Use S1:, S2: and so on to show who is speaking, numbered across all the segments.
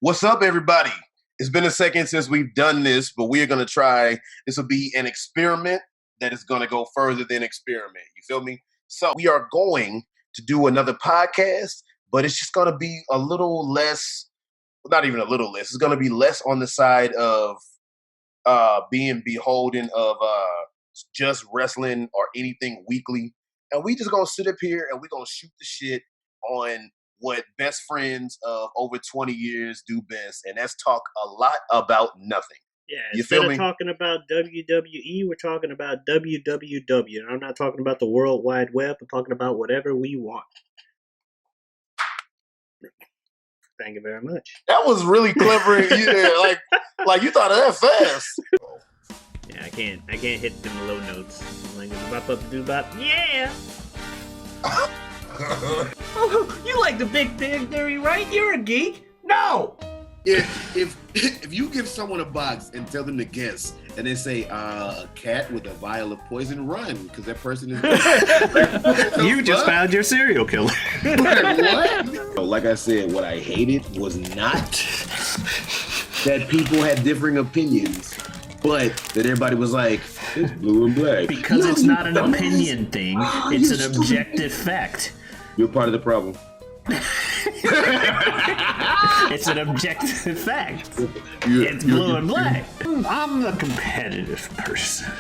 S1: What's up, everybody? It's been a second since we've done this, but we're going to try. This will be an experiment that is going to go further than experiment. You feel me? So we are going to do another podcast, but it's just going to be a little less, not even a little less. It's going to be less on the side of being beholden of just wrestling or anything weekly. And we just going to sit up here and we're going to shoot the shit on what best friends of over 20 years do best, and that's talk a lot about nothing.
S2: Yeah,
S1: you feel
S2: instead
S1: me?
S2: of talking about WWE, we're talking about WWW. And I'm not talking about the World Wide Web. I'm talking about whatever we want. Thank you very much.
S1: That was really clever. like you thought of that fast.
S2: Yeah, I can't hit them low notes. Like yeah. Oh, you like the Big Bang Theory, right? You're a geek. No.
S3: If you give someone a box and tell them to guess, and they say a cat with a vial of poison, run, because that person is.
S2: You just found your serial killer.
S3: What? Like I said, what I hated was not that people had differing opinions, but that everybody was like, it's blue and black.
S2: Because it's not an opinion thing; it's an objective fact.
S3: You're part of the problem.
S2: It's an objective fact. It's blue and black. I'm the competitive person.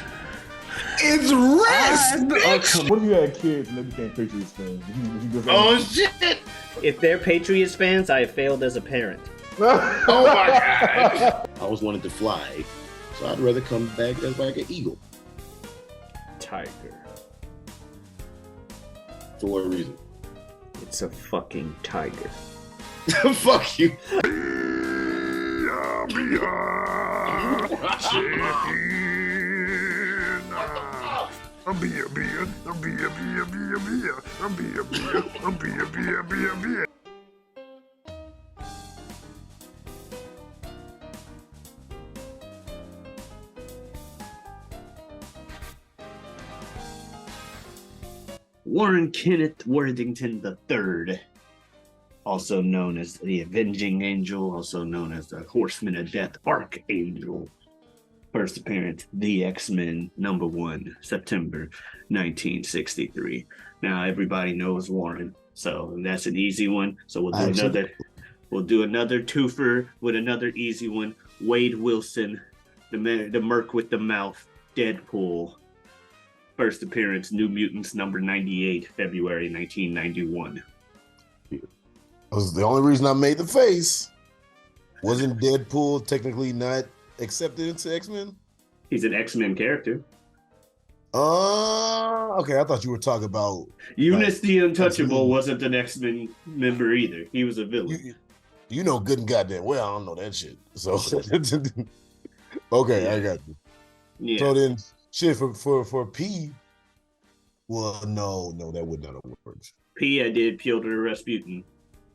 S3: It's rest,
S4: bitch! What if you had kids and they became Patriots fans?
S3: Oh, shit!
S2: If they're Patriots fans, I failed as a parent.
S3: Oh, my God. I always wanted to fly, so I'd rather come back as like an eagle.
S2: Tiger.
S3: For what reason?
S2: It's a fucking tiger.
S3: Fuck you.
S2: Warren Kenneth Worthington III, also known as the Avenging Angel, also known as the Horseman of Death Archangel. First appearance, The X-Men, #1, September 1963. Now everybody knows Warren, so that's an easy one. So we'll do another twofer with another easy one. Wade Wilson, the Merc with the Mouth, Deadpool. First appearance, New Mutants #98, February 1991.
S5: That was the only reason I made the face. Wasn't Deadpool technically not accepted into X-Men?
S2: He's an X-Men character.
S5: Okay. I thought you were talking about
S2: Eunice the Untouchable wasn't an X-Men member either. He was a villain.
S5: You know good and goddamn well I don't know that shit. So okay, yeah. I got you. Yeah. So then shit for P. Well, no, that would not have worked.
S2: P, I did Piotr Rasputin.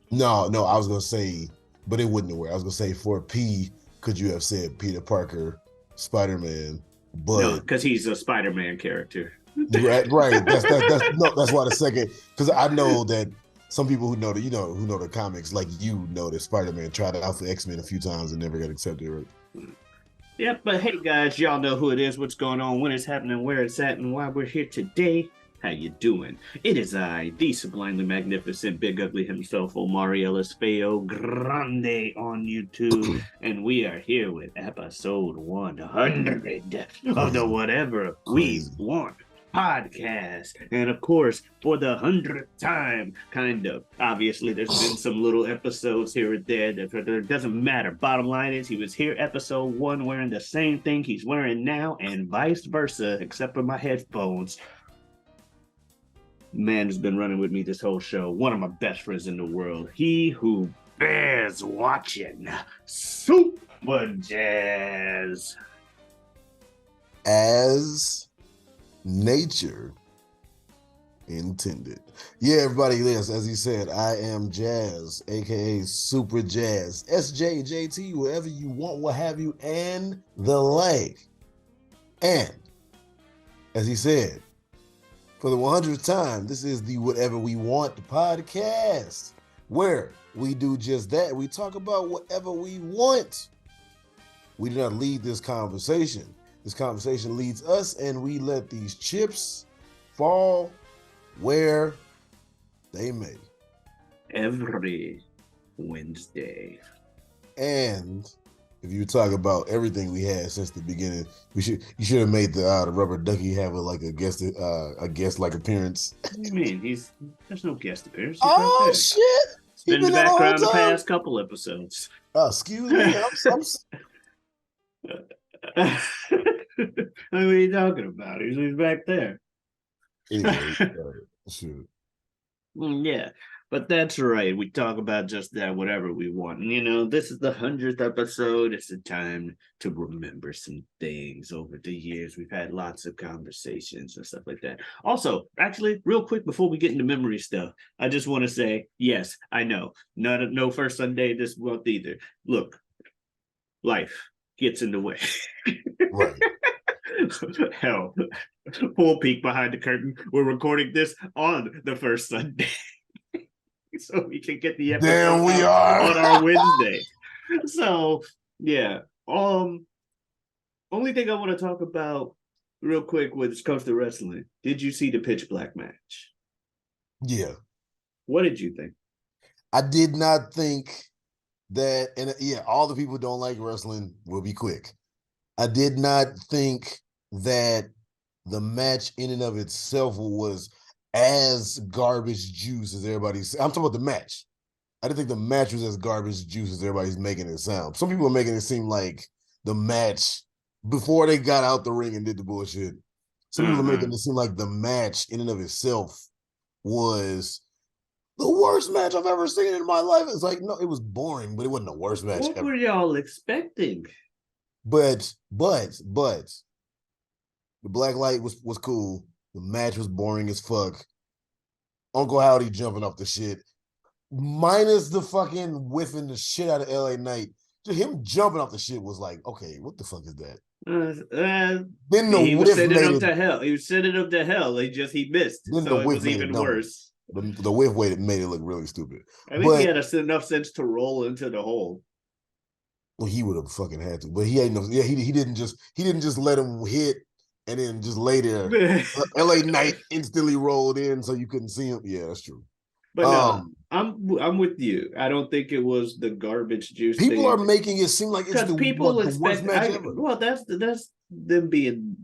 S5: No, I was gonna say, but it wouldn't have worked. I was gonna say for P, could you have said Peter Parker, Spider-Man? But
S2: no, because he's a Spider-Man character.
S5: Right. That's why the second, because I know that some people who know the comics, like you know that Spider-Man tried out for X-Men a few times and never got accepted. Right?
S2: Yep, but hey guys, y'all know who it is, what's going on, when it's happening, where it's at, and why we're here today. How you doing? It is I, the sublimely magnificent, big ugly himself, Omari feogrande on YouTube, and we are here with episode 100 of the Whatever We Want podcast. And of course, for the 100th time, kind of, obviously there's been some little episodes here or there that doesn't matter. Bottom line is he was here episode 1 wearing the same thing he's wearing now, and vice versa, except for my headphones. Man has been running with me this whole show. One of my best friends in the world. He who bears watching. Superjaz.
S5: As nature intended. Yeah, everybody, yes, as he said, I am Jazz, aka Superjaz, SJJT, whatever you want, what have you, and the like. And as he said, for the 100th time, this is the Whatever We Want podcast. where we do just that. We talk about whatever we want. We do not lead this conversation. This conversation leads us, and we let these chips fall where they may.
S2: Every Wednesday.
S5: And if you talk about everything we had since the beginning, you should have made the rubber ducky have a guest like appearance.
S2: What do you mean? There's no guest appearance. He's
S5: Oh
S2: right there.
S5: shit!
S2: It's been in the
S5: there the whole
S2: background the
S5: time?
S2: past couple episodes.
S5: Excuse me.
S2: What are you talking about? He's back there.
S5: Anyway, shoot.
S2: Yeah, but that's right. We talk about just that, whatever we want. And, you know, this is the 100th episode. It's a time to remember some things over the years. We've had lots of conversations and stuff like that. Also, actually, real quick before we get into memory stuff, I just want to say, yes, I know, no first Sunday this month either. Look, life gets in the way.
S5: Right.
S2: Hell, full peek behind the curtain. We're recording this on the first Sunday, so we can get the episode
S5: There we are
S2: on our Wednesday. So yeah, only thing I want to talk about real quick when it comes to wrestling. Did you see the Pitch Black match?
S5: Yeah.
S2: What did you think?
S5: I did not think that, and yeah, all the people who don't like wrestling will be quick. I did not think that the match in and of itself was as garbage juice as everybody's. I'm talking about the match. I didn't think the match was as garbage juice as everybody's making it sound. Some people are making it seem like the match before they got out the ring and did the bullshit. Some people are making it seem like the match in and of itself was the worst match I've ever seen in my life. It's like, no, it was boring, but it wasn't the worst match
S2: What
S5: ever.
S2: were y'all expecting?
S5: But the black light was cool. The match was boring as fuck. Uncle Howdy jumping off the shit, minus the fucking whiffing the shit out of LA Knight. Just him jumping off the shit was like, okay, what the fuck is that?
S2: Then he was sending him to hell. He was sending him to hell. He missed.
S5: Then
S2: so
S5: the
S2: it
S5: whiff
S2: was
S5: made
S2: even
S5: it dumb.
S2: worse.
S5: The whiff way that made it look really stupid.
S2: I think he had enough sense to roll into the hole.
S5: Well, he would have fucking had to, but he ain't no. Yeah, he didn't just let him hit and then just lay there. LA Knight instantly rolled in, so you couldn't see him. Yeah, that's true.
S2: But no, I'm with you. I don't think it was the garbage juice.
S5: People are making it seem like it's the worst match ever.
S2: Well, that's them being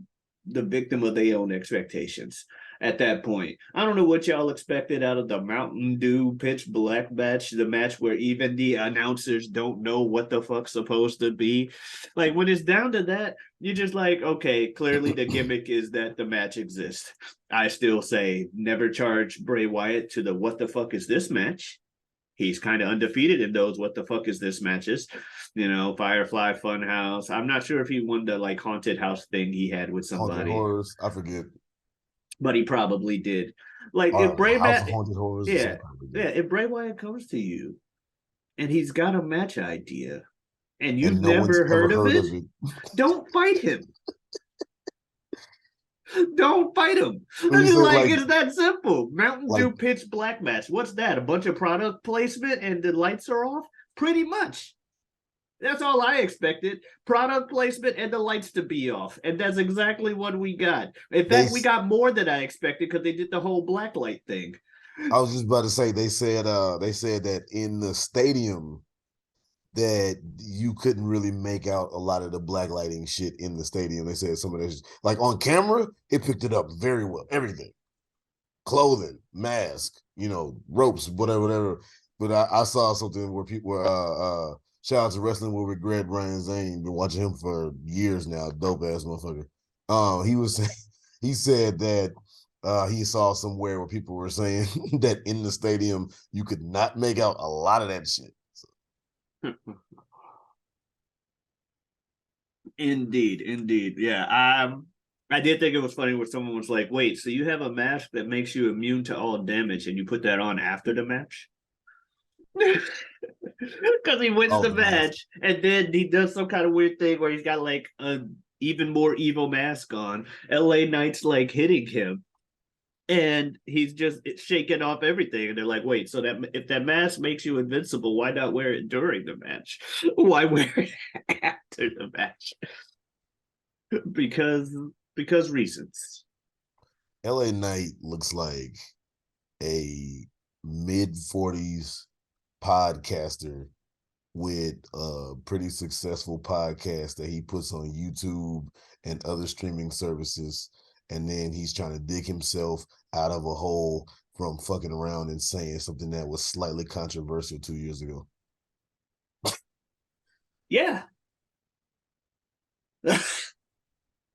S2: the victim of their own expectations at that point. I don't know what y'all expected out of the Mountain Dew Pitch Black match, the match where even the announcers don't know what the fuck's supposed to be. Like, when it's down to that, you're just like, okay, clearly the gimmick is that the match exists. I still say never charge Bray Wyatt to the what the fuck is this match. He's kind of undefeated in those what the fuck is this matches. You know, Firefly Funhouse. I'm not sure if he won the like haunted house thing he had with somebody.
S5: Haunted Horrors, I forget.
S2: But he probably did. Like if Bray Wyatt,
S5: yeah,
S2: if Bray Wyatt comes to you and he's got a match idea and you've never heard of it, don't fight him. Don't fight him. Like it's that simple. Mountain Dew Pitch Black match. What's that? A bunch of product placement and the lights are off? Pretty much. That's all I expected. Product placement and the lights to be off. And that's exactly what we got. In fact, we got more than I expected because they did the whole black light thing.
S5: I was just about to say, they said that in the stadium that you couldn't really make out a lot of the black lighting shit in the stadium. They said some of this, like on camera, it picked it up very well. Everything. Clothing, mask, ropes, whatever. But I saw something where people were shout out to Wrestling Will Regret, Brian Zane. Been watching him for years now. Dope ass motherfucker. He said that he saw somewhere where people were saying that in the stadium you could not make out a lot of that shit. So.
S2: Indeed. Yeah. I did think it was funny when someone was like, wait, so you have a mask that makes you immune to all damage and you put that on after the match? Because he wins the match and then he does some kind of weird thing where he's got like an even more evil mask on. LA Knight's like hitting him and he's just shaking off everything. And they're like, wait, so that if that mask makes you invincible, why not wear it during the match? Why wear it after the match? because reasons.
S5: LA Knight looks like a mid-40s podcaster with a pretty successful podcast that he puts on YouTube and other streaming services. And then he's trying to dig himself out of a hole from fucking around and saying something that was slightly controversial 2 years ago.
S2: Yeah.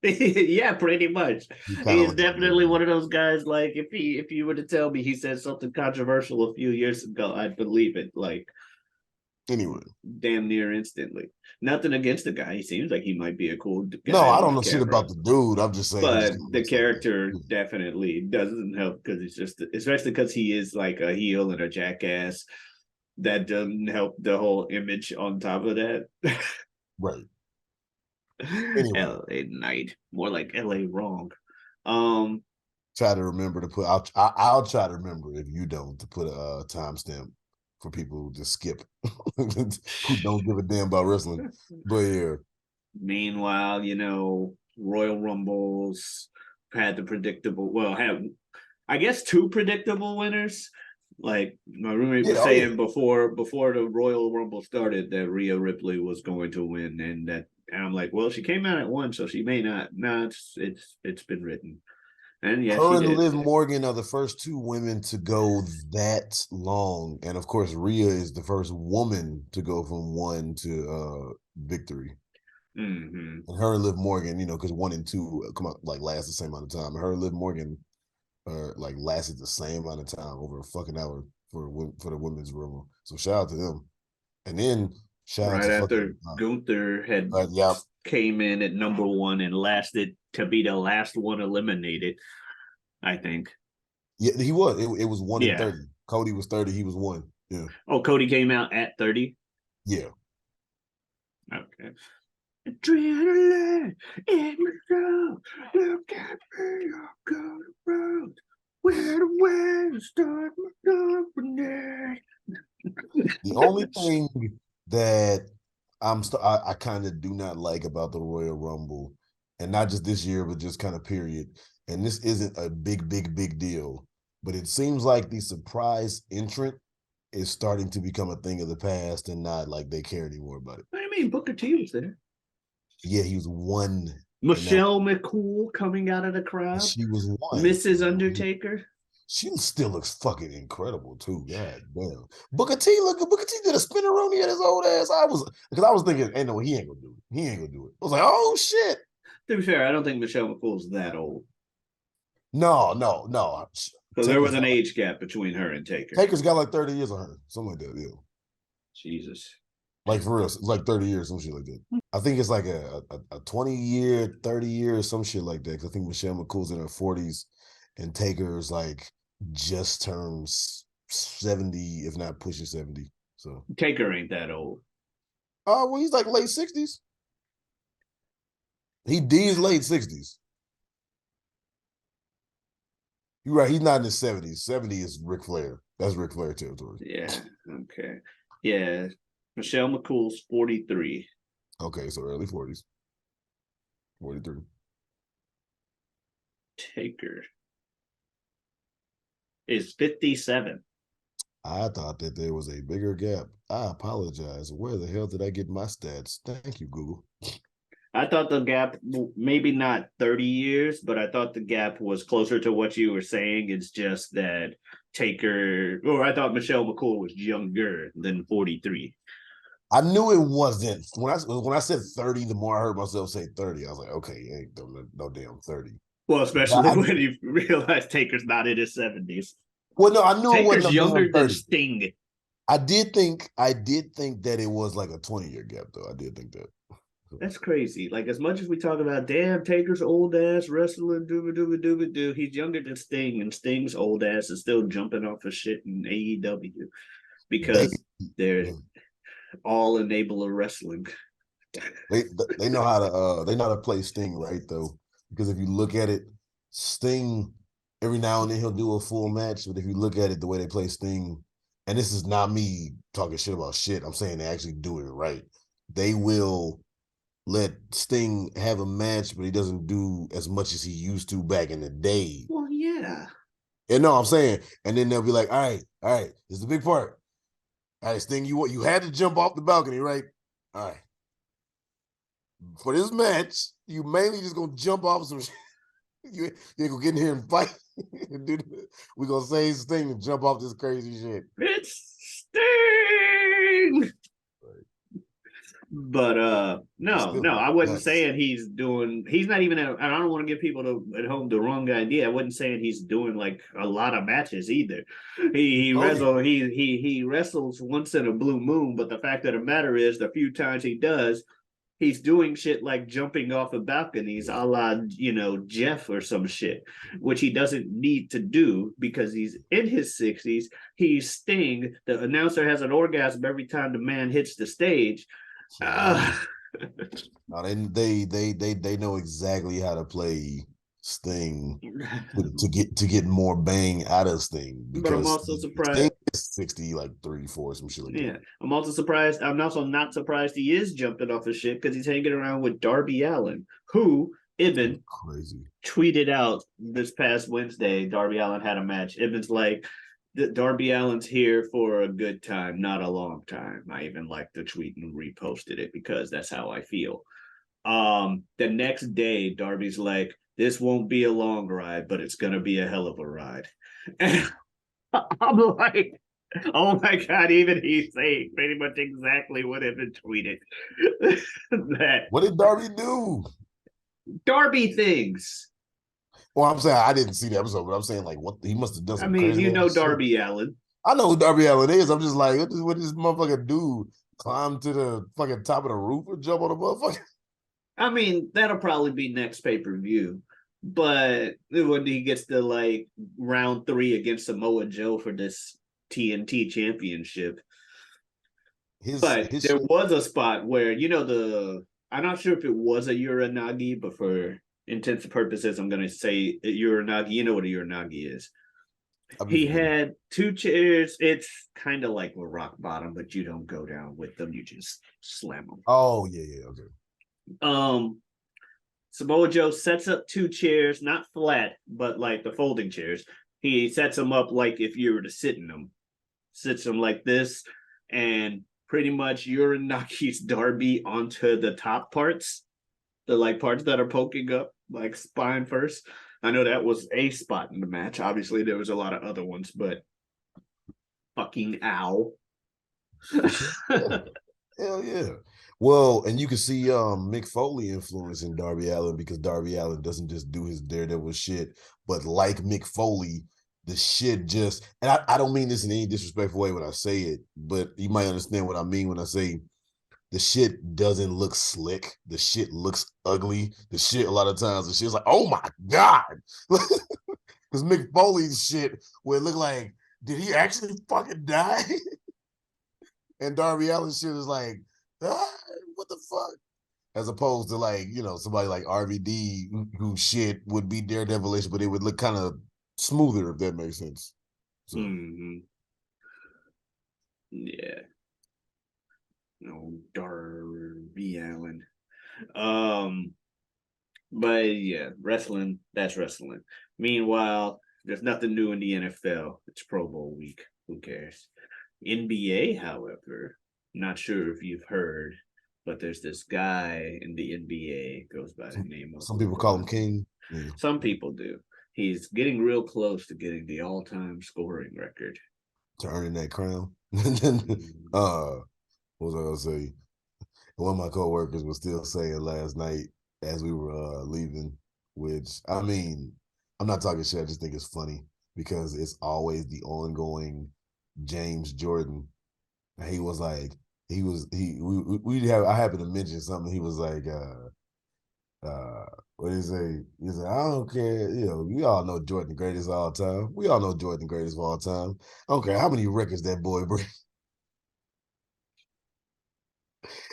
S2: Yeah, pretty much. He's definitely one of those guys. Like if you were to tell me he said something controversial a few years ago, I'd believe it. Like
S5: anyway,
S2: damn near instantly. Nothing against the guy. He seems like he might be a cool guy.
S5: No, I don't know shit about the dude. I'm just saying.
S2: But the character definitely doesn't help because it's just, especially because he is like a heel and a jackass. That doesn't help the whole image on top of that.
S5: Right. Anyway.
S2: LA Knight, more like LA Wrong.
S5: Try to remember to put. I'll try to remember if you don't to put a timestamp for people who just skip, who don't give a damn about wrestling. But yeah.
S2: Meanwhile, you know, Royal Rumbles had the predictable. Well, have I guess 2 predictable winners. Like my roommate was saying before the Royal Rumble started that Rhea Ripley was going to win, and I'm like, well, she came out at 1, so she may not. No, it's been written, and yeah,
S5: her
S2: she
S5: and
S2: did.
S5: Liv Morgan are the first 2 women to go that long, and of course, Rhea is the first woman to go from 1 to victory.
S2: Mm-hmm.
S5: And her and Liv Morgan, you know, because 1 and 2 come out like last the same amount of time. Her and Liv Morgan like lasted the same amount of time, over a fucking hour for the women's rumble. So shout out to them. And then shout out to
S2: after Gunther had came in at number 1 and lasted to be the last one eliminated, I think.
S5: Yeah, he was. It was 1 and 30. Cody was 30. He was 1. Yeah.
S2: Oh, Cody came out at 30.
S5: Yeah.
S2: Okay. Adrenaline in the show. Look at me, I'll go the road. Where the way start my company.
S5: The only thing that I kind of do not like about the Royal Rumble, and not just this year, but just kind of period, and this isn't a big deal, but it seems like the surprise entrant is starting to become a thing of the past and not like they care anymore about it.
S2: What do you mean? Booker T was there.
S5: Yeah, he was 1.
S2: Michelle McCool coming out of the crowd.
S5: She was 1.
S2: Mrs. Undertaker.
S5: She still looks fucking incredible too. God damn. Booker T did a spinneroonie at his old ass. I was thinking, hey, no, he ain't gonna do it. He ain't gonna do it. I was like, oh shit.
S2: To be fair, I don't think Michelle McCool's that old.
S5: No.
S2: So there was an age gap between her and Taker.
S5: Taker's got like 30 years on her. Something like that, yeah.
S2: Jesus.
S5: Like for real, it's like 30 years, some shit like that. I think it's like a 20-year, 30 years, some shit like that. Because I think Michelle McCool's in her 40s and Taker's like just turned 70, if not pushing 70. So
S2: Taker ain't that old.
S5: Oh, well, he's like late 60s. He's late 60s. You're right. He's not in his 70s. 70 is Ric Flair. That's Ric Flair territory.
S2: Yeah. Okay. Yeah. Michelle McCool's 43.
S5: Okay, so early 40s. 43.
S2: Taker is 57.
S5: I thought that there was a bigger gap. I apologize. Where the hell did I get my stats? Thank you, Google.
S2: I thought the gap, maybe not 30 years, but I thought the gap was closer to what you were saying. It's just that Taker, or I thought Michelle McCool was younger than 43.
S5: I knew it wasn't. When I said 30, the more I heard myself say 30, I was like, okay, ain't no damn 30.
S2: Well, especially when you realize Taker's not in his 70s.
S5: Well, no, I knew
S2: Taker's
S5: it wasn't
S2: younger than Sting.
S5: I did think that it was like a 20-year gap, though. I did think that.
S2: That's crazy. Like, as much as we talk about, damn, Taker's old ass wrestling, doo, he's younger than Sting, and Sting's old ass is still jumping off of shit in AEW because they're all enabler wrestling.
S5: They know how to play Sting right, though, because if you look at it, Sting every now and then he'll do a full match, but if you look at it the way they play Sting, and this is not me talking shit about shit, I'm saying they actually do it right. They will let Sting have a match, but he doesn't do as much as he used to back in the day.
S2: Well, yeah.
S5: And no, I'm saying, and then they'll be like, all right, this is the big part. All right, Sting, you had to jump off the balcony, right? All right. For this match, you mainly just gonna jump off some shit. You ain't gonna get in here and fight. Dude, we gonna save Sting and jump off this crazy shit.
S2: It's Sting. But no, I wasn't
S5: nuts.
S2: saying he's not even and I don't want to give people at home the wrong idea. I wasn't saying he's doing like a lot of matches either. He wrestles once in a blue moon, but the fact of the matter is the few times he does, he's doing shit like jumping off of balconies a la, Jeff or some shit, which he doesn't need to do because he's in his 60s. He's Sting. The announcer has an orgasm every time the man hits the stage.
S5: No, they know exactly how to play Sting to get more bang out of Sting.
S2: But I'm also surprised.
S5: Sting is 60, like 3, 4, some shit like that.
S2: Yeah, I'm also surprised. I'm also not surprised he is jumping off his shit because he's hanging around with Darby Allin, who Ibn tweeted out this past Wednesday. Darby Allin had a match. Ibn's like, Darby Allin's here for a good time, not a long time. I even liked the tweet and reposted it because that's how I feel. The next day, Darby's like, this won't be a long ride, but it's gonna be a hell of a ride. And I'm like, oh my God, even he's saying pretty much exactly what Ibn tweeted.
S5: What did Darby do?
S2: Darby things.
S5: Well, I'm saying I didn't see the episode, but I'm saying like what he must have done.
S2: I mean, Darby Allin.
S5: I know who Darby Allin is. I'm just like, what this motherfucker do? Climb to the fucking top of the roof or jump on the motherfucker?
S2: I mean, that'll probably be next pay-per-view. But when he gets to like round 3 against Samoa Joe for this TNT championship. There was a spot where, I'm not sure if it was a Uranagi, but for intents and purposes, I'm going to say Uranagi. You know what a Uranagi is. He had 2 chairs. It's kind of like a rock bottom, but you don't go down with them. You just slam them.
S5: Oh, yeah, okay.
S2: Samoa Joe sets up 2 chairs, not flat, but like the folding chairs. He sets them up like if you were to sit in them. Sits them like this, and pretty much Uranagi's Darby onto the top parts. The like parts that are poking up, like spine first. I know that was a spot in the match. Obviously, there was a lot of other ones, but fucking ow.
S5: Hell yeah. Well, and you can see Mick Foley influencing Darby Allin because Darby Allin doesn't just do his Daredevil shit, but like Mick Foley, the shit just, and I don't mean this in any disrespectful way when I say it, but you might understand what I mean when I say the shit doesn't look slick. The shit looks ugly. The shit, a lot of times, the shit's like, oh my God. Because Mick Foley's shit, where it looked like, did he actually fucking die? And Darby Allin's shit is like, what the fuck? As opposed to like, somebody like RVD who shit would be Daredevilish, but it would look kind of smoother, if that makes sense. So.
S2: Yeah. No, Darby Allin. But yeah, wrestling, that's wrestling. Meanwhile, there's nothing new in the NFL. It's Pro Bowl week. Who cares? NBA, however, not sure if you've heard, but there's this guy in the NBA, goes by the name of...
S5: Some people call him King.
S2: Yeah. Some people do. He's getting real close to getting the all-time scoring record.
S5: To earning that crown. What was I gonna say? One of my coworkers was still saying last night as we were leaving, which I mean, I'm not talking shit. I just think it's funny because it's always the ongoing James Jordan. He was like, I happened to mention something. He was like, what did he say? He said, I don't care. We all know Jordan the greatest of all time. We all know Jordan the greatest of all time. I don't care how many records that boy brings.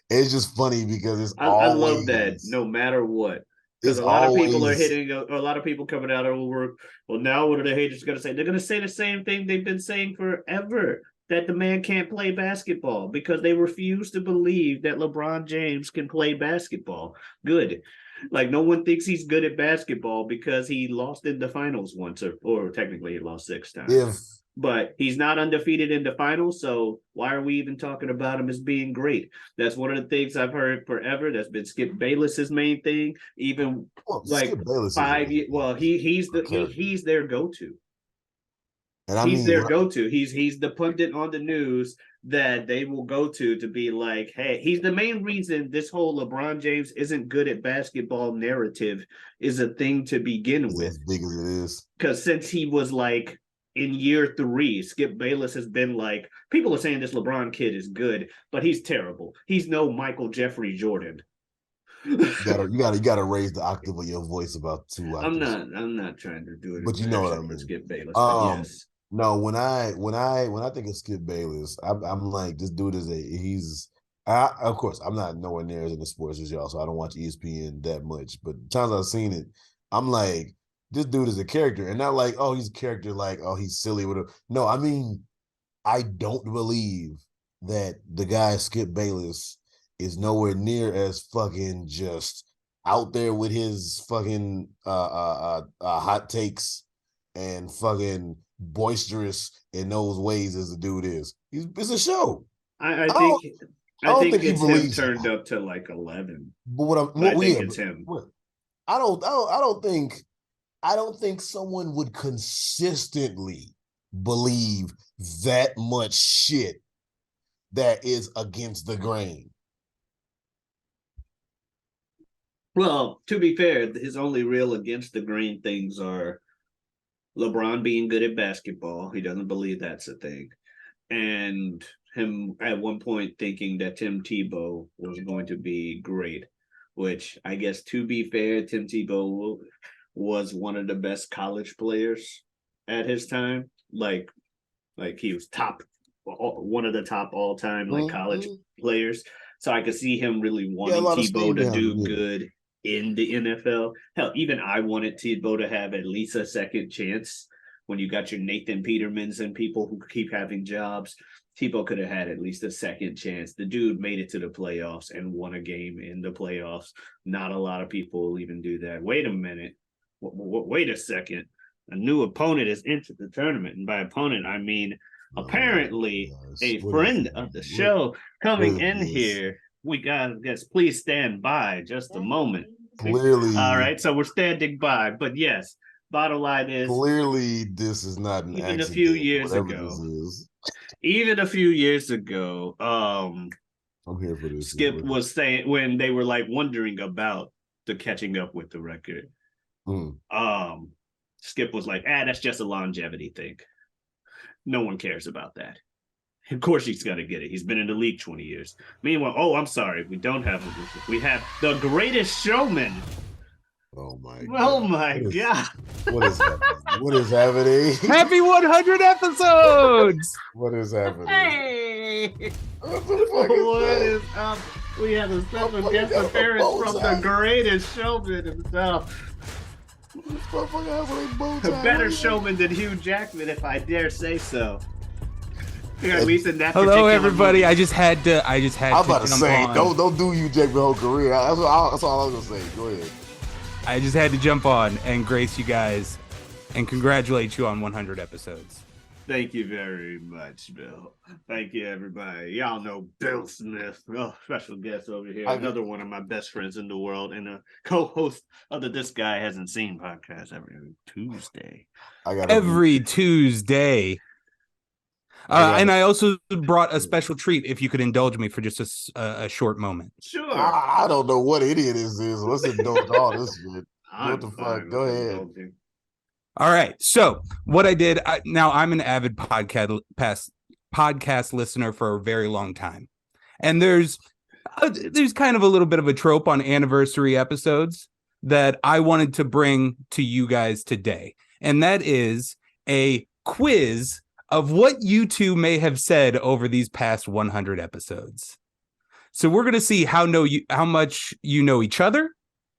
S5: It's just funny because it's always...
S2: I love that no matter what. Because
S5: It's
S2: a lot of people are
S5: always
S2: hitting, a lot of people coming out over. Well, now what are the haters going to say? They're going to say the same thing they've been saying forever, that the man can't play basketball because they refuse to believe that LeBron James can play basketball. Good. Like, no one thinks he's good at basketball because he lost in the finals once, or technically he lost 6 times.
S5: if
S2: But he's not undefeated in the finals, so why are we even talking about him as being great? That's one of the things I've heard forever. That's been Skip Bayless's main thing. Even like
S5: Skip Bayless
S2: 5 years. Well, he's their go-to.
S5: and I
S2: He's
S5: mean,
S2: their go-to. He's the pundit on the news that they will go to be like, hey, he's the main reason this whole LeBron James isn't good at basketball narrative is a thing to begin with.
S5: as big as it is.
S2: Because since he was like in year 3, Skip Bayless has been like, people are saying this LeBron kid is good, but he's terrible. He's no Michael Jeffrey Jordan.
S5: You gotta raise the octave of your voice about 2 octaves.
S2: I'm not trying to do it.
S5: But you know what I mean.
S2: Skip Bayless, but yes.
S5: No, when I think of Skip Bayless, I'm like, this dude is of course I'm not nowhere near as into sports as y'all, so I don't watch ESPN that much. But the times I've seen it, I'm like, this dude is a character, and not like, oh, he's a character, like, oh, he's silly with it. No, I mean, I don't believe that the guy Skip Bayless is nowhere near as fucking just out there with his fucking hot takes and fucking boisterous in those ways as the dude is. It's a show.
S2: I think
S5: he
S2: it's him
S5: believes
S2: turned up to like 11.
S5: But
S2: it's him.
S5: I don't think someone would consistently believe that much shit that is against the grain.
S2: Well, to be fair, his only real against the grain things are LeBron being good at basketball. He doesn't believe that's a thing. And him at one point thinking that Tim Tebow was going to be great, which I guess, to be fair, Tim Tebow was one of the best college players at his time. Like he was one of the top all-time college players. So I could see him really wanting Tebow to do good in the NFL. Hell, even I wanted Tebow to have at least a second chance. When you got your Nathan Petermans and people who keep having jobs, Tebow could have had at least a second chance. The dude made it to the playoffs and won a game in the playoffs. Not a lot of people will even do that. Wait a minute. Wait a second. A new opponent has entered the tournament. And by opponent, I mean apparently a friend of the show coming in here. We got, yes, please stand by just a moment.
S5: Clearly.
S2: All right, so we're standing by. But yes, bottom line is,
S5: clearly this is not an accident.
S2: Even a few years ago,
S5: I'm here for this.
S2: Skip was saying, when they were like wondering about the catching up with the record, Skip was like, that's just a longevity thing. No one cares about that. Of course he's got to get it. He's been in the league 20 years. Meanwhile, I'm sorry, we don't have it. We have the greatest showman.
S5: Oh my
S2: God.
S5: What is happening? What is happening?
S6: Happy 100 episodes!
S5: What is happening?
S2: Hey!
S5: What
S2: is up? We have a special guest appearance from the greatest showman himself. A better showman than Hugh Jackman, if I dare say so. At least in that.
S6: Hello, everybody.
S2: Movie.
S6: I just had to.
S5: I was about to say, don't do Hugh Jackman whole career. That's all I was gonna say. Go ahead.
S6: I just had to jump on and grace you guys and congratulate you on 100 episodes.
S2: Thank you very much, Bill. Thank you, everybody. Y'all know Bill Smith, special guest over here. Another one of my best friends in the world and a co-host of the This Guy Hasn't Seen podcast every Tuesday.
S6: Every Tuesday. And I also brought a special treat if you could indulge me for just a short moment.
S2: Sure.
S5: I don't know what idiot this is. Let's indulge all this shit. What the fuck? Go ahead.
S6: All right. So what I did, now I'm an avid podcast listener for a very long time. And there's kind of a little bit of a trope on anniversary episodes that I wanted to bring to you guys today. And that is a quiz of what you two may have said over these past 100 episodes. So we're going to see how much you know each other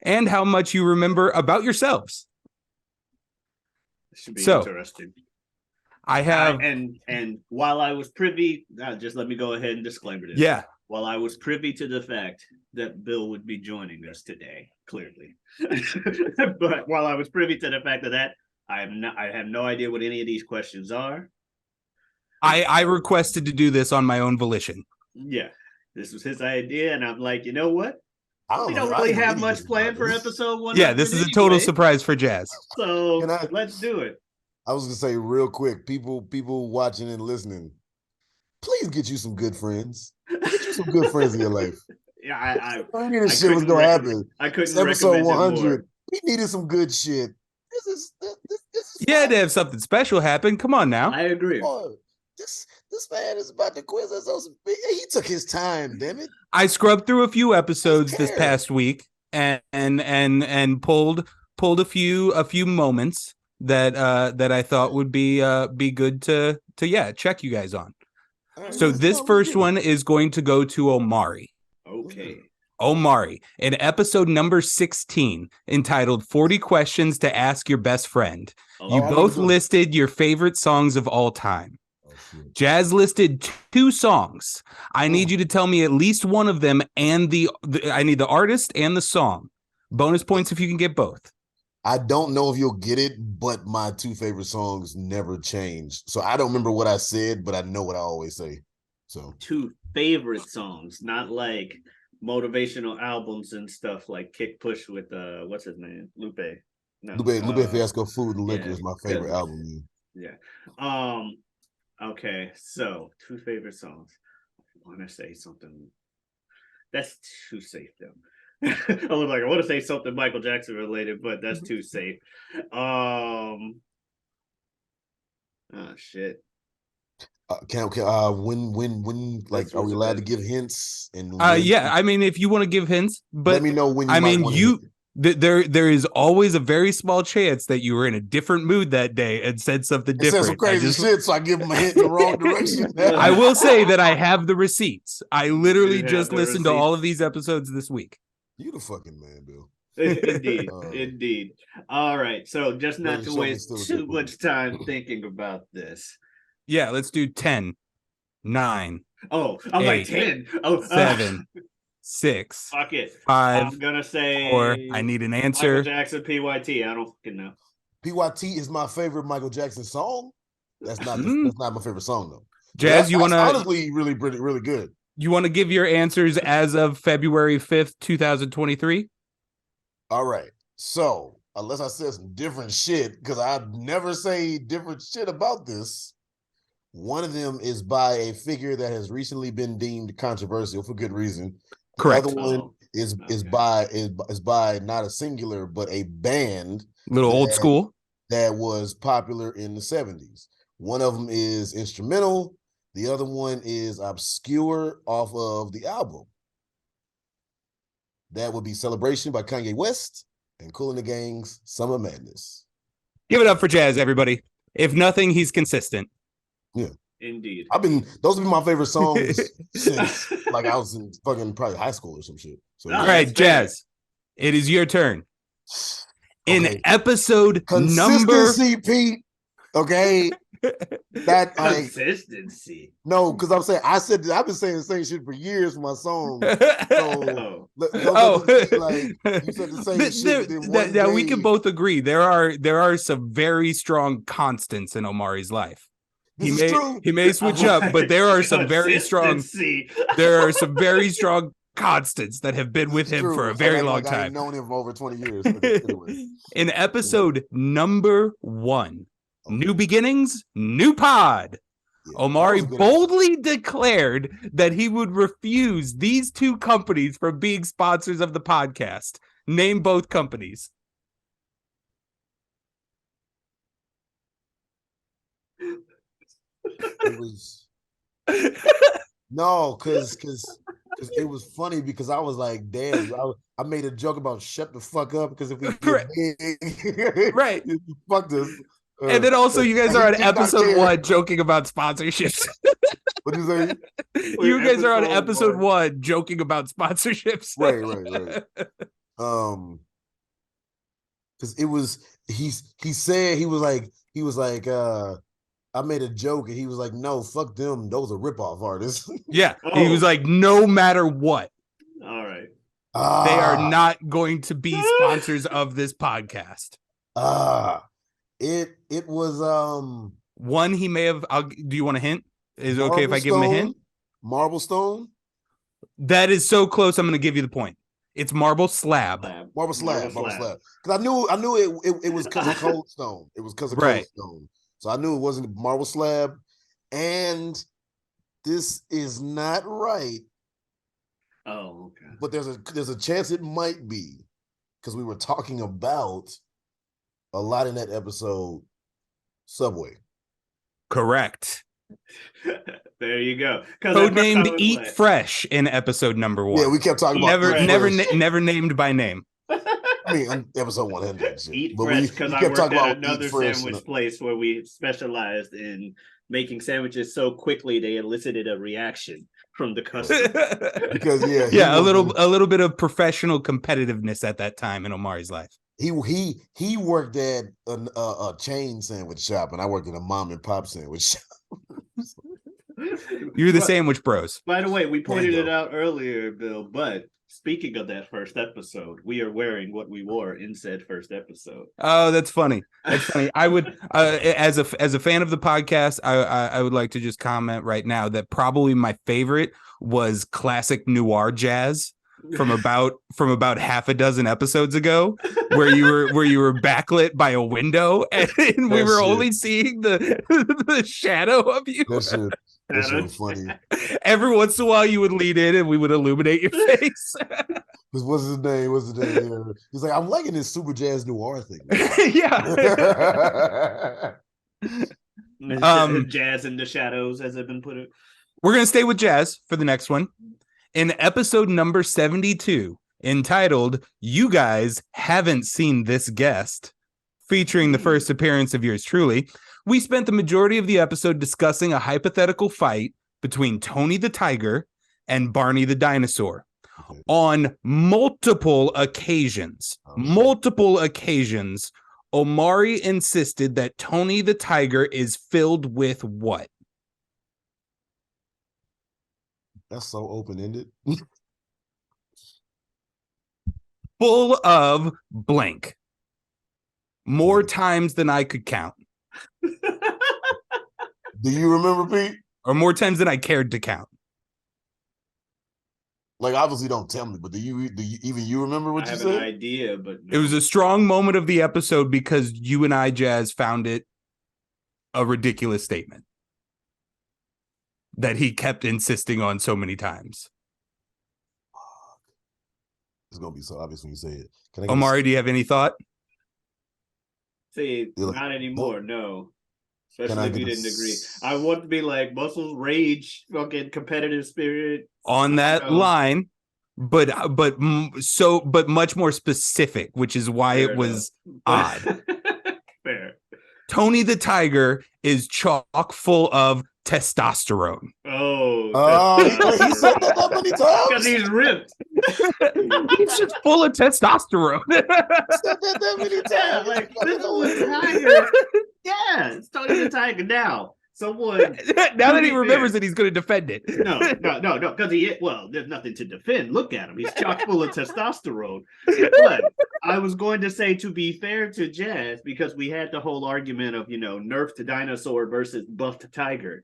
S6: and how much you remember about yourselves.
S2: This should be
S6: So,
S2: interesting.
S6: I have,
S2: and while I was privy, just let me go ahead and disclaimer this.
S6: yeah,
S2: While I was privy to the fact that Bill would be joining us today, clearly, but while I was privy to the fact of that, I have no idea what any of these questions are.
S6: I requested to do this on my own volition.
S2: Yeah, this was his idea, and I'm like, you know what? We don't
S5: I
S2: really
S5: didn't
S2: have
S5: know
S2: much
S5: anything
S2: planned
S5: about
S2: for
S5: this.
S2: episode 100
S6: Yeah, this is a total
S2: anyway,
S6: surprise for Jazz.
S2: So
S5: Can I-
S2: let's do it.
S5: I was gonna say real quick, people watching and listening, please get you some good friends. Get you some good friends in your life.
S2: Yeah,
S5: I knew this
S2: I
S5: shit was
S2: couldn't
S5: gonna
S2: recommend-
S5: happen.
S2: I couldn't
S5: It's episode
S2: recommend it
S5: 100.
S2: more.
S5: We needed some good shit. This is
S6: You had
S5: fun.
S6: to have something special happen. Come on now.
S2: I agree.
S5: Oh, this man is about to quiz us on some. He took his time, damn it.
S6: I scrubbed through a few episodes this
S5: care.
S6: past week and pulled a few moments that I thought would be good to check you guys on.
S5: All right,
S6: So
S5: let's
S6: this
S5: go, let's
S6: first
S5: get it.
S6: one is going to go to Omari.
S2: Okay.
S6: Omari, in episode number 16, entitled 40 Questions to Ask Your Best Friend. You
S5: Oh, I
S6: both
S5: know this.
S6: listed your favorite songs of all time.
S5: Oh, shit.
S6: Jazz listed 2 songs. I need you to tell me at least one of them, and I need the artist and the song. Bonus points if you can get both.
S5: I don't know if you'll get it, but my 2 favorite songs never change. So I don't remember what I said, but I know what I always say. So
S2: 2 favorite songs, not like motivational albums and stuff like Kick Push with what's his name? Lupe. No.
S5: Lupe Fiasco Food and Liquor
S2: yeah,
S5: is my favorite
S2: yeah.
S5: album.
S2: Yeah. Okay, so 2 favorite songs. I want to say something. That's too safe though. I want to say something Michael Jackson related, but that's too safe. Oh shit.
S5: When like,
S2: That's
S5: are we
S2: what's
S5: allowed to
S2: been-
S5: give hints? And
S6: Yeah, I mean, if you want to give hints, but
S5: let me know when.
S6: I
S5: might
S6: mean,
S5: wanna
S6: you
S5: hit.
S6: there is always a very small chance that you were in a different mood that day and said something
S5: It said
S6: different.
S5: some crazy shit, so I give him a hint in the wrong direction.
S6: I will say that I have the receipts. I literally
S2: You have
S6: just
S2: the
S6: listened to all of
S2: receipts.
S6: these episodes this week.
S5: You the fucking man, Bill.
S2: Indeed,
S5: Oh.
S2: indeed. All right, so just not
S5: Brandon
S2: to
S5: Shelby's
S2: waste
S5: still a
S2: too
S5: good one.
S2: much time thinking about this.
S6: Yeah, let's do 10, 9,
S2: Oh, I'm like
S6: 8,
S2: 10. Oh,
S6: 7, 6,
S2: fuck it.
S6: 5,
S2: I'm gonna say
S6: 4. I need an
S2: Michael
S6: answer.
S2: Jackson, PYT. I don't fucking know.
S5: PYT is my favorite Michael Jackson song. That's not that's not my favorite song though.
S6: Jazz, you
S5: That's
S6: want to
S5: honestly really good.
S6: give your answers as of February 5th, 2023?
S5: All right. So unless I said some different shit, because I never say different shit about this. One of them is by a figure that has recently been deemed controversial for good reason.
S6: Correct.
S5: The other one
S2: Oh,
S5: is
S2: okay.
S5: by not a singular but a band
S6: Little old
S5: Yeah.
S6: school.
S5: that was popular in the 70s. One of them is instrumental. The other one is obscure off of the album. That would be Celebration by Kanye West and Kool and the Gang's Summer Madness.
S6: Give it up for Jazz, everybody. If nothing, he's consistent.
S2: Indeed.
S5: Those have been my favorite songs since like I was in fucking probably high school or some shit. So
S2: No,
S6: All right,
S2: that's fair.
S6: Jazz, it is your turn. In
S5: Okay.
S6: episode number
S5: Consistency, Pete. Okay. That like
S2: Consistency.
S5: no, because I'm saying I've been saying the same shit for years for my songs. So
S6: Oh,
S5: like you said the same shit. Then one
S6: now we
S5: day-
S6: can both agree there are some very strong constants in Omari's life.
S5: This is true.
S6: He may switch up, but there are some very strong
S2: Consistency.
S6: constants that have been with
S5: It's
S6: him
S5: true.
S6: for a
S5: I
S6: very
S5: act
S6: long
S5: like I ain't
S6: time.
S5: known him for over 20 years. Okay, anyway.
S6: In episode number 1, New Beginnings, New Pod,
S5: Yeah,
S6: Omari
S5: that was a good
S6: boldly declared that he would refuse these 2 companies from being sponsors of the podcast. Name both companies.
S5: It was no, because it was funny because I was like, damn, I made a joke about shut the fuck up because if we
S6: Right.
S5: get big,
S6: Right.
S5: you fucked us.
S6: And then also you guys
S5: he
S6: are on
S5: did not
S6: episode
S5: care.
S6: 1 joking about sponsorships.
S5: What do you say?
S6: You guys are on
S2: episode
S6: episode
S2: one.
S6: 1 joking about sponsorships.
S5: Right. because it was he said he was like I made a joke and he was like, no, fuck them, those are ripoff artists.
S6: Yeah,
S2: Oh.
S6: he was like, no matter what,
S2: All right.
S6: they are not going to be sponsors of this podcast.
S5: It was
S6: one he may have. Do you want a hint? Is it okay if I give him a hint?
S5: Marble Stone.
S6: That is so close. I'm going to give you the point. It's Marble Slab.
S5: Marble Slab. Because I knew it was because of Cold Stone. It was because of Cold Stone. So I knew it wasn't Marble Slab. And this is not right.
S2: Oh, okay.
S5: But there's a chance it might be, because we were talking about a lot in that episode. Subway.
S6: Correct.
S2: There you go.
S6: Codenamed Eat like... Fresh in episode number 1.
S5: Yeah, we kept talking about
S6: never named by name.
S5: I mean, episode 100.
S2: Eat Fresh, because I worked at another sandwich place where we specialized in making sandwiches so quickly they elicited a reaction from the customer.
S5: Because
S6: a little bit of professional competitiveness at that time in Omari's life.
S5: He worked at a chain sandwich shop, and I worked at a mom and pop sandwich shop.
S6: You're the sandwich bros.
S2: By the way, we pointed it out earlier, Bill, but speaking of that first episode, we are wearing what we wore in said first episode.
S6: Oh, that's funny. That's funny. I would, as a fan of the podcast, I would like to just comment right now that probably my favorite was classic noir jazz from about half a dozen episodes ago, where you were backlit by a window and we were only seeing the shadow of you.
S5: That's so funny.
S6: Every once in a while you would lean in and we would illuminate your face.
S5: What's his name? He's like, I'm liking this Superjaz noir thing.
S6: Yeah.
S2: Jazz in the shadows, as I've been put it.
S6: We're gonna stay with jazz for the next one. In episode number 72, entitled "You Guys Haven't Seen This Guest," featuring the first appearance of yours truly, we spent the majority of the episode discussing a hypothetical fight between Tony the Tiger and Barney the Dinosaur. On multiple occasions, Omari insisted that Tony the Tiger is filled with what?
S5: That's so open-ended.
S6: Full of blank. More times than I could count.
S5: Do you remember, Pete?
S6: Or more times than I cared to count.
S5: Like, obviously don't tell me, but do you even remember what you said?
S2: I have an idea, but
S6: no. It was a strong moment of the episode because you and I, Jazz, found it a ridiculous statement that he kept insisting on so many times.
S5: It's gonna be so obvious when you say it.
S6: Omari, do you have any thought?
S2: See, not anymore. No, especially if you didn't agree. I want to be like muscles, rage, fucking competitive spirit
S6: on that line, but much more specific, which is why it was odd.
S2: Fair.
S6: Tony the Tiger is chock full of testosterone.
S5: He said that many times
S2: because he's ripped.
S6: He's just full of testosterone.
S5: He said that many times.
S2: Like, this was Tiger. Yeah, it's Tony the Tiger now. Someone
S6: now that he remembers it, he's going to defend it.
S2: No, because there's nothing to defend. Look at him; he's chock full of testosterone. But I was going to say, to be fair to Jazz, because we had the whole argument of nerf to dinosaur versus buff to tiger.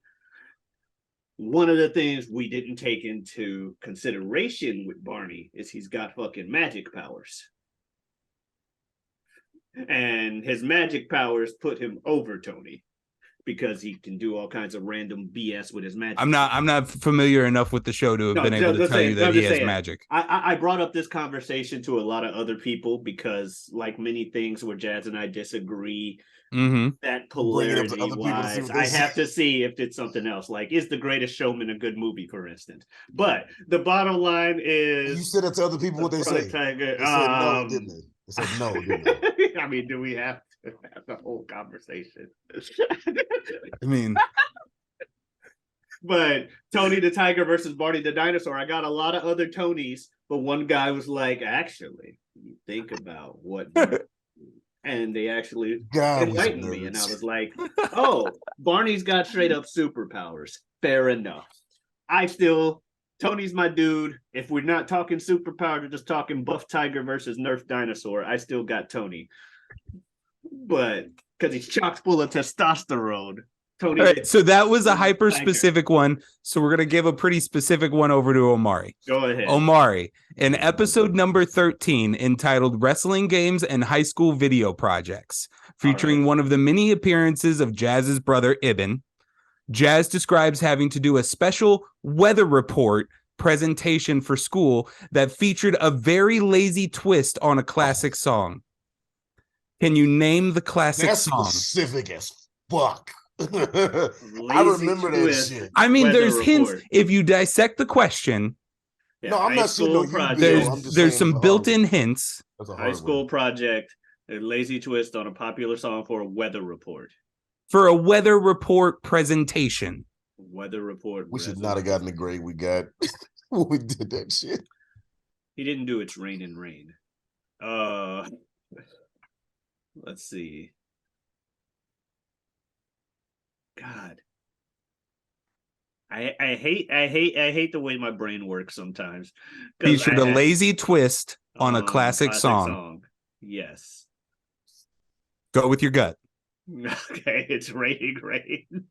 S2: One of the things we didn't take into consideration with Barney is he's got fucking magic powers. And his magic powers put him over Tony because he can do all kinds of random BS with his magic.
S6: I'm not familiar enough with the show to have been able to tell you that he has magic.
S2: I brought up this conversation to a lot of other people because, like many things where Jazz and I disagree, that polarity wise, I have to see if it's something else. Like, is The Greatest Showman a good movie, for instance? But the bottom line is,
S5: you said that to other people. What they say?
S2: Tiger,
S5: they said no, didn't they? They said no, didn't they?
S2: I mean, do we have to have the whole conversation?
S6: I mean,
S2: but Tony the Tiger versus Barney the Dinosaur, I got a lot of other Tonys, but one guy was like, actually, you think about what and they actually
S5: God, we some
S2: enlightened me, and I
S5: nerds.
S2: was like, "Oh, Barney's got straight up superpowers. Fair enough." Tony's my dude. If we're not talking superpower, we're just talking buff tiger versus nerf dinosaur. I still got Tony, but because he's chock full of testosterone. Tony.
S6: All right, so that was a hyper specific one. So we're gonna give a pretty specific one over to Omari.
S2: Go ahead.
S6: Omari, in episode number 13, entitled Wrestling Games and High School Video Projects, featuring one of the mini appearances of Jazz's brother Ibn, Jazz describes having to do a special weather report presentation for school that featured a very lazy twist on a classic song. Can you name the classic song?
S5: That's specific as fuck. I remember that shit.
S6: I mean, there's hints. If you dissect the question,
S5: no, I'm not saying
S6: there's some built-in hints.
S2: High school project, a lazy twist on a popular song for a weather report.
S6: For a weather report presentation.
S2: Weather report.
S5: We should not have gotten the grade we got when we did that shit.
S2: He didn't do It's Rain and Rain. Let's see. God. I hate the way my brain works sometimes.
S6: Featured a lazy twist on a classic song.
S2: Yes.
S6: Go with your gut.
S2: Okay, It's Raining Rain.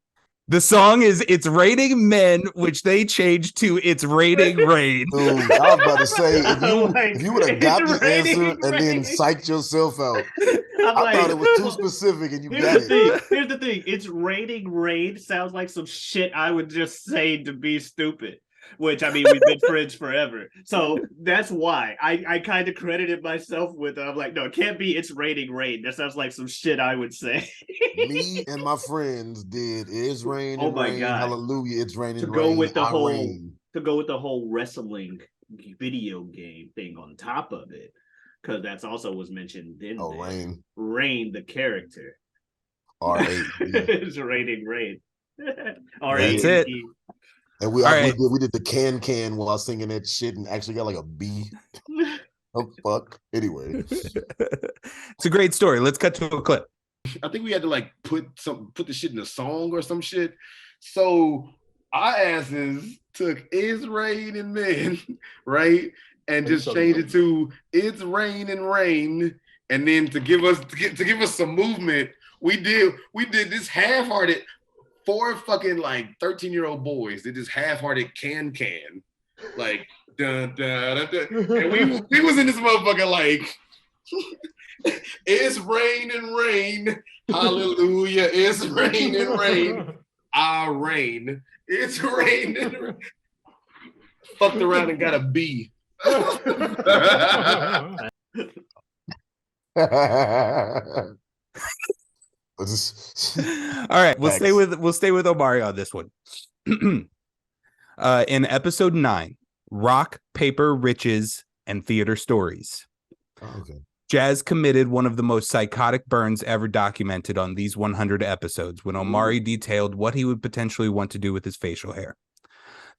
S6: The song is It's Raining Men, which they changed to It's Raining Rain.
S5: Dude, I was about to say, if you would have got the answer and then psyched yourself out. I thought it was too specific and you got it.
S2: Here's the thing. It's Raining Rain sounds like some shit I would just say to be stupid. Which, I mean, we've been friends forever. So that's why I kind of credited myself with it. I'm like, no, it can't be It's Raining Rain. That sounds like some shit I would say.
S5: Me and my friends did It's Rain and Rain. God. Hallelujah, It's Raining Rain.
S2: To go with the whole wrestling video game thing on top of it. Because that's also was mentioned in
S5: Rain.
S2: Rain, the character.
S5: R8.
S2: It's Raining Rain.
S6: That's it.
S5: And we did the can while singing that shit and actually got like a B. Oh fuck. Anyway.
S6: It's a great story. Let's cut to a clip.
S3: I think we had to like put the shit in a song or some shit. So our asses took It's Raining Men, right? And just changed it to It's Rain and Rain. And then to give us some movement, we did this half-hearted. 4 fucking like 13-year-old boys did this half-hearted can like dun, dun, dun, dun. And we was in this motherfucker like It's Rain and Rain, hallelujah, it's Rain and Rain, our rain, it's Rain and Rain. Fucked around and got a B.
S6: All right, we'll stay with Omari on this one. In episode 9, Rock, Paper, Riches, and Theater Stories.
S5: Okay.
S6: Jazz committed one of the most psychotic burns ever documented on these 100 episodes when Omari detailed what he would potentially want to do with his facial hair.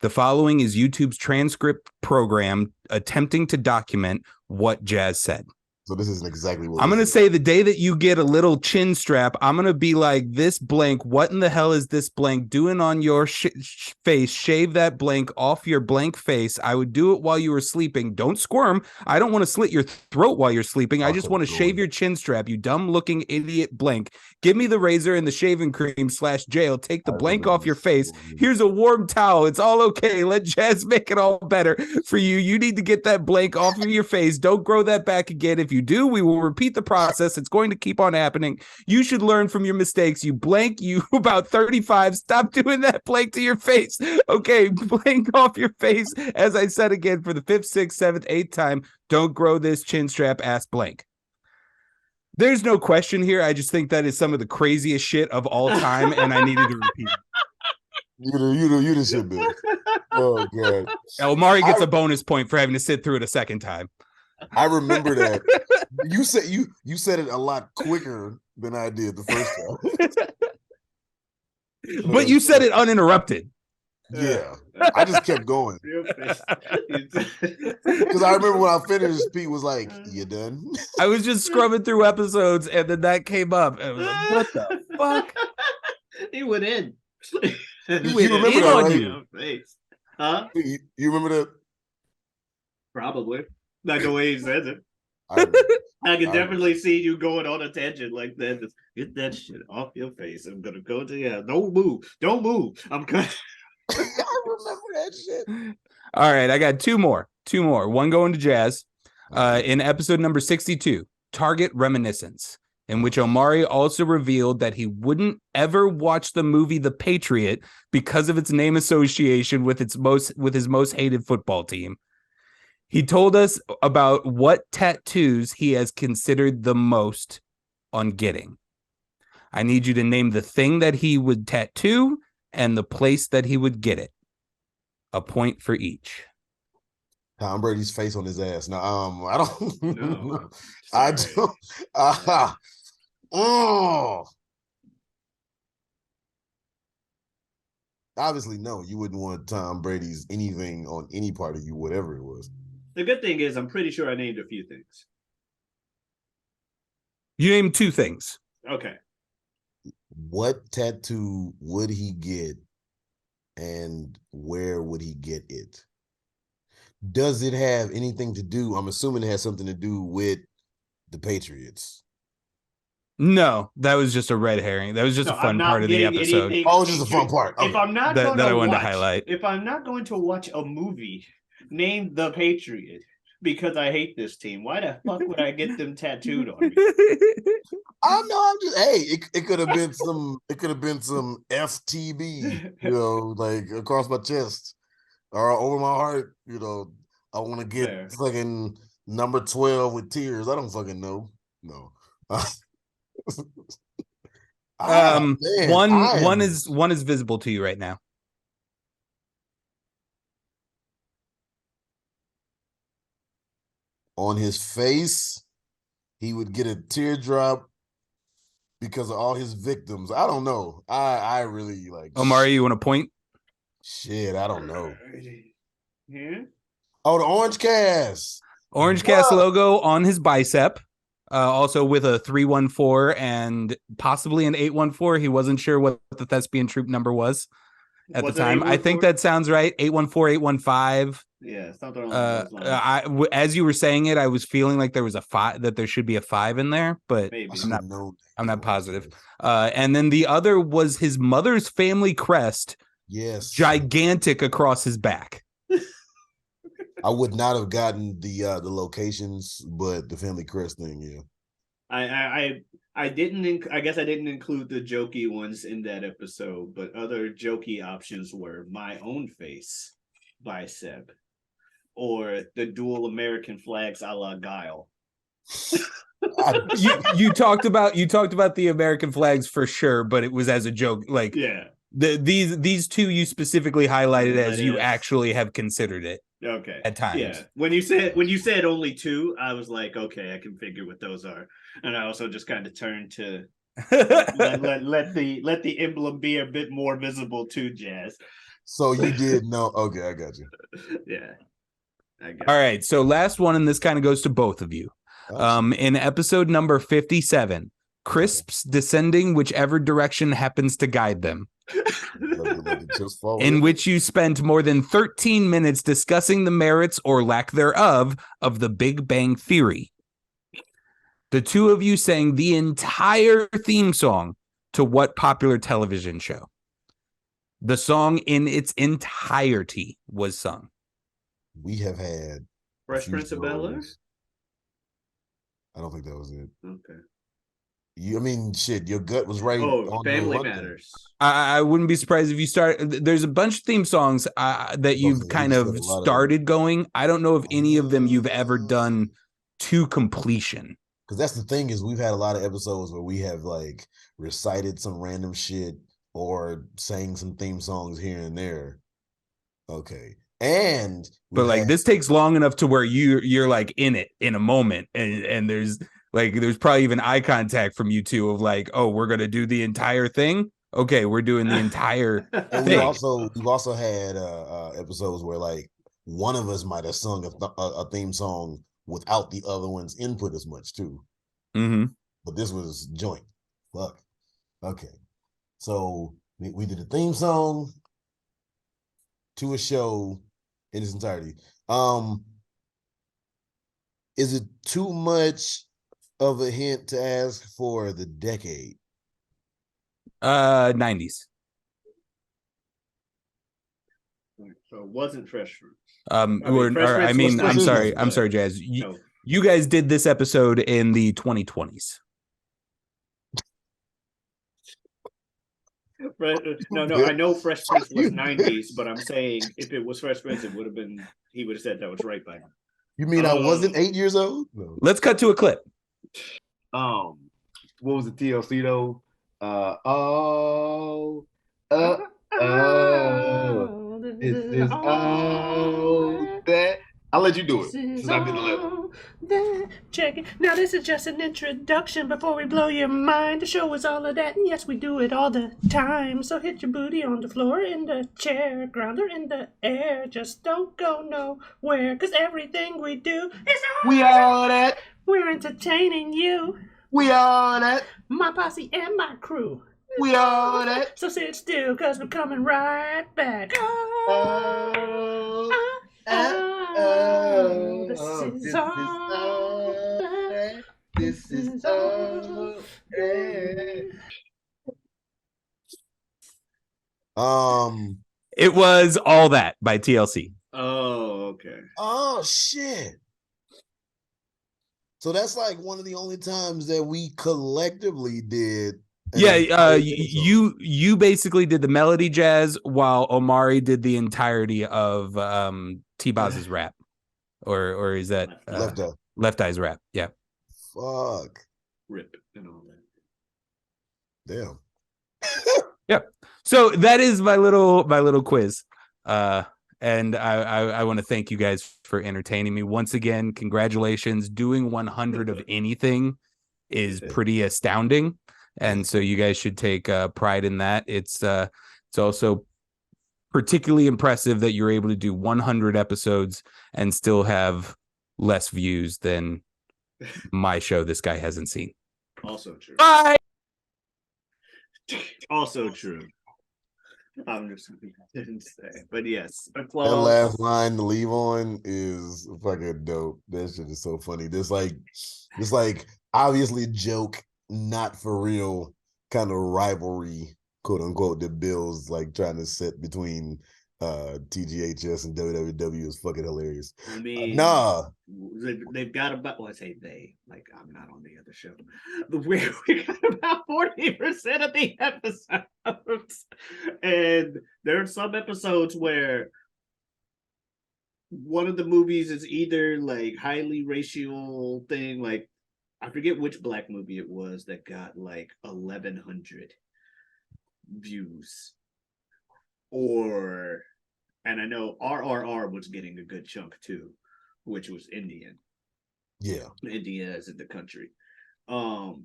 S6: The following is YouTube's transcript program attempting to document what Jazz said.
S5: So this isn't exactly what
S6: I'm going to say the day that you get a little chin strap, I'm going to be like, this blank, what in the hell is this blank doing on your face? Shave that blank off your blank face. I would do it while you were sleeping. Don't squirm. I don't want to slit your throat while you're sleeping. I just want to shave your chin strap, you dumb looking idiot blank. Give me the razor and the shaving cream / jail. Take the blank off your face. Here's a warm towel. It's all okay. Let Jazz make it all better for you. You need to get that blank off of your face. Don't grow that back again. If you do, we will repeat the process. It's going to keep on happening. You should learn from your mistakes. You blank, you about 35. Stop doing that blank to your face. Okay, blank off your face. As I said again for the 5th, 6th, 7th, 8th time, don't grow this chin strap ass blank. There's no question here. I just think that is some of the craziest shit of all time, and I needed to repeat it.
S5: You the shit, Bill. Oh god.
S6: Omari gets a bonus point for having to sit through it a second time.
S5: I remember that. You said it a lot quicker than I did the first time.
S6: But you said it uninterrupted.
S5: Yeah, I just kept going because I remember when I finished, Pete was like, "You done?"
S6: I was just scrubbing through episodes, and then that came up, and I was like, "What the fuck?"
S2: He went in.
S5: You
S6: went
S5: remember
S6: in
S5: that,
S6: on
S5: right?
S6: you.
S2: Face. Huh?
S5: You remember that?
S2: Probably. Like the way he says it.
S5: I remember.
S2: I can
S5: I
S2: definitely see you going on a tangent like that. Just get that shit off your face. I'm gonna go to yeah. Don't move. Don't move. I'm coming.
S5: I remember that shit.
S6: All right, I got two more. One going to Jazz. In episode number 62, Target Reminiscence, in which Omari also revealed that he wouldn't ever watch the movie The Patriot because of its name association with his most hated football team. He told us about what tattoos he has considered the most on getting. I need you to name the thing that he would tattoo and the place that he would get it. A point for each.
S5: Tom Brady's face on his ass. No, I don't.
S2: No,
S5: I
S2: sorry.
S5: don't. Oh. Obviously, no. You wouldn't want Tom Brady's anything on any part of you, whatever it was.
S2: The good thing is, I'm pretty sure I named a few things.
S6: You named two things.
S2: Okay.
S5: What tattoo would he get, and where would he get it? Does it have anything to do? I'm assuming it has something to do with the Patriots.
S6: No, that was just a red herring. That was just a fun part of the episode.
S5: Oh, it's just a fun part.
S2: If I'm not
S6: that
S2: going
S6: I
S2: to
S6: wanted
S2: watch,
S6: to highlight.
S2: If I'm not going to watch a movie named The Patriot because I hate this team, why the fuck would I get them tattooed on me?
S5: I know. I'm just it could have been some. It could have been some FTB. You know, like across my chest or over my heart. You know, I want to get fucking number 12 with tears. I don't fucking know. No.
S6: Man, one is visible to you right now.
S5: On his face, he would get a teardrop because of all his victims. I don't know. I really like.
S6: Omari, you want to point?
S5: Shit, I don't know.
S2: Yeah.
S5: Oh, the Orange Cast.
S6: Orange Cast logo on his bicep. Also with a 314 and possibly an 814. He wasn't sure what the Thespian troop number was at the time. I think that sounds right. 814, 815.
S2: Yeah, something along those lines.
S6: As you were saying it, I was feeling like there was a 5, that there should be a 5 in there, but
S2: maybe.
S6: I'm not positive. And then the other was his mother's family crest.
S5: Yes.
S6: Gigantic across his back.
S5: I would not have gotten the locations, but the family crest thing, yeah.
S2: I didn't. I guess I didn't include the jokey ones in that episode, but other jokey options were my own face, bicep, or the dual American flags a la Guile.
S6: you talked about the American flags for sure, but it was as a joke. Like these two you specifically highlighted as you actually have considered it.
S2: Okay.
S6: At times. Yeah.
S2: When you said only two, I was like, okay, I can figure what those are. And I also just kind of turned to let the emblem be a bit more visible to Jazz.
S5: So you did know. Okay, I got you.
S2: Yeah.
S6: All right. So last one, and this kind of goes to both of you. In episode number 57, crisps descending whichever direction happens to guide them. In which you spent more than 13 minutes discussing the merits or lack thereof of the Big Bang Theory. The two of you sang the entire theme song to what popular television show? The song in its entirety was sung.
S5: We have had
S2: Fresh Prince of Bel-Air?
S5: I don't think that was it.
S2: Okay.
S5: Shit, your gut was right.
S2: Oh, Family Matters.
S6: I wouldn't be surprised if you start. There's a bunch of theme songs that you've kind of started going. I don't know if any of them you've ever done to completion.
S5: Because that's the thing is we've had a lot of episodes where we have like recited some random shit or sang some theme songs here and there. Okay.
S6: But like this takes long enough to where you're like in it in a moment and there's probably even eye contact from you two of like, oh, we're gonna do the entire thing. okay, we're doing the entire
S5: And
S6: thing.
S5: we've also had episodes where like one of us might have sung a theme song without the other one's input as much too.
S6: Mm-hmm.
S5: But this was joint. Fuck. Okay. So we did a theme song to a show in its entirety. Is it too much of a hint to ask for the decade?
S6: 90s.
S2: So it wasn't Fresh Fruit.
S6: I'm sorry, Jazz. You guys did this episode in the 2020s.
S2: No, I know Fresh Prince was 90s, but I'm saying if it was Fresh Prince, it would have been, he would have said that was right by now.
S5: You mean I wasn't 8 years old? No.
S6: Let's cut to a clip.
S3: What was the TLC though? This is all that. I'll let you do it since I did the level.
S7: Check it. Now this is just an introduction before we blow your mind. The show is all of that, and yes, we do it all the time. So hit your booty on the floor, in the chair, grounder in the air. Just don't go nowhere, cause everything we do is all
S3: We all that.
S7: We're entertaining you,
S3: We all that.
S7: my posse and my crew.
S3: We all that.
S7: So sit still, cause we're coming right back.
S3: This is all.
S6: It was All That by TLC.
S2: Oh, okay.
S5: Oh shit. So that's like one of the only times that we collectively did.
S6: Yeah, you basically did the melody jazz while Omari did the entirety of T-Boz's rap. Or is that Left Eye's rap? Yeah.
S5: Fuck.
S2: Rip and all that.
S5: Damn.
S6: Yep. So that is my little quiz. And I want to thank you guys for entertaining me. Once again, congratulations. Doing 100 of anything is pretty astounding. And so you guys should take pride in that. It's also particularly impressive that you're able to do 100 episodes and still have less views than my show this guy hasn't seen.
S2: Also true.
S6: Bye.
S2: Also true. I'm just didn't say, but yes, applause.
S5: That last line to leave on is fucking dope. That shit is so funny. This like obviously joke, not for real kind of rivalry, quote unquote, that Bill's like trying to set between TGHS and WWW is fucking hilarious.
S2: I mean, they've got about, well, I say they, like I'm not on the other show. We got about 40% of the episodes, and there are some episodes where one of the movies is either like highly racial thing, like I forget which black movie it was that got like 1,100 views, and I know RRR was getting a good chunk too, which was Indian.
S5: Yeah.
S2: India is in the country. So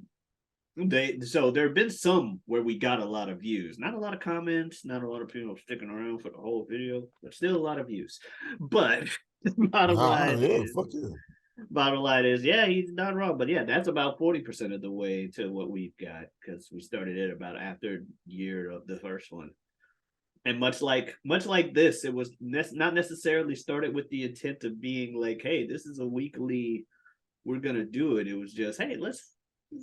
S2: there have been some where we got a lot of views. Not a lot of comments, not a lot of people sticking around for the whole video, but still a lot of views. But bottom line is, yeah, he's not wrong. But yeah, that's about 40% of the way to what we've got, because we started it about after year of the first one. And much like this, it was not necessarily started with the intent of being like, hey, this is a weekly, we're gonna do it. It was just, hey, let's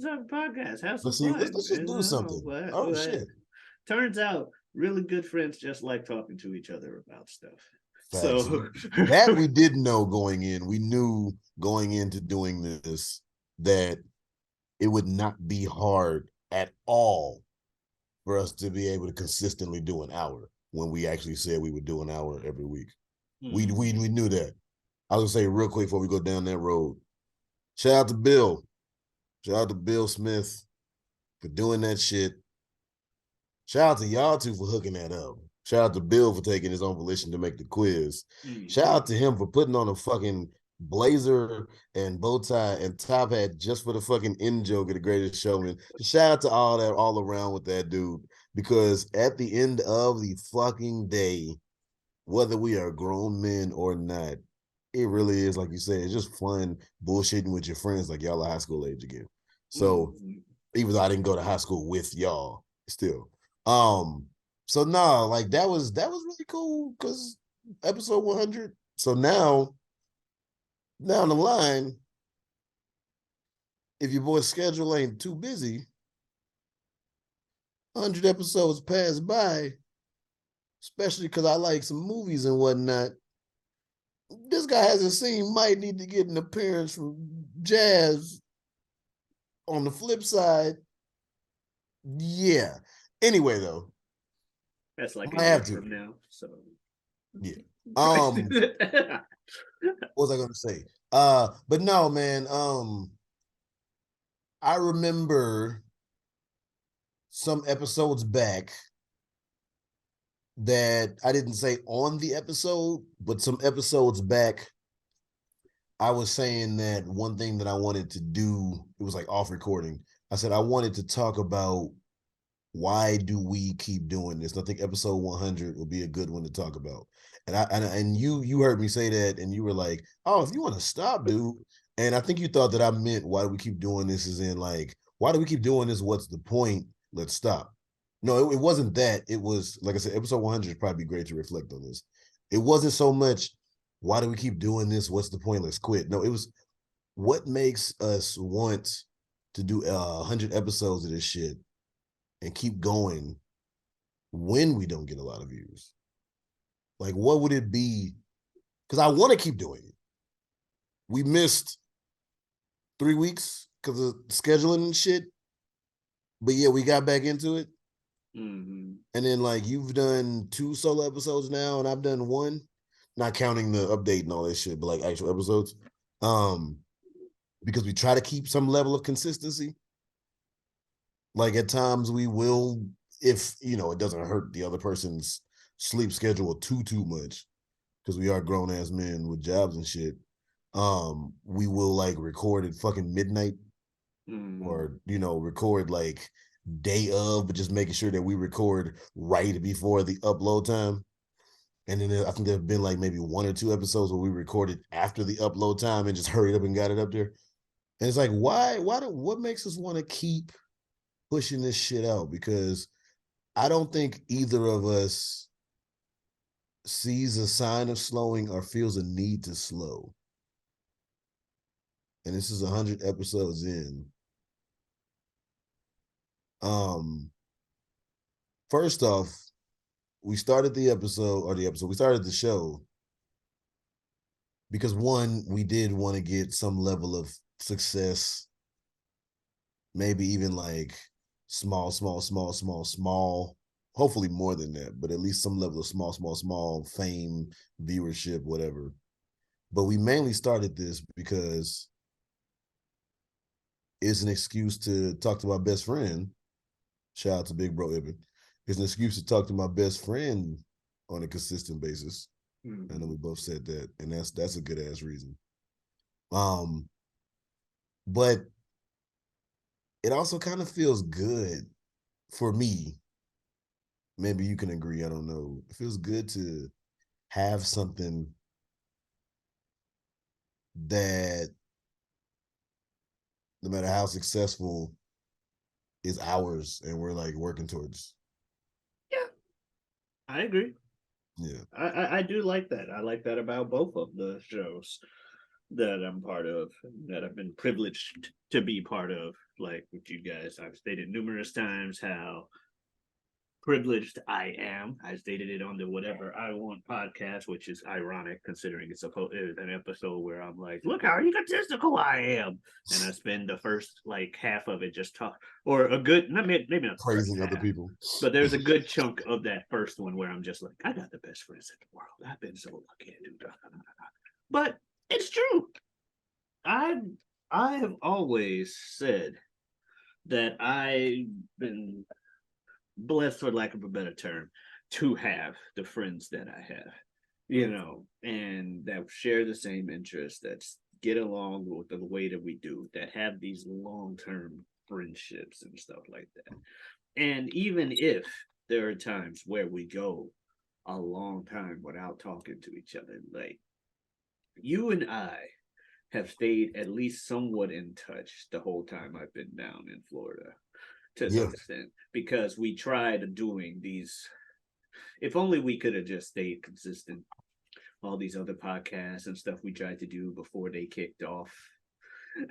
S2: have a podcast, have some fun.
S5: Let's just do something. Shit.
S2: Turns out, really good friends just like talking to each other about stuff.
S5: Facts.
S2: So
S5: that we didn't know going in. We knew going into doing this that it would not be hard at all for us to be able to consistently do an hour when we actually said we would do an hour every week. We knew that. I was gonna say real quick before we go down that road. Shout out to Bill. Shout out to Bill Smith for doing that shit. Shout out to y'all two for hooking that up. Shout out to Bill for taking his own volition to make the quiz. Shout out to him for putting on a fucking blazer and bow tie and top hat just for the fucking in joke of The Greatest Showman. Shout out to all around with that dude. because at the end of the fucking day, whether we are grown men or not, it really is, like you said, it's just fun bullshitting with your friends like y'all are high school age again. So even though I didn't go to high school with y'all, still. So no, like that was really cool because episode 100. So now down the line, if your boy's schedule ain't too busy, 100 episodes pass by, especially because I like some movies and whatnot. This guy hasn't seen, might need to get an appearance from Jazz. On the flip side, yeah. Anyway, though,
S2: That's like
S5: I
S2: a year
S5: have to.
S2: from now. So
S5: Yeah. What was I gonna say? But no, man. I remember some episodes back that I didn't say on the episode, but some episodes back, I was saying that one thing that I wanted to do, it was like off recording. I said I wanted to talk about why do we keep doing this? And I think episode 100 will be a good one to talk about. And you heard me say that, and you were like, "Oh, if you want to stop, dude." And I think you thought that I meant why do we keep doing this? Is in like, why do we keep doing this? What's the point? Let's stop. No, it wasn't that. It was like I said, episode 100 is probably great to reflect on this. It wasn't so much why do we keep doing this? What's the point? Let's quit. No, it was what makes us want to do 100 episodes of this shit and keep going when we don't get a lot of views. Like, what would it be? Because I want to keep doing it. We missed 3 weeks because of scheduling and shit. But yeah, we got back into it.
S2: mm-hmm.
S5: And then, like, you've done 2 solo episodes now, and I've done 1. Not counting the update and all that shit, but like actual episodes. Because we try to keep some level of consistency. Like at times we will, if it doesn't hurt the other person's sleep schedule too much, because we are grown ass men with jobs and shit. We will like record at fucking midnight, or record like day of, but just making sure that we record right before the upload time. And then I think there have been like maybe 1 or 2 episodes where we recorded after the upload time and just hurried up and got it up there. And it's like, what makes us want to keep pushing this shit out? Because I don't think either of us sees a sign of slowing or feels a need to slow. And this is 100 episodes in. First off, we started the show because one, we did want to get some level of success, maybe even like small, hopefully more than that, but at least some level of small fame, viewership, whatever. But we mainly started this because it's an excuse to talk to my best friend. Shout out to Big Bro Ibn. It's an excuse to talk to my best friend on a consistent basis. I know we both said that, and that's a good ass reason. But it also kind of feels good for me. Maybe you can agree, I don't know. It feels good to have something that no matter how successful is ours and we're like working towards.
S2: Yeah, I agree.
S5: Yeah,
S2: I do like that. I like that about both of the shows that I'm part of, that I've been privileged to be part of. Like with you guys, I've stated numerous times how privileged I am. I stated it on the Whatever I Want podcast, which is ironic considering it's an episode where I'm like, look how egotistical I am. And I spend the first like half of it just talk, or a good, maybe not the
S5: praising
S2: first
S5: other
S2: half,
S5: people.
S2: but there's a good chunk of that first one where I'm just like, I got the best friends in the world. I've been so lucky. But it's true. I have always said that I've been blessed, for lack of a better term, to have the friends that I have, and that share the same interests, that get along with the way that we do, that have these long-term friendships and stuff like that. And even if there are times where we go a long time without talking to each other, like you and I have stayed at least somewhat in touch the whole time I've been down in Florida to
S5: Yeah.
S2: some extent because we tried doing these. If only we could have just stayed consistent. All these other podcasts and stuff we tried to do before they kicked off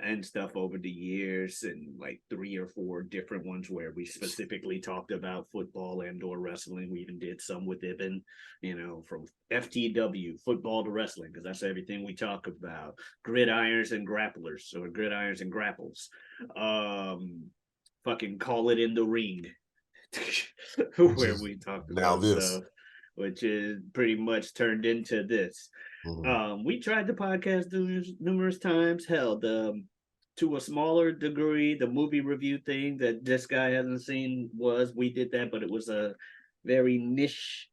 S2: and stuff over the years, and like 3 or 4 different ones where we specifically talked about football and or wrestling. We even did some with Ibn, from FTW, football to wrestling, because that's everything we talk about. Gridirons and grapplers, or gridirons and grapples. Fucking call it in the ring. Where we talked
S5: now
S2: about
S5: this.
S2: stuff, which is pretty much turned into this. We tried the podcast numerous times. Hell, to a smaller degree, the movie review thing that this guy hasn't seen we did that, but it was a very niche.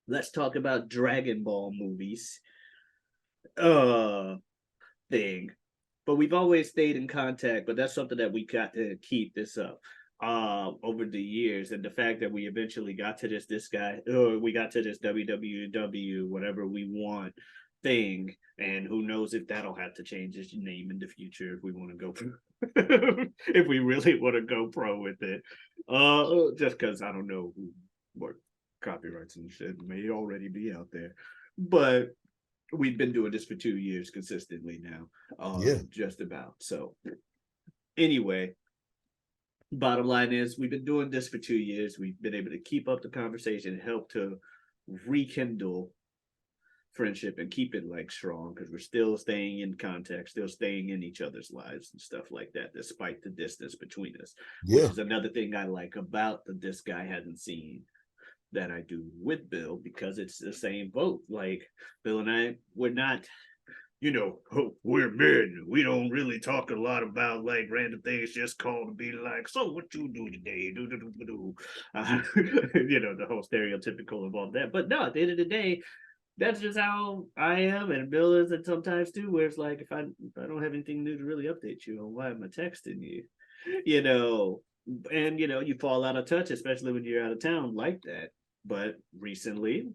S2: Let's talk about Dragon Ball movies. Thing. But we've always stayed in contact, but that's something that we got to keep this up over the years. And the fact that we eventually got to this guy, or we got to this www whatever we want thing, and who knows if that'll have to change its name in the future if we want to go if we really want to go pro with it. Just because I don't know what copyrights and shit may already be out there, but we've been doing this for 2 years consistently now. Just about. So anyway, bottom line is we've been doing this for 2 years. We've been able to keep up the conversation, help to rekindle friendship and keep it like strong, because we're still staying in contact, still staying in each other's lives and stuff like that, despite the distance between us. Which is another thing I like about this guy hasn't seen that I do with Bill, because it's the same boat. Like Bill and I, we're not, we're men. We don't really talk a lot about like random things, just call to be like, so what you do today? The whole stereotypical of all that. But no, at the end of the day, that's just how I am, and Bill is it sometimes too, where it's like if I don't have anything new to really update you on, why am I texting you? And you fall out of touch, especially when you're out of town like that. But recently,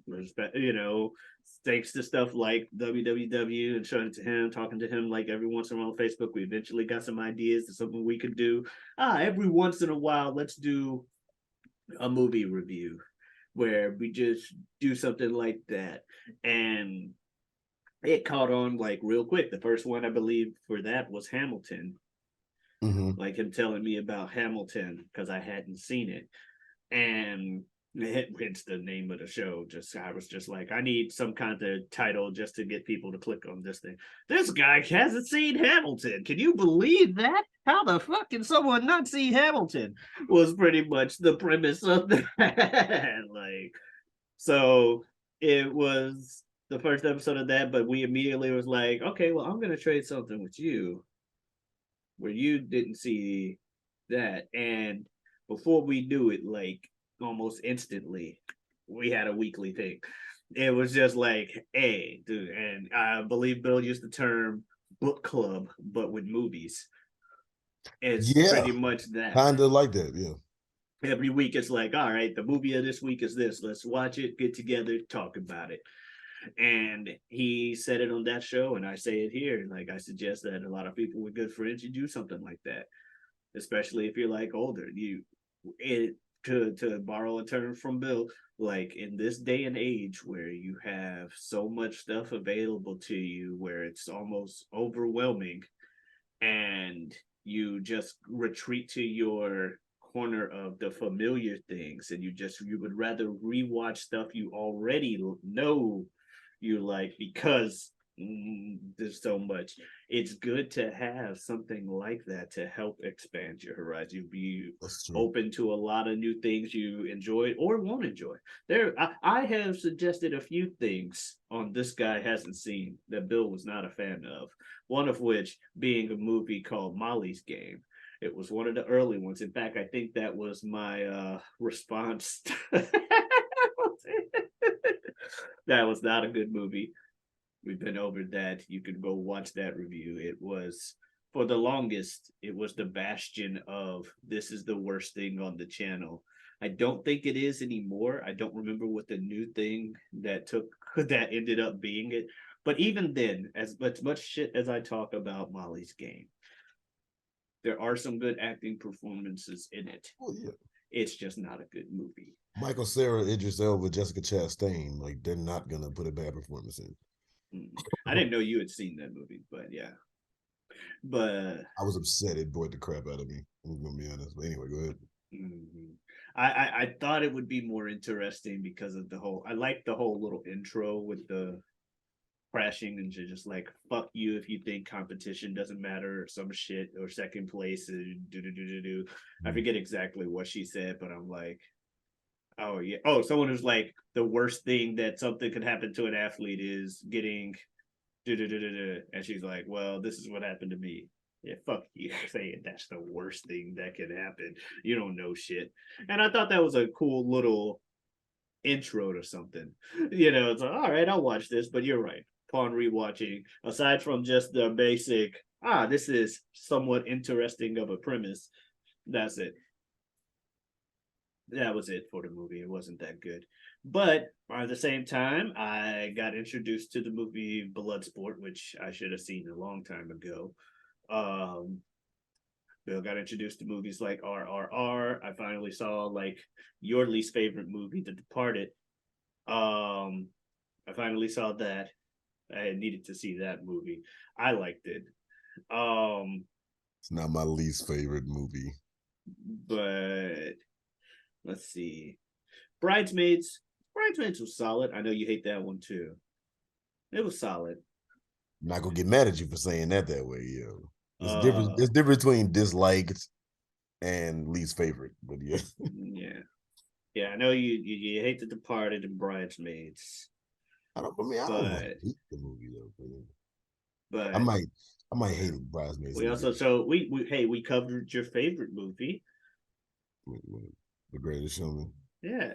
S2: thanks to stuff like www and showing it to him, talking to him like every once in a while on Facebook, we eventually got some ideas to something we could do. Every once in a while, let's do a movie review where we just do something like that. And it caught on like real quick. The first one I believe for that was Hamilton. Like him telling me about Hamilton because I hadn't seen it. And it's the name of the show. I was just like, I need some kind of title just to get people to click on this thing. This guy hasn't seen Hamilton. Can you believe that? How the fuck can someone not see Hamilton? Was pretty much the premise of that. So it was the first episode of that, but we immediately was like, okay, well, I'm gonna trade something with you where you didn't see that. And before we do it, like almost instantly, we had a weekly thing. It was just like, hey, dude, and I believe Bill used the term book club, but with movies. It's pretty much that.
S5: Kind of like that, yeah.
S2: Every week it's like, all right, the movie of this week is this. Let's watch it, get together, talk about it. And he said it on that show, and I say it here. Like, I suggest that a lot of people with good friends, you do something like that, especially if you're like older. To borrow a term from Bill, like in this day and age where you have so much stuff available to you, where it's almost overwhelming, and you just retreat to your corner of the familiar things, and you would rather rewatch stuff you already know you like because there's so much. It's good to have something like that to help expand your horizon. You be open to a lot of new things you enjoy or won't enjoy. I have suggested a few things on This Guy Hasn't Seen that Bill was not a fan of. One of which being a movie called Molly's Game. It was one of the early ones. In fact, I think that was my response. That was not a good movie. We've been over that. You can go watch that review. It was for the longest, it was the bastion of this is the worst thing on the channel. I don't think it is anymore. I don't remember what the new thing that ended up being it. But even then, as much shit as I talk about Molly's Game, there are some good acting performances in it.
S5: Oh yeah.
S2: It's just not a good movie.
S5: Michael Cera, Idris Elba, Jessica Chastain, like they're not gonna put a bad performance in.
S2: I didn't know you had seen that movie, but yeah. But
S5: I was upset. It bored the crap out of me. I'm gonna be honest. But anyway, go ahead.
S2: mm-hmm. I thought it would be more interesting because of the whole. I like the whole little intro with the crashing and just like fuck you if you think competition doesn't matter or some shit or second place do. I forget exactly what she said, but I'm like, oh yeah. Oh, someone who's like the worst thing that something could happen to an athlete is getting and she's like, well, this is what happened to me. Yeah, fuck you saying that's the worst thing that can happen. You don't know shit. And I thought that was a cool little intro to something. It's like, all right, I'll watch this, but you're right. Upon rewatching, aside from just the basic, this is somewhat interesting of a premise, that's it. That was it for the movie. It wasn't that good. But at the same time, I got introduced to the movie Bloodsport, which I should have seen a long time ago. Bill got introduced to movies like RRR. I finally saw like your least favorite movie, The Departed. I finally saw that. I needed to see that movie. I liked it.
S5: It's not my least favorite movie.
S2: But let's see. Bridesmaids was solid. I know you hate that one too. It was solid.
S5: I'm not gonna get mad at you for saying that way, yo. There's difference between disliked and least favorite, but yeah.
S2: Yeah. I know you hate The Departed and Bridesmaids.
S5: I don't hate the movie though.
S2: But
S5: I might hate Bridesmaids.
S2: We also we covered your favorite movie,
S5: The Greatest Showman.
S2: Yeah,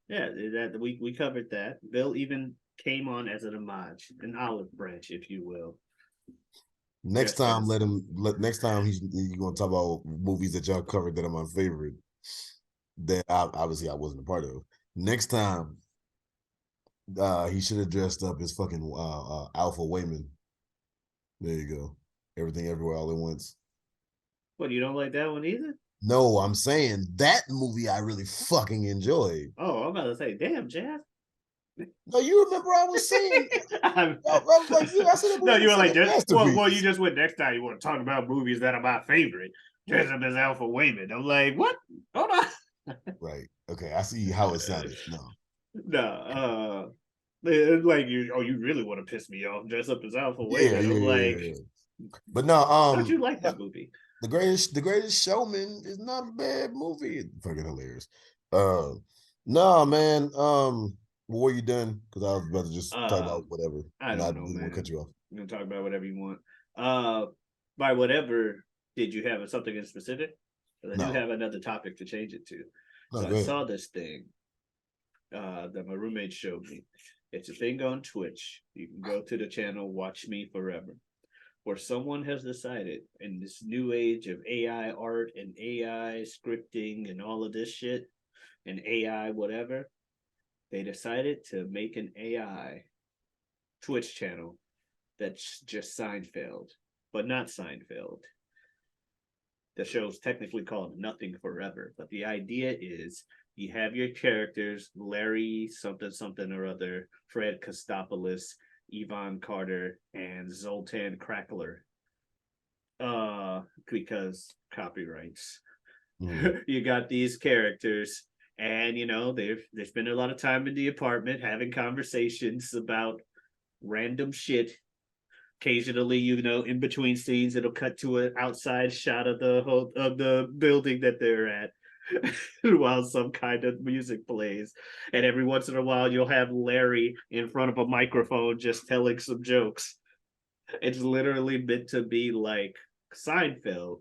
S2: that we covered that. Bill even came on as an homage, an olive branch, if you will.
S5: Next time he's gonna talk about movies that y'all covered that are my favorite. That obviously I wasn't a part of. Next time, he should have dressed up as fucking Alpha Wayman. There you go. Everything Everywhere All at Once.
S2: What, you don't like that one either?
S5: No, I'm saying that movie I really fucking enjoyed.
S2: Oh, I'm about to say, damn, Jazz.
S5: No, you remember I was saying. I was like,
S2: I said no, you were like, well, you just went next time. You want to talk about movies that are my favorite. Dress up as Alpha Wayman. I'm like, what? Hold on.
S5: Right. Okay, I see how it sounded.
S2: No, like you really want to piss me off? Dress up as Alpha Wayman.
S5: Yeah. But no,
S2: how'd you like that movie?
S5: The Greatest Showman is not a bad movie. It's fucking hilarious. No, man. What were you done? Because I was about to just talk about whatever.
S2: I don't know, man.
S5: Want to cut you off.
S2: I'm gonna talk about whatever you want. By whatever, did you have something in specific? I do have another topic to change it to. So I saw this thing that my roommate showed me. It's a thing on Twitch. You can go to the channel Watch Me Forever, where someone has decided in this new age of AI art and AI scripting and all of this shit and AI whatever, they decided to make an AI Twitch channel that's just Seinfeld, but not Seinfeld. The show's technically called Nothing Forever, but the idea is you have your characters, Larry something or other, Fred Kostopoulos, Yvonne Carter, and Zoltan Crackler. Because copyrights. You got these characters, and they spend a lot of time in the apartment having conversations about random shit. Occasionally, in between scenes, it'll cut to an outside shot of the building that they're at while some kind of music plays. And every once in a while, you'll have Larry in front of a microphone just telling some jokes. It's literally meant to be like Seinfeld,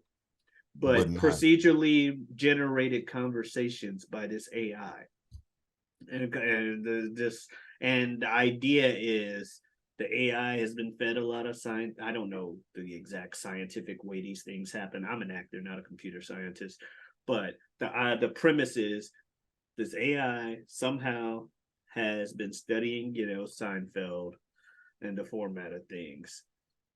S2: but procedurally generated conversations by this AI. And the idea is the AI has been fed a lot of science. I don't know the exact scientific way these things happen. I'm an actor, not a computer scientist, but the premise is this AI somehow has been studying, Seinfeld and the format of things,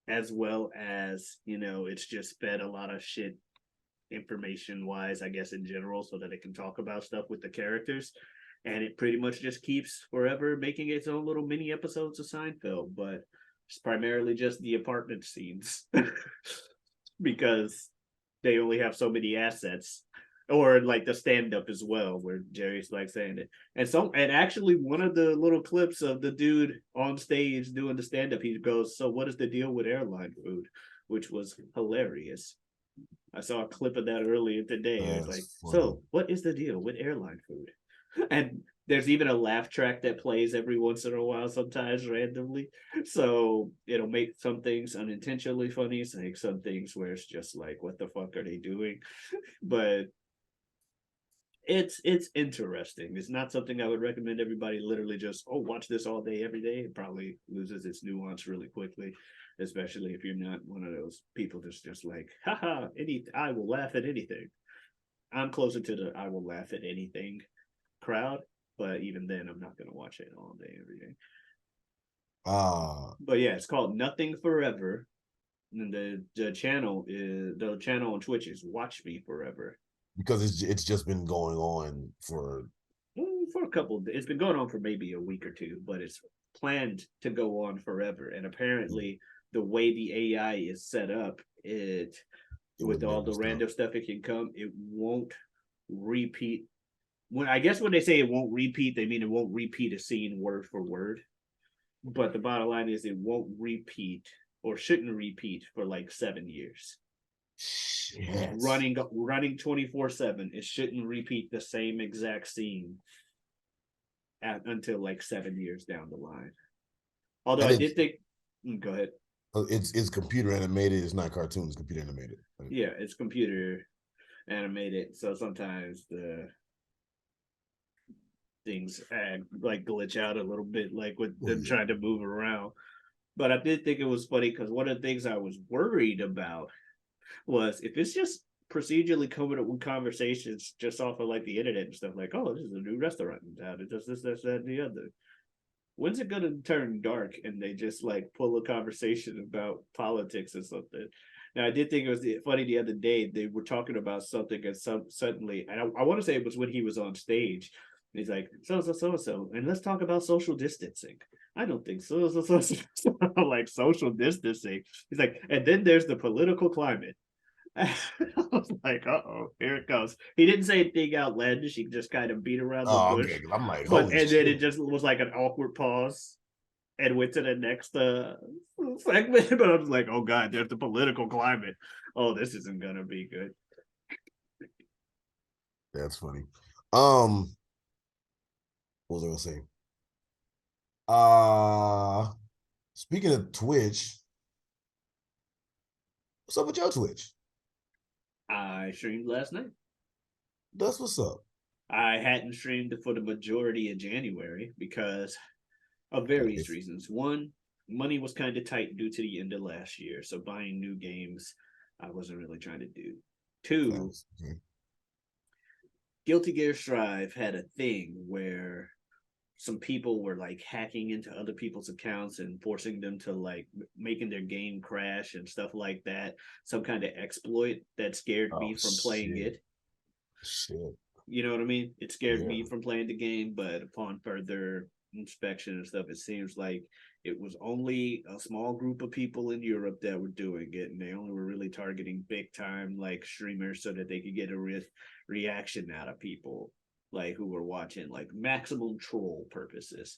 S2: as well as, it's just fed a lot of shit information wise, I guess, in general, so that it can talk about stuff with the characters. And it pretty much just keeps forever making its own little mini episodes of Seinfeld, but it's primarily just the apartment scenes because they only have so many assets. Or like the stand-up as well, where Jerry's like saying it. And actually one of the little clips of the dude on stage doing the stand-up, he goes, "So what is the deal with airline food?" Which was hilarious. I saw a clip of that earlier today. It's like, "So what is the deal with airline food?" And there's even a laugh track that plays every once in a while, sometimes randomly. So it'll make some things unintentionally funny, like some things where it's just like, what the fuck are they doing? But it's interesting. It's not something I would recommend everybody literally just watch this all day every day. It probably loses its nuance really quickly, especially if you're not one of those people that's just like, haha, I will laugh at anything. I'm closer to the I will laugh at anything crowd, but even then I'm not going to watch it all day every day. But yeah, it's called Nothing Forever, and the channel on Twitch is Watch Me Forever.
S5: Because it's just been going on for
S2: a couple. It's been going on for maybe a week or two, but it's planned to go on forever. And apparently, the way the AI is set up, with all the random stuff it can come, it won't repeat. When they say it won't repeat, they mean it won't repeat a scene word for word. But the bottom line is it won't repeat or shouldn't repeat for like 7 years. Yes. Running 24/7. It shouldn't repeat the same exact scene until like 7 years down the line. Although I did think, go ahead.
S5: It's computer animated. It's not cartoon. It's computer animated.
S2: Yeah, it's computer animated. So sometimes the things like glitch out a little bit, like with them trying to move around. But I did think it was funny because one of the things I was worried about was if it's just procedurally coming up with conversations just off of like the internet and stuff, like, oh, this is a new restaurant in town, it does this, that, and the other. When's it gonna turn dark and they just like pull a conversation about politics or something? Now I did think it was funny the other day they were talking about something and suddenly, and I want to say it was when he was on stage. He's like, so, and let's talk about social distancing. I don't think so. Like social distancing. He's like, and then there's the political climate. I was like, uh-oh, here it goes. He didn't say anything outlandish. He just kind of beat around the bush.
S5: Okay, I'm like,
S2: then it just was like an awkward pause and went to the next segment. But I was like, oh God, there's the political climate. Oh, this isn't gonna be good.
S5: That's funny. What was I gonna say? Speaking of Twitch, what's up with your Twitch?
S2: I streamed last night.
S5: That's what's up.
S2: I hadn't streamed for the majority of January because of various reasons. One, money was kind of tight due to the end of last year, so buying new games I wasn't really trying to do. Two, Guilty Gear Strive had a thing where some people were like hacking into other people's accounts and forcing them to like making their game crash and stuff like that. Some kind of exploit that scared me from playing it.
S5: Shit.
S2: You know what I mean? It scared me from playing the game, but upon further inspection and stuff, it seems like it was only a small group of people in Europe that were doing it, and they only were really targeting big time like streamers so that they could get a reaction out of people like who were watching, like maximum troll purposes.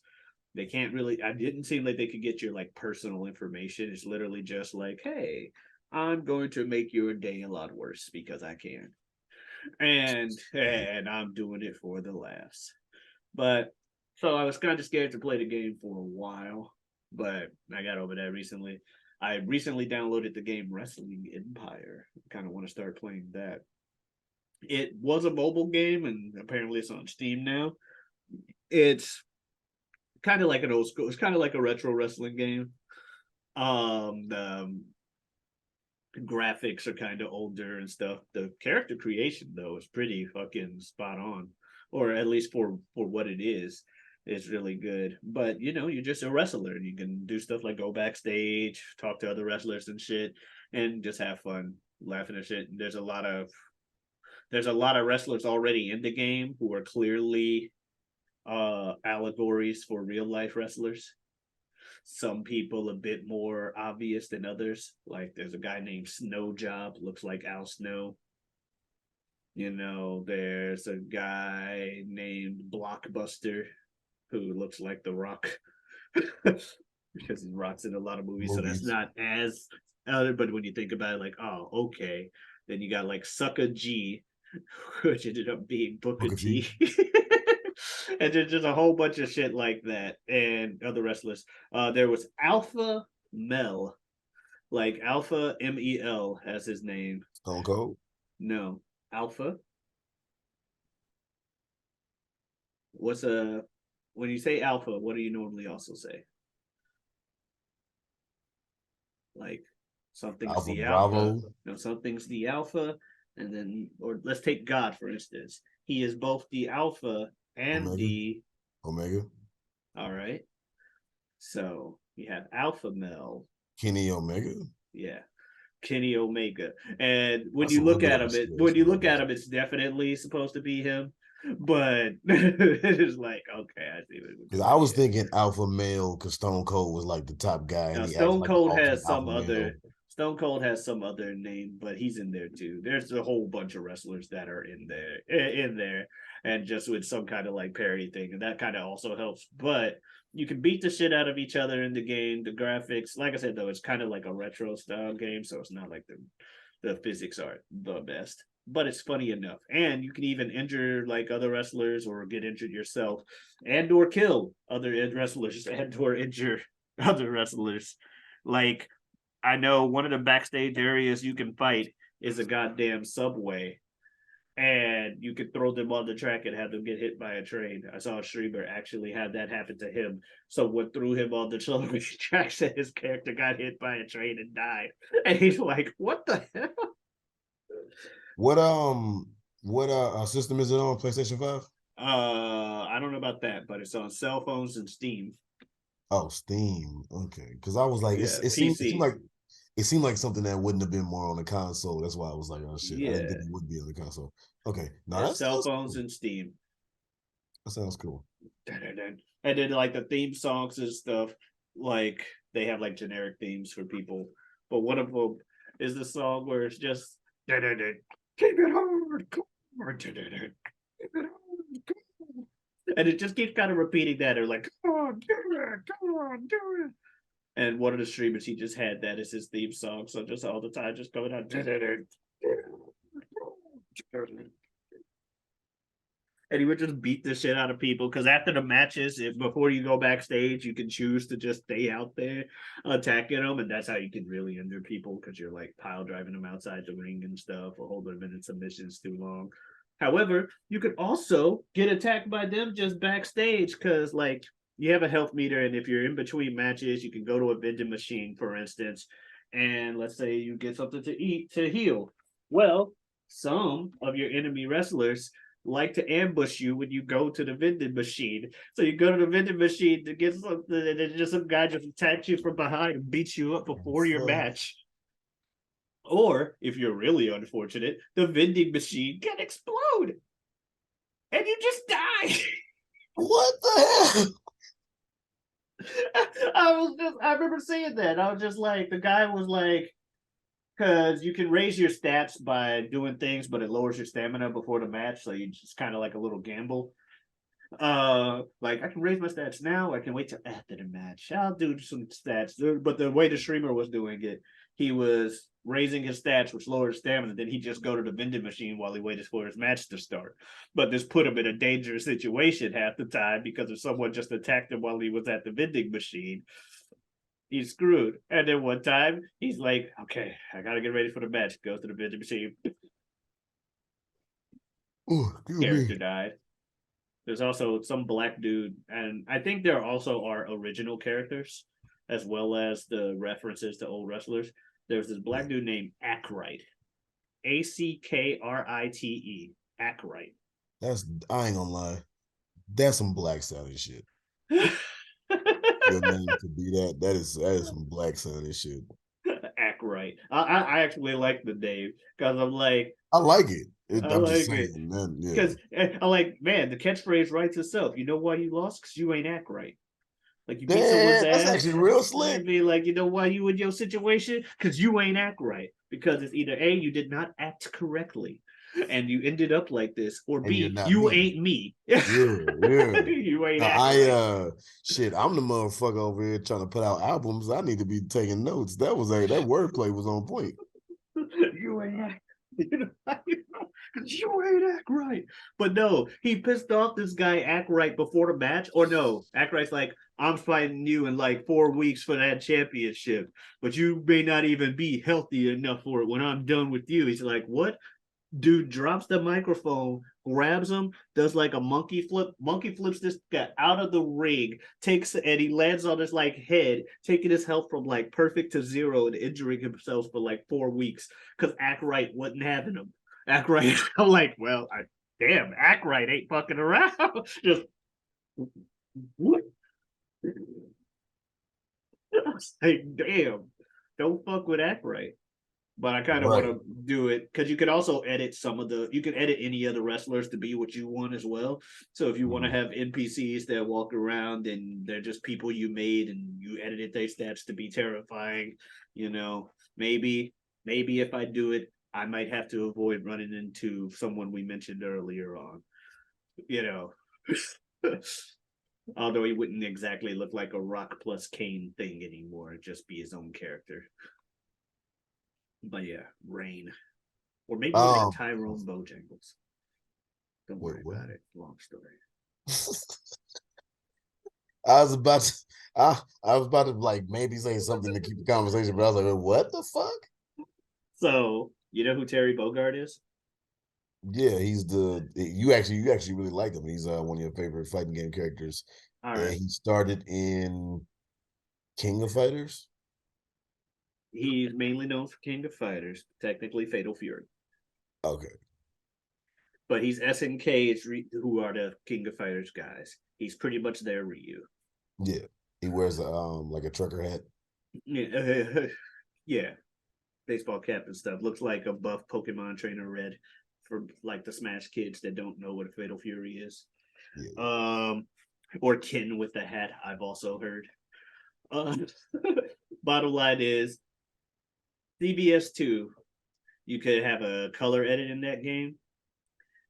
S2: They can't really, I didn't seem like they could get your like personal information. It's literally just like, hey, I'm going to make your day a lot worse because I can. And I'm doing it for the laughs. But so I was kind of scared to play the game for a while, but I got over that recently. I recently downloaded the game Wrestling Empire. I kind of want to start playing that. It was a mobile game, and apparently it's on Steam now. It's kind of like an old school. It's kind of like a retro wrestling game. The graphics are kind of older and stuff. The character creation though is pretty fucking spot on, or at least for what it is. It's really good. But you know, you're just a wrestler. You can do stuff like go backstage, talk to other wrestlers and shit, and just have fun, laughing at shit. There's a lot of wrestlers already in the game who are clearly allegories for real life wrestlers. Some people a bit more obvious than others. Like there's a guy named Snow Job, looks like Al Snow. You know, there's a guy named Blockbuster who looks like The Rock because he rocks in a lot of movies. So that's not as other, but when you think about it, like, oh, okay. Then you got like Sucker G, which ended up being Booker T. And there's just a whole bunch of shit like that and other wrestlers. There was Alpha Mel, like Alpha Mel as his name.
S5: Stone Cold?
S2: No, Alpha. When you say Alpha, what do you normally also say? Like something's
S5: Alpha
S2: the
S5: Bravo.
S2: Alpha. No, something's the Alpha, and then, or let's take God for instance. He is both the Alpha and the
S5: Omega.
S2: All right. So you have Alpha Mel.
S5: Kenny Omega.
S2: Yeah. Kenny Omega. And when you look at him, it's definitely supposed to be him. But it's like, okay, I see what
S5: because I was thinking Alpha Male because Stone Cold was like the top guy.
S2: Now,
S5: And
S2: Stone Cold has some
S5: Alpha
S2: other
S5: Male.
S2: Stone Cold has some other name, but he's in there too. There's a whole bunch of wrestlers that are in there, and just with some kind of like parody thing, and that kind of also helps. But you can beat the shit out of each other in the game. The graphics, like I said, though, it's kind of like a retro style game, so it's not like the physics are the best, but it's funny enough. And you can even injure like other wrestlers or get injured yourself, and or kill other wrestlers, and or injure other wrestlers. Like I know one of the backstage areas you can fight is a goddamn subway, and you could throw them on the track and have them get hit by a train. I saw a streamer actually have that happen to him. Someone threw him on the subway tracks, and his character got hit by a train and died. And he's like, "What the hell?"
S5: What system is it on? PlayStation 5?
S2: I don't know about that, but it's on cell phones and Steam.
S5: Oh, Steam. Okay, because I was like,
S2: Yeah,
S5: it seemed like something that wouldn't have been more on the console. That's why I was like, oh shit, I didn't think it would be on the console. Okay, no, that's
S2: cell phones
S5: cool.
S2: and Steam.
S5: That sounds cool.
S2: And then like the theme songs and stuff, like they have like generic themes for people, but one of them is the song where it's just keep it hard, keep it hard. And it just keeps kind of repeating that, or like, come on, do it, come on, do it. And one of the streamers, he just had that as his theme song, so just all the time, just coming out. And he would just beat the shit out of people, because after the matches, before you go backstage, you can choose to just stay out there attacking them, and that's how you can really injure people, because you're like pile driving them outside the ring and stuff, or holding them in submissions too long. However, you could also get attacked by them just backstage, because like you have a health meter, and if you're in between matches, you can go to a vending machine, for instance, and let's say you get something to eat to heal. Well, some of your enemy wrestlers like to ambush you when you go to the vending machine. So you go to the vending machine to get something, and then just some guy just attacks you from behind and beats you up before your match. Or, if you're really unfortunate, the vending machine can explode. And you just die.
S5: What the
S2: hell? I remember seeing that. I was just like, the guy was like, because you can raise your stats by doing things, but it lowers your stamina before the match. So you just kind of like a little gamble. Like I can raise my stats now. I can wait till after the match. I'll do some stats. But the way the streamer was doing it, he was raising his stats, which lowered stamina. Then he'd just go to the vending machine while he waited for his match to start. But this put him in a dangerous situation half the time, because if someone just attacked him while he was at the vending machine, he's screwed. And then one time, he's like, okay, I gotta get ready for the match. Goes to the vending machine. Character died. There's also some black dude, and I think there also are original characters as well as the references to old wrestlers. There's this black dude named Akrite, Ackrite, Akrite.
S5: I ain't gonna lie. That's some black sounding shit. Your name could be that. That is some black sounding shit.
S2: Akrite. I actually like the name because I'm like,
S5: I like it.
S2: I
S5: I'm
S2: like
S5: just
S2: it.
S5: saying, man. Yeah.
S2: Because I'm like, man, the catchphrase writes itself. You know why you lost? Because you ain't act right. Like you beat someone's
S5: Damn, that's
S2: ass.
S5: actually real slick.
S2: Be like, you know why you in your situation? Because you ain't act right. Because it's either A, you did not act correctly, and you ended up like this, or
S5: And you're
S2: B,
S5: not
S2: you
S5: me.
S2: ain't me.
S5: Yeah, yeah.
S2: You ain't
S5: Now,
S2: act right.
S5: shit, I'm the motherfucker over here trying to put out albums. I need to be taking notes. That wordplay was on point.
S2: You ain't act. You ain't act right. But no, he pissed off this guy Act Right before the match. Or no, Act Right's like, I'm fighting you in like 4 weeks for that championship, but you may not even be healthy enough for it when I'm done with you. He's like, what? Dude drops the microphone, grabs him, does like a monkey flips this guy out of the ring, and he lands on his like head, taking his health from like perfect to zero and injuring himself for like 4 weeks because Act Right wasn't having him. Act Right, I'm like, well, damn, Act Right ain't fucking around. Just what? I was like, damn, don't fuck with Act Right. But I kind of want to do it because you can also edit you can edit any other wrestlers to be what you want as well. So if you want to have NPCs that walk around and they're just people you made and you edited their stats to be terrifying, maybe if I do it, I might have to avoid running into someone we mentioned earlier on, although he wouldn't exactly look like a Rock plus Kane thing anymore. It'd just be his own character. But yeah, Rain. Or maybe like Tyrone Bojangles. Don't worry about it. Long story.
S5: I was about to like maybe say something to keep the conversation, but I was like, what the fuck?
S2: So you know who Terry Bogard is?
S5: Yeah, he's you actually really like him. He's one of your favorite fighting game characters.
S2: All right.
S5: He started in King of Fighters.
S2: He's mainly known for King of Fighters, technically Fatal Fury.
S5: Okay.
S2: But he's SNK, who are the King of Fighters guys. He's pretty much their Ryu.
S5: Yeah. He wears like a trucker hat.
S2: Yeah. Yeah. Baseball cap and stuff. Looks like a buff Pokemon trainer Red for like the Smash kids that don't know what a Fatal Fury is. Yeah. Or Kin with the hat, I've also heard. Bottom line is CBS 2, you could have a color edit in that game.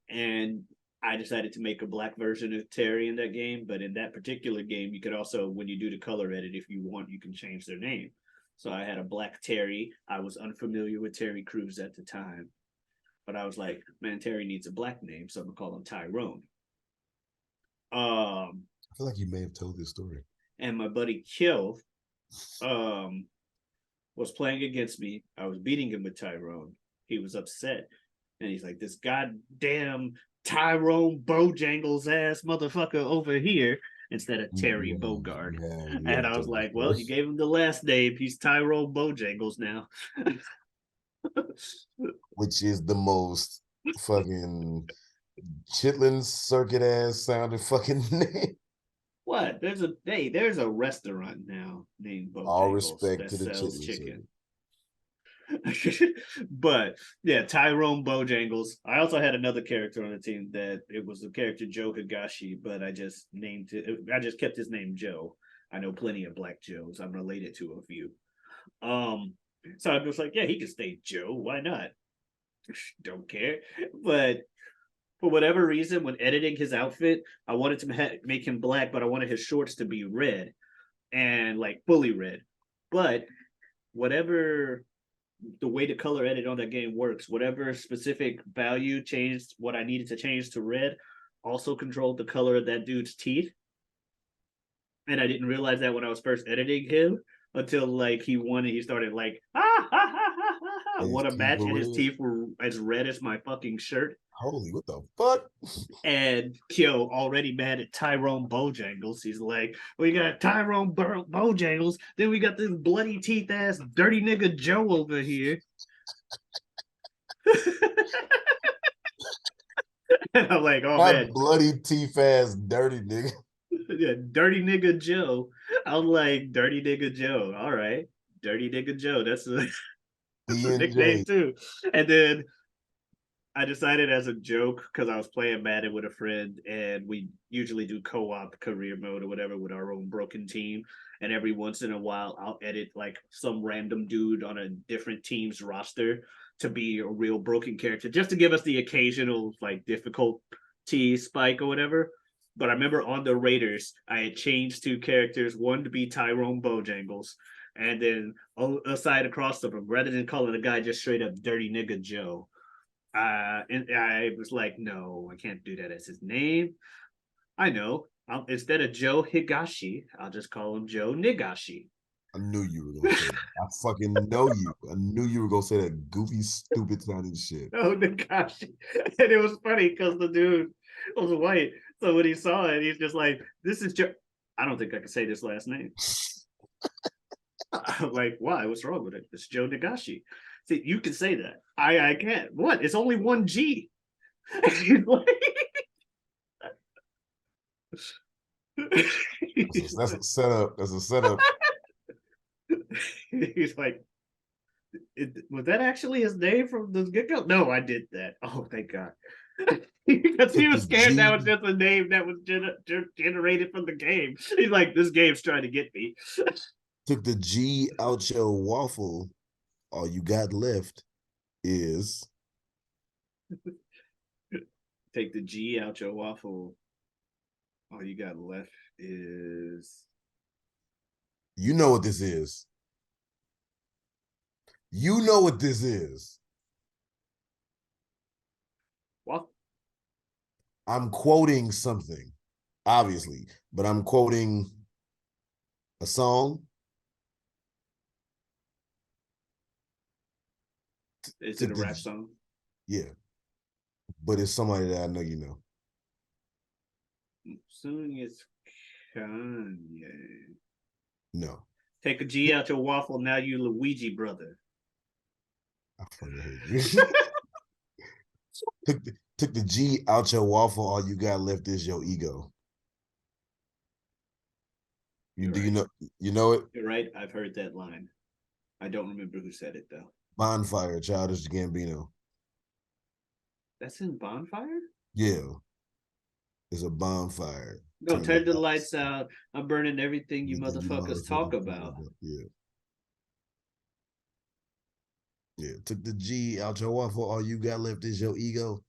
S2: And I decided to make a black version of Terry in that game. But in that particular game, you could also, when you do the color edit, if you want, you can change their name. So I had a black Terry. I was unfamiliar with Terry Crews at the time. But I was like, man, Terry needs a black name, so I'm going to call him Tyrone.
S5: I feel like you may have told this story.
S2: And my buddy Kill was playing against me. I was beating him with Tyrone. He was upset. And he's like, this goddamn Tyrone Bojangles ass motherfucker over here instead of Terry Bogard. And I was like, well, you gave him the last name. He's Tyrone Bojangles now.
S5: Which is the most fucking Chitlin circuit ass sounding fucking name.
S2: What? There's a restaurant now named Bojangles.
S5: All respect
S2: that
S5: to the
S2: sells
S5: chicken.
S2: But yeah, Tyrone Bojangles. I also had another character on the team that it was the character Joe Higashi, but I just kept his name Joe. I know plenty of Black Joes. I'm related to a few. So I'm just like, yeah, he can stay Joe. Why not? Don't care. But for whatever reason, when editing his outfit, I wanted to make him black, but I wanted his shorts to be red and like fully red. But whatever the way the color edit on that game works, whatever specific value changed what I needed to change to red, also controlled the color of that dude's teeth. And I didn't realize that when I was first editing him until like he won and he started like, what a match, and his teeth were as red as my fucking shirt.
S5: Holy, what the fuck?
S2: And Kyo already mad at Tyrone Bojangles. He's like, we got Tyrone Bojangles, then we got this bloody teeth ass dirty nigga Joe over here. And I'm like, oh
S5: That
S2: man,
S5: bloody teeth ass dirty nigga.
S2: yeah, dirty nigga Joe. I'm like, dirty nigga Joe. All right, dirty nigga Joe. That's a, that's a nickname
S5: DNJ.
S2: too. And then I decided as a joke because I was playing Madden with a friend, and we usually do co-op career mode or whatever with our own broken team. And every once in a while, I'll edit like some random dude on a different team's roster to be a real broken character, just to give us the occasional like difficulty spike or whatever. But I remember on the Raiders, I had changed two characters, one to be Tyrone Bojangles, and then aside across the room, rather than calling the guy just straight up dirty nigga Joe. And I was like, no, I can't do that as his name. I know. Instead of Joe Higashi, I'll just call him Joe Nigashi.
S5: I knew you were gonna say that. I fucking know you. I knew you were gonna say that goofy, stupid sounding shit.
S2: Oh, Nigashi. And it was funny because the dude was white. So when he saw it, he's just like, this is Joe. I don't think I can say this last name. I'm like, why? What's wrong with it? It's Joe Nagashi. See, you can say that. I can't. What? It's only one G.
S5: That's a setup. That's a setup.
S2: He's like, was that actually his name from the get-go? No, I did that. Oh, thank God. Because he was scared that was just a name that was generated from the game. He's like, this game's trying to get me.
S5: Took the G out your waffle. All you got left is
S2: take the G out your waffle. All you got left is.
S5: You know what this is. You know what this is.
S2: What?
S5: I'm quoting something, obviously, but I'm quoting a song.
S2: Is it a rap song?
S5: Yeah. But it's somebody that I know you know.
S2: Assuming it's Kanye.
S5: No.
S2: Take a G out your waffle, now you Luigi brother.
S5: I fucking hate you. took the G out your waffle, all you got left is your ego. You know it?
S2: You're right. I've heard that line. I don't remember who said it though.
S5: Bonfire, Childish Gambino.
S2: That's in Bonfire?
S5: Yeah. It's a bonfire.
S2: No, turn the lights out. I'm burning everything you motherfuckers talk about.
S5: Yeah. Yeah. Took the G out your waffle. All you got left is your ego.
S2: What's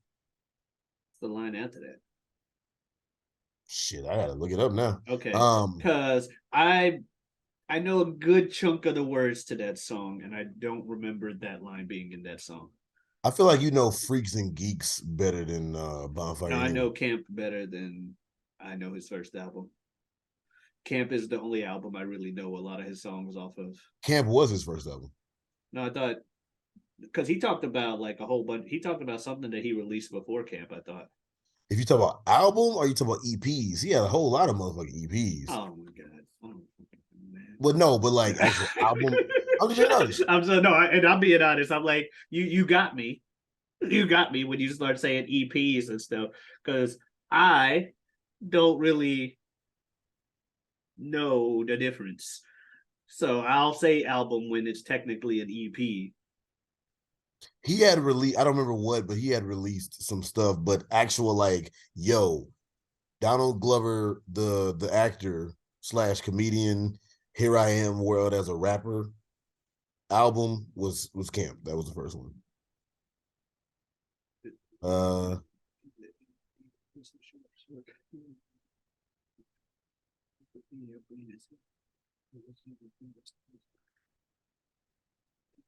S2: the line after that?
S5: Shit, I gotta look it up now.
S2: Okay. Because I know a good chunk of the words to that song, and I don't remember that line being in that song.
S5: I feel like you know Freaks and Geeks better than Bonfire.
S2: No, I know Camp better than I know his first album. Camp is the only album I really know a lot of his songs off of.
S5: Camp was his first album.
S2: No, I thought because he talked about like a whole bunch. He talked about something that he released before Camp. I thought.
S5: If you talk about album or you talk about EPs, he had a whole lot of motherfucking EPs.
S2: Oh my god! Oh, man.
S5: But no, but like actual album. I'm just being honest.
S2: And I'm being honest. I'm like, you got me. You got me when you start saying EPs and stuff because I don't really know the difference. So I'll say album when it's technically an EP.
S5: He had released, I don't remember what, but he had released some stuff, but actual like, yo, Donald Glover, the actor / comedian, Here I Am World as a rapper album was Camp. That was the first one.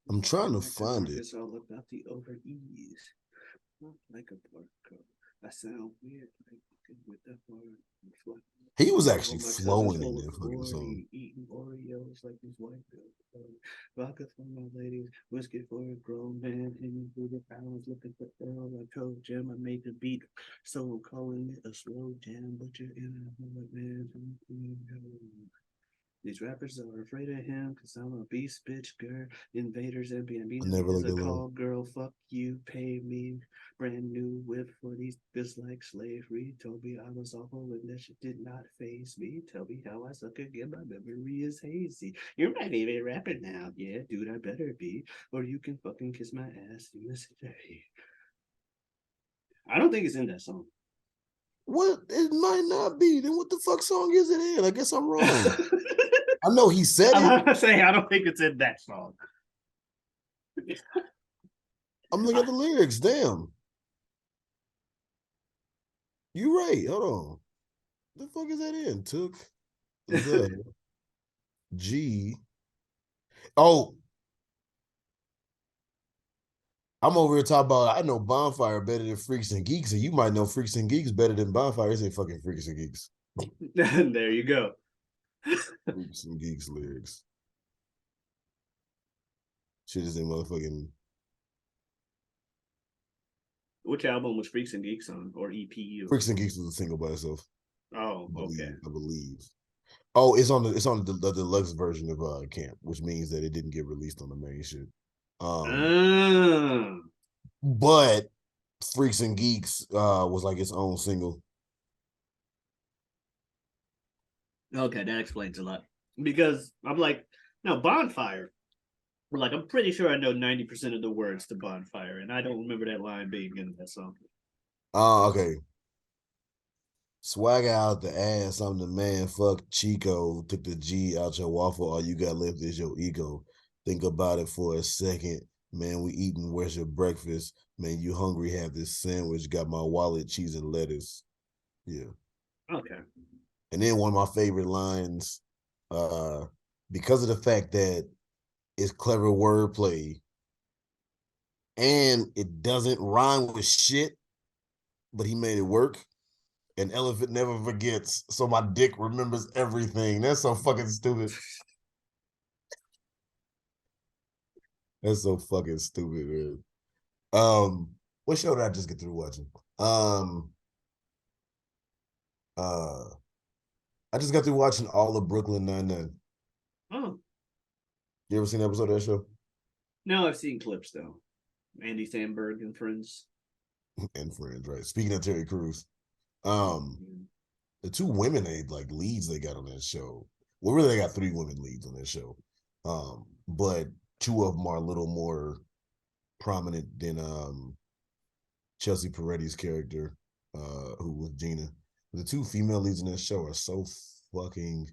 S5: I'm trying to find it.
S2: It's all about the over ease. Like a barcode. I sound weird, like with the heart.
S5: He was actually
S2: My cup is
S5: flowing in
S2: full
S5: that
S2: of
S5: fucking song.
S2: glory, eating Oreos like these white girls. Vodka for my ladies, whiskey for a grown man, hanging through the hours looking for Earl. I told Jim I made the beat, so I'm calling it a slow jam, but you're in a hard man. These rappers are afraid of him because I'm a beast, bitch, girl. Invaders and
S5: I
S2: BNBs
S5: never
S2: because
S5: looked
S2: I
S5: at low.
S2: call girl, fuck you, pay me. Brand new whip for these just like slavery. Told me I was awful and that shit did not phase me. Tell me how I suck again, my memory is hazy. You're my favorite rapper now. Yeah, dude, I better be. Or you can fucking kiss my ass in this day. I don't think it's in that song.
S5: What? It might not be. Then what the fuck song is it in? I guess I'm wrong. I know he said it.
S2: I'm saying I don't think it's in that song.
S5: I'm looking at the lyrics. Damn. You right. Hold on. The fuck is that in? Took the G. Oh, I'm over here talking about I know Bonfire better than Freaks and Geeks, and you might know Freaks and Geeks better than Bonfire. It's ain't fucking Freaks and Geeks.
S2: There you go.
S5: Freaks and Geeks lyrics. Shit is in motherfucking.
S2: Which album was Freaks and Geeks on, or EP?
S5: Freaks and Geeks was a single by itself.
S2: Oh, okay.
S5: I believe. Oh, it's on the deluxe version of Camp, which means that it didn't get released on the main shit. But Freaks and Geeks was like its own single.
S2: Okay, that explains a lot. Because I'm like, no, Bonfire. Like, I'm pretty sure I know 90% of the words to Bonfire, and I don't remember that line being in that song.
S5: Okay. Swag out the ass, I'm the man. Fuck Chico. Took the G out your waffle. All you got left is your ego. Think about it for a second. Man, we eating. Where's your breakfast? Man, you hungry? Have this sandwich. Got my wallet, cheese, and lettuce. Yeah.
S2: Okay.
S5: And then one of my favorite lines, because of the fact that it's clever wordplay and it doesn't rhyme with shit, but he made it work. An elephant never forgets, so my dick remembers everything. That's so fucking stupid. That's so fucking stupid, man. What show did I just get through watching? I just got through watching all of Brooklyn Nine-Nine.
S2: Oh.
S5: You ever seen an episode of that show?
S2: No, I've seen clips though. Andy Samberg and Friends.
S5: And Friends, right? Speaking of Terry Crews, the two women leads they got on that show. Well, really, they got three women leads on that show. But two of them are a little more prominent than Chelsea Peretti's character, who was Gina. The two female leads in that show are so fucking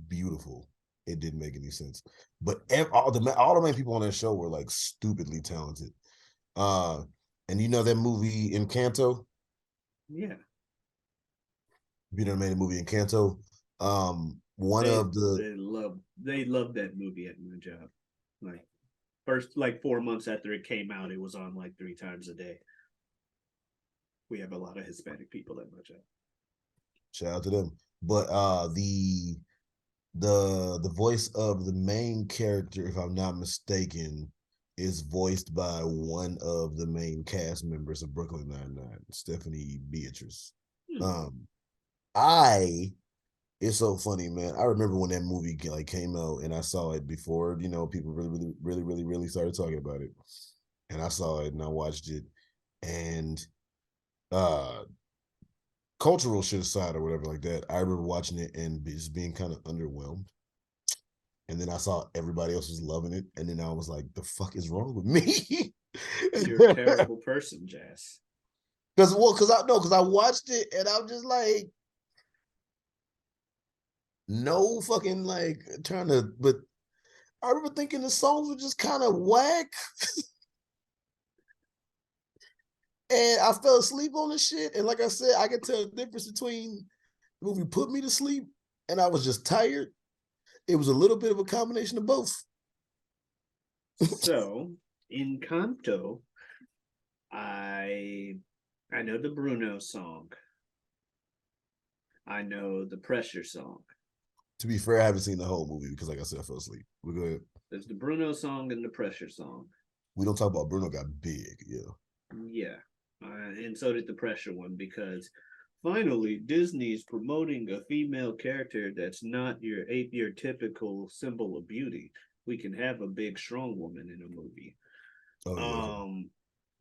S5: beautiful. It didn't make any sense. But all the main people on that show were like stupidly talented. And you know that movie Encanto?
S2: Yeah.
S5: You know, made a movie Encanto.
S2: They love that movie at my job. Like first 4 months after it came out, it was on like 3 times a day. We have a lot of Hispanic people at my job.
S5: Shout out to them. But the voice of the main character, if I'm not mistaken, is voiced by one of the main cast members of Brooklyn Nine-Nine, Stephanie Beatrice. It's so funny, man. I remember when that movie came out and I saw it before, people really started talking about it. And I saw it and I watched it. And cultural shit aside or whatever like that, I remember watching it and just being kind of underwhelmed. And then I saw everybody else was loving it. And then I was like, the fuck is wrong with me?
S2: You're a terrible person, Jazz.
S5: Because I watched it and I'm just like, no fucking but I remember thinking the songs were just kind of whack. And I fell asleep on the shit. And like I said, I could tell the difference between the movie put me to sleep and I was just tired. It was a little bit of a combination of both.
S2: So, Encanto, I I know the Bruno song. I know the Pressure song.
S5: To be fair, I haven't seen the whole movie because, like I said, I fell asleep. We're good.
S2: There's the Bruno song and the Pressure song.
S5: We don't talk about Bruno got big, yeah.
S2: Yeah. And so did the Pressure one, because finally Disney's promoting a female character that's not your typical symbol of beauty. We can have a big, strong woman in a movie.
S5: Oh, yeah.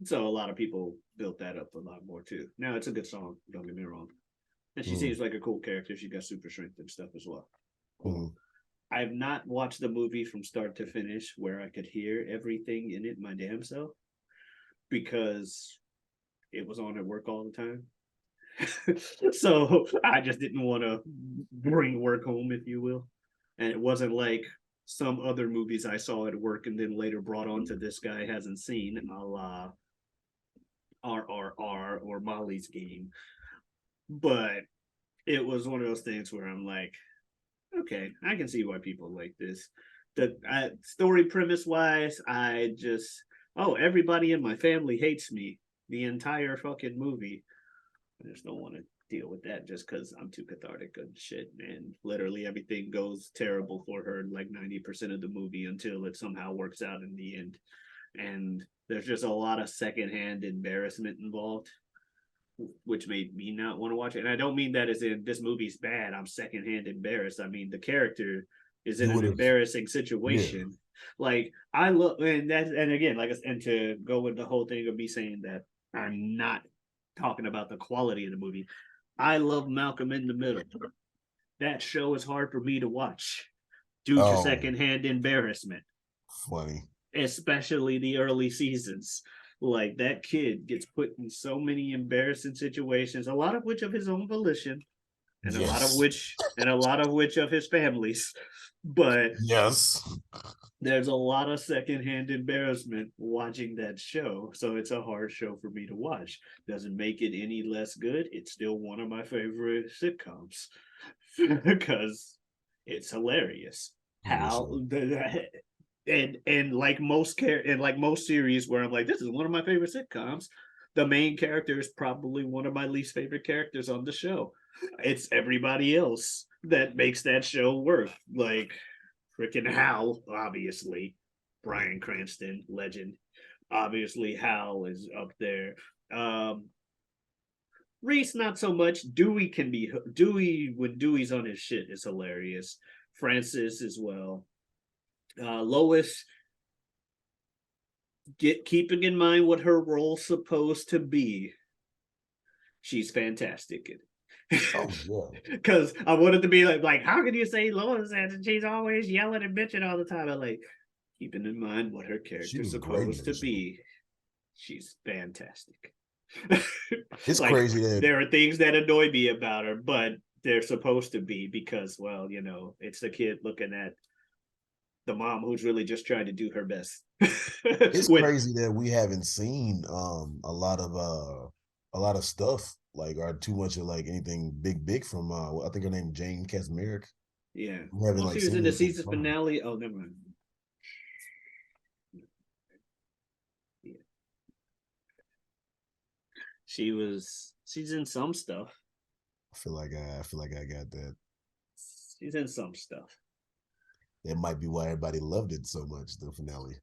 S2: So a lot of people built that up a lot more too. Now it's a good song, don't get me wrong. And she seems like a cool character. She got super strength and stuff as well. I have not watched the movie from start to finish where I could hear everything in it my damn self, because it was on at work all the time. So I just didn't want to bring work home, if you will. And it wasn't like some other movies I saw at work and then later brought on to this guy hasn't seen, a la RRR or Molly's Game. But it was one of those things where I'm like, okay, I can see why people like this. The story premise wise, everybody in my family hates me the entire fucking movie. I just don't want to deal with that just because I'm too cathartic and shit. And literally everything goes terrible for her like 90% of the movie until it somehow works out in the end. And there's just a lot of secondhand embarrassment involved, which made me not want to watch it. And I don't mean that as in this movie's bad, I'm secondhand embarrassed. I mean the character is in an embarrassing situation. Yeah. Like I love, and again, and to go with the whole thing of me saying that I'm not talking about the quality of the movie. I love Malcolm in the Middle. That show is hard for me to watch due to secondhand embarrassment.
S5: Funny.
S2: Especially the early seasons. Like that kid gets put in so many embarrassing situations, a lot of which of his own volition, and a lot of which of his family's. But there's a lot of secondhand embarrassment watching that show, so it's a hard show for me to watch. Doesn't make it any less good. It's still one of my favorite sitcoms because it's hilarious. And like most series where I'm like, this is one of my favorite sitcoms, the main character is probably one of my least favorite characters on the show. It's everybody else that makes that show work. Like freaking Hal, obviously. Bryan Cranston, legend. Obviously, Hal is up there. Reese, not so much. Dewey when Dewey's on his shit is hilarious. Francis as well. Lois, keeping in mind what her role's supposed to be, she's fantastic in it. Because I wanted to be like, how can you say Lois and she's always yelling and bitching all the time? I'm like, keeping in mind what her character's supposed to be, she's fantastic.
S5: It's crazy that
S2: there are things that annoy me about her, but they're supposed to be because, well, it's the kid looking at the mom who's really just trying to do her best.
S5: It's crazy that we haven't seen a lot of stuff or too much of anything big from I think her name Jane Kasmerick.
S2: Yeah. She was in the season finale. Oh, never mind. Yeah. She's in some stuff.
S5: I feel like I got that.
S2: She's in some stuff.
S5: That might be why everybody loved it so much, the finale.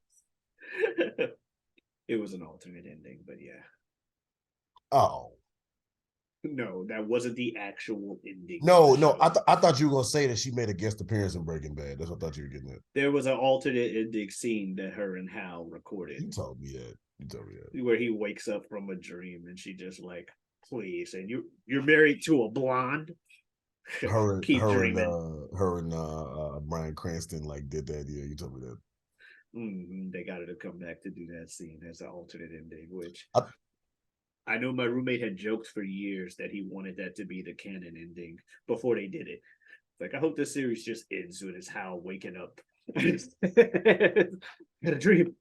S2: It was an alternate ending, but yeah.
S5: Oh.
S2: No, that wasn't the actual ending.
S5: No, I thought you were going to say that she made a guest appearance in Breaking Bad. That's what I thought you were getting at.
S2: There was an alternate ending scene that her and Hal recorded.
S5: You told me that.
S2: Where he wakes up from a dream and she just please, and you're married to a blonde?
S5: Her and Bryan Cranston did that. Yeah, you told me that.
S2: They got her to come back to do that scene as an alternate ending, which I know my roommate had joked for years that he wanted that to be the canon ending before they did it. I hope this series just ends with his Hal waking up. Had a dream.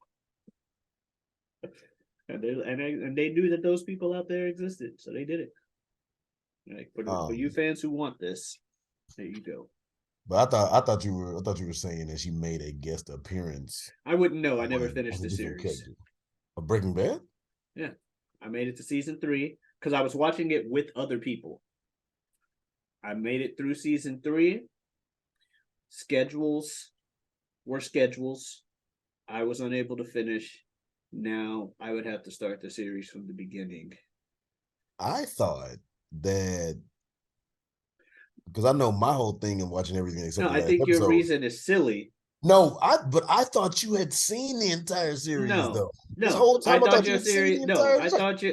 S2: And they knew that those people out there existed, so they did it. For you fans who want this, there you go.
S5: But I thought you were saying that she made a guest appearance.
S2: I wouldn't know. I never finished the series.
S5: Breaking Bad?
S2: Yeah, I made it to season 3. because I was watching it with other people. I made it through season 3. Schedules were schedules. I was unable to finish. Now I would have to start the series from the beginning.
S5: I thought that because I know my whole thing in watching everything except
S2: No,
S5: the
S2: I
S5: last
S2: think
S5: episode.
S2: your reason is silly.
S5: No, but I thought you had seen the entire series though. This
S2: No,
S5: whole time I thought you
S2: your
S5: had seen
S2: series.
S5: the
S2: No,
S5: entire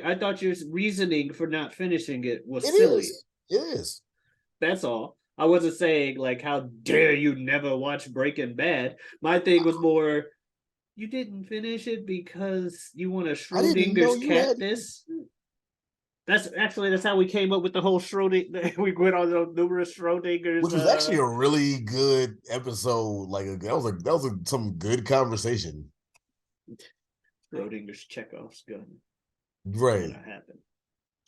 S2: I thought your reasoning for not finishing it was
S5: It
S2: silly.
S5: is. It is.
S2: That's all. I wasn't saying like, how dare you never watch Breaking Bad. My thing was more, you didn't finish it because you want a
S5: I didn't know
S2: Schrodinger's
S5: you
S2: cat
S5: had.
S2: this. That's how we came up with the whole Schrodinger. We went on those numerous Schrodinger's,
S5: Which was actually a really good episode. Like that was some good conversation.
S2: Schrodinger's Chekhov's gun.
S5: Right.
S2: What happened?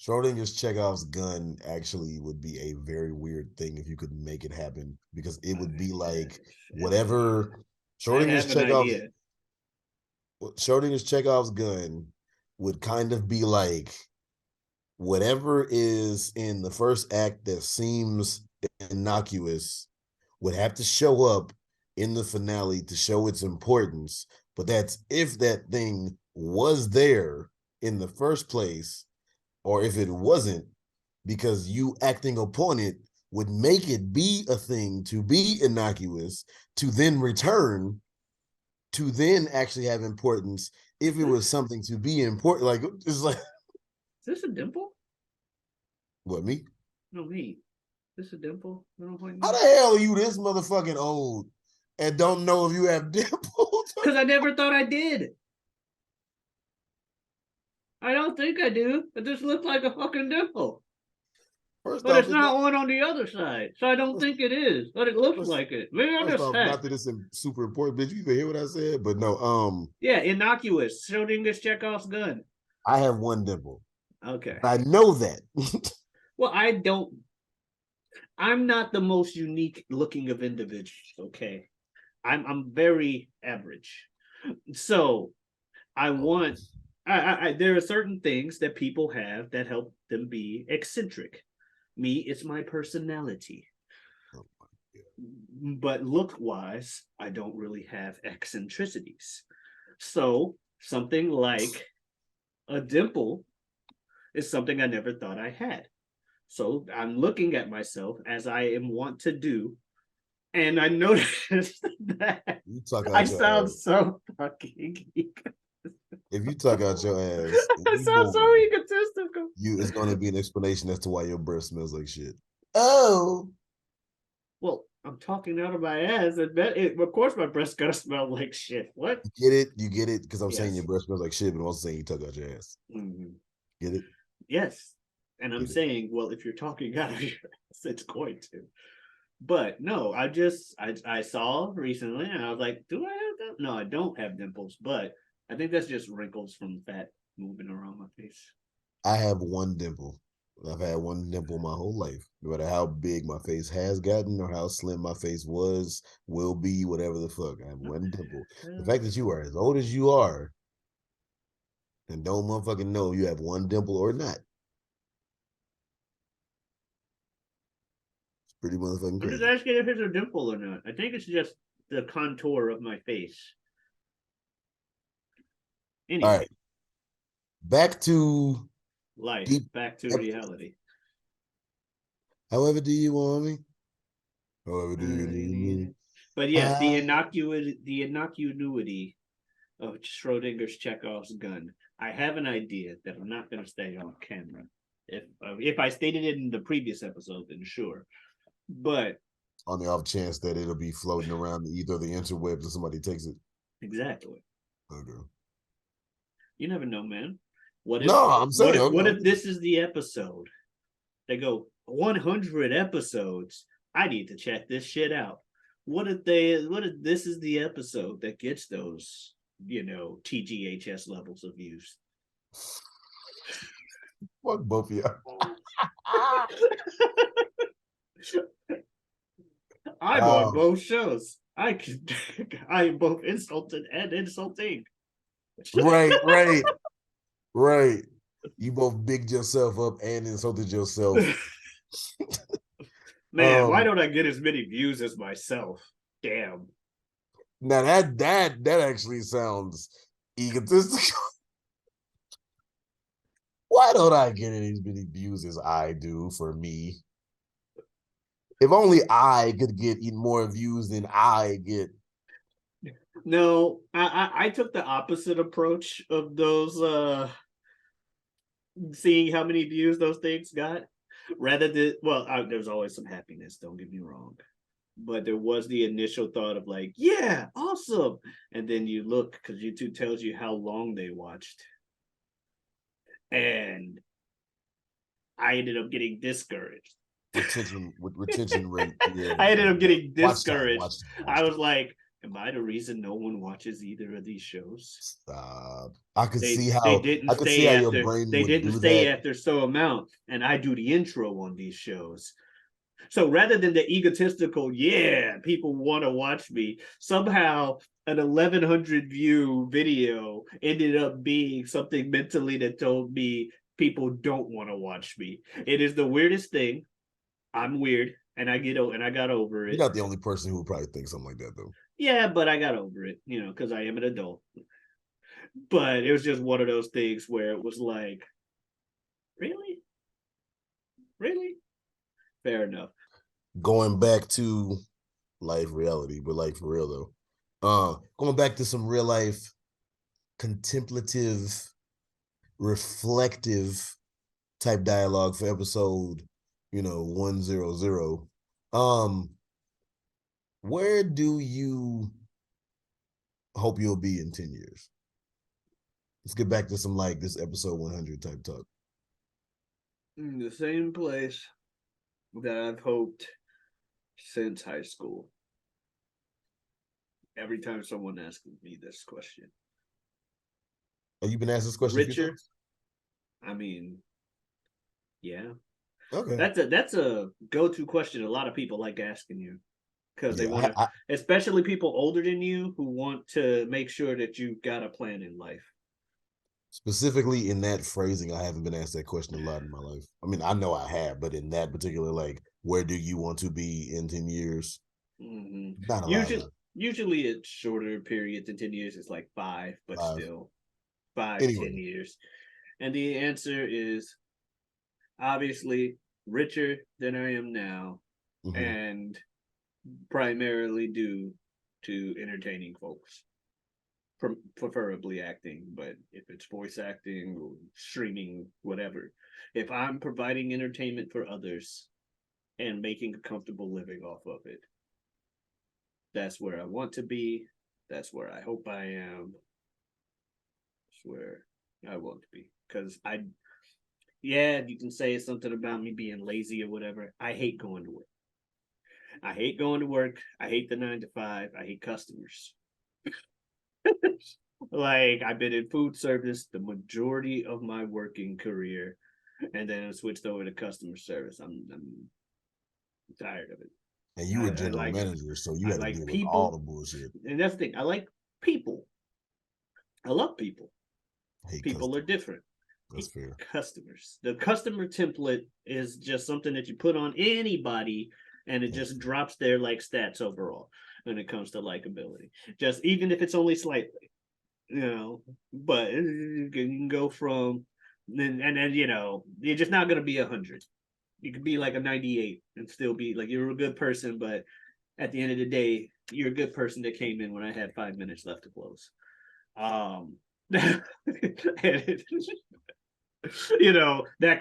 S5: Schrodinger's Chekhov's gun actually would be a very weird thing if you could make it happen, because it would be like whatever Schrodinger's Chekhov's gun would kind of be like whatever is in the first act that seems innocuous would have to show up in the finale to show its importance. But that's if that thing was there in the first place, or if it wasn't, because you acting upon it would make it be a thing to be innocuous, to then return, to then actually have importance if it was something to be important. Like, it's like...
S2: Is this a dimple?
S5: What, me?
S2: No, me. Is this a dimple?
S5: How the hell are you this motherfucking old and don't know if you have dimples?
S2: Because I never thought I did. I don't think I do. It just looks like a fucking dimple. But it's not one on the other side, so I don't think it is. But it looks like it. Maybe I'm just
S5: not that it's super important, bitch. You even hear what I said? But no,
S2: yeah, innocuous. Schrodinger's Chekhov's gun.
S5: I have one dimple.
S2: Okay.
S5: I know that.
S2: Well, I'm not the most unique looking of individuals, okay? I'm very average. So I want there are certain things that people have that help them be eccentric. Me, it's my personality. But look-wise, I don't really have eccentricities. So something like a dimple is something I never thought I had. So I'm looking at myself as I am wont to do, and I noticed that I sound so fucking geek.
S5: If you tuck out your ass,
S2: I sound so egotistical.
S5: It's going to be an explanation as to why your breath smells like shit. Oh.
S2: Well, I'm talking out of my ass, and of course my breath's gonna smell like shit. What?
S5: You get it? Because I'm saying your breath smells like shit, but I'm also saying you tuck out your ass.
S2: Mm-hmm.
S5: Get it?
S2: Yes. And I'm saying, well, if you're talking out of your ass, it's going to. But no, I saw recently, and I was like, do I have them? No, I don't have dimples, but I think that's just wrinkles from fat moving around my face.
S5: I have one dimple. I've had one dimple my whole life. No matter how big my face has gotten or how slim my face was, will be, whatever the fuck. I have one dimple. The fact that you are as old as you are and don't motherfucking know you have one dimple or not. It's pretty motherfucking crazy.
S2: I'm just asking if it's a dimple or not. I think it's just the contour of my face. Anyway.
S5: All right. Back to
S2: life, back to reality.
S5: However do you want me? However do you need me?
S2: But yes, the innocuity of Schrodinger's Chekhov's gun. I have an idea that I'm not going to stay on camera. If I stated it in the previous episode, then sure. But
S5: on the off chance that it'll be floating around either the interwebs or somebody takes it.
S2: Exactly.
S5: Okay.
S2: You never know, man. What if this is the episode? They go 100 episodes. I need to check this shit out. What if this is the episode that gets those, TGHS levels of views?
S5: Fuck both of y'all.
S2: I'm on both shows. I am both insulted and insulting.
S5: Right. You both bigged yourself up and insulted yourself.
S2: Man, why don't I get as many views as myself? Damn.
S5: Now that actually sounds egotistical. Why don't I get as many views as I do for me? If only I could get more views than I get.
S2: No, I took the opposite approach of those seeing how many views those things got. Rather than there's always some happiness, don't get me wrong. But there was the initial thought of like, yeah, awesome. And then you look because YouTube tells you how long they watched. And I ended up getting discouraged.
S5: Retention rate. Yeah.
S2: I ended up getting discouraged.
S5: Watch time.
S2: I was like, am I the reason no one watches either of these shows?
S5: Stop. I could see how
S2: they didn't stay
S5: how
S2: after,
S5: your brain
S2: they
S5: would
S2: didn't
S5: do
S2: stay
S5: that.
S2: after so amount, and I do the intro on these shows. So rather than the egotistical, yeah, people want to watch me, somehow an 1,100 view video ended up being something mentally that told me people don't want to watch me. It is the weirdest thing. I'm weird, and I got over it.
S5: You're not the only person who would probably think something like that, though.
S2: Yeah, but I got over it, because I am an adult. But it was just one of those things where it was like, really? Really? Fair enough.
S5: Going back to life reality, but like for real though. Going back to some real life contemplative, reflective type dialogue for episode, 100. Where do you hope you'll be in 10 years? Let's get back to some like this episode 100 type talk.
S2: In the same place that I've hoped since high school. Every time someone asks me this question.
S5: Oh, you've been asked this question?
S2: Richer? I mean, yeah.
S5: Okay.
S2: That's a go-to question a lot of people like asking you. Because they want to, especially people older than you who want to make sure that you've got a plan in life.
S5: Specifically in that phrasing, I haven't been asked that question a lot in my life. I mean, I know I have, but in that particular, like, where do you want to be in 10 years?
S2: Mm-hmm.
S5: Not a lot.
S2: Usually it's shorter periods than 10 years. It's like 5, but still 5, anyway. 10 years. And the answer is obviously richer than I am now, and primarily due to entertaining folks. Preferably acting, but if it's voice acting or streaming, whatever, if I'm providing entertainment for others and making a comfortable living off of it, that's where I want to be. That's where I hope I am. That's where I want to be. Because you can say something about me being lazy or whatever. I hate going to work. I hate going to work. I hate the 9 to 5. I hate customers. Like, I've been in food service the majority of my working career, and then I switched over to customer service. I'm tired of it.
S5: And you were general manager, so you had to deal with all the bullshit.
S2: And that's the thing. I like people. I love people. People are different.
S5: That's fair.
S2: Customers. The customer template is just something that you put on anybody, and it just drops their like stats overall when it comes to likability. Just even if it's only slightly. But you can go from, and then you're just not gonna be 100. You could be like a 98 and still be like you're a good person, but at the end of the day, you're a good person that came in when I had 5 minutes left to close. That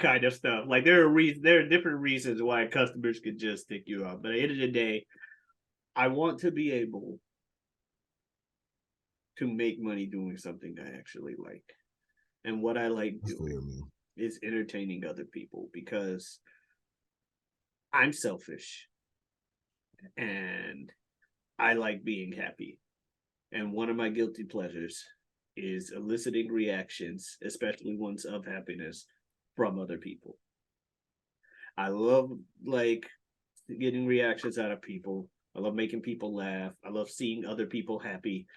S2: kind of stuff. Like there are different reasons why customers could just stick you up, but at the end of the day, I want to be able to make money doing something I actually like. And what I like doing is entertaining other people, because I'm selfish and I like being happy. And one of my guilty pleasures is eliciting reactions, especially ones of happiness, from other people. I love like getting reactions out of people. I love making people laugh. I love seeing other people happy.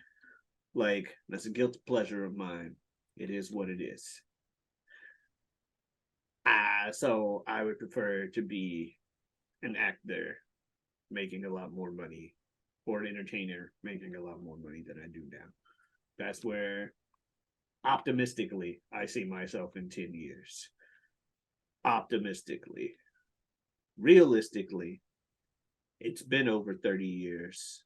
S2: Like, that's a guilty pleasure of mine. It is what it is. So I would prefer to be an actor making a lot more money, or an entertainer making a lot more money than I do now. That's where optimistically I see myself in 10 years. Optimistically. Realistically, it's been over 30 years,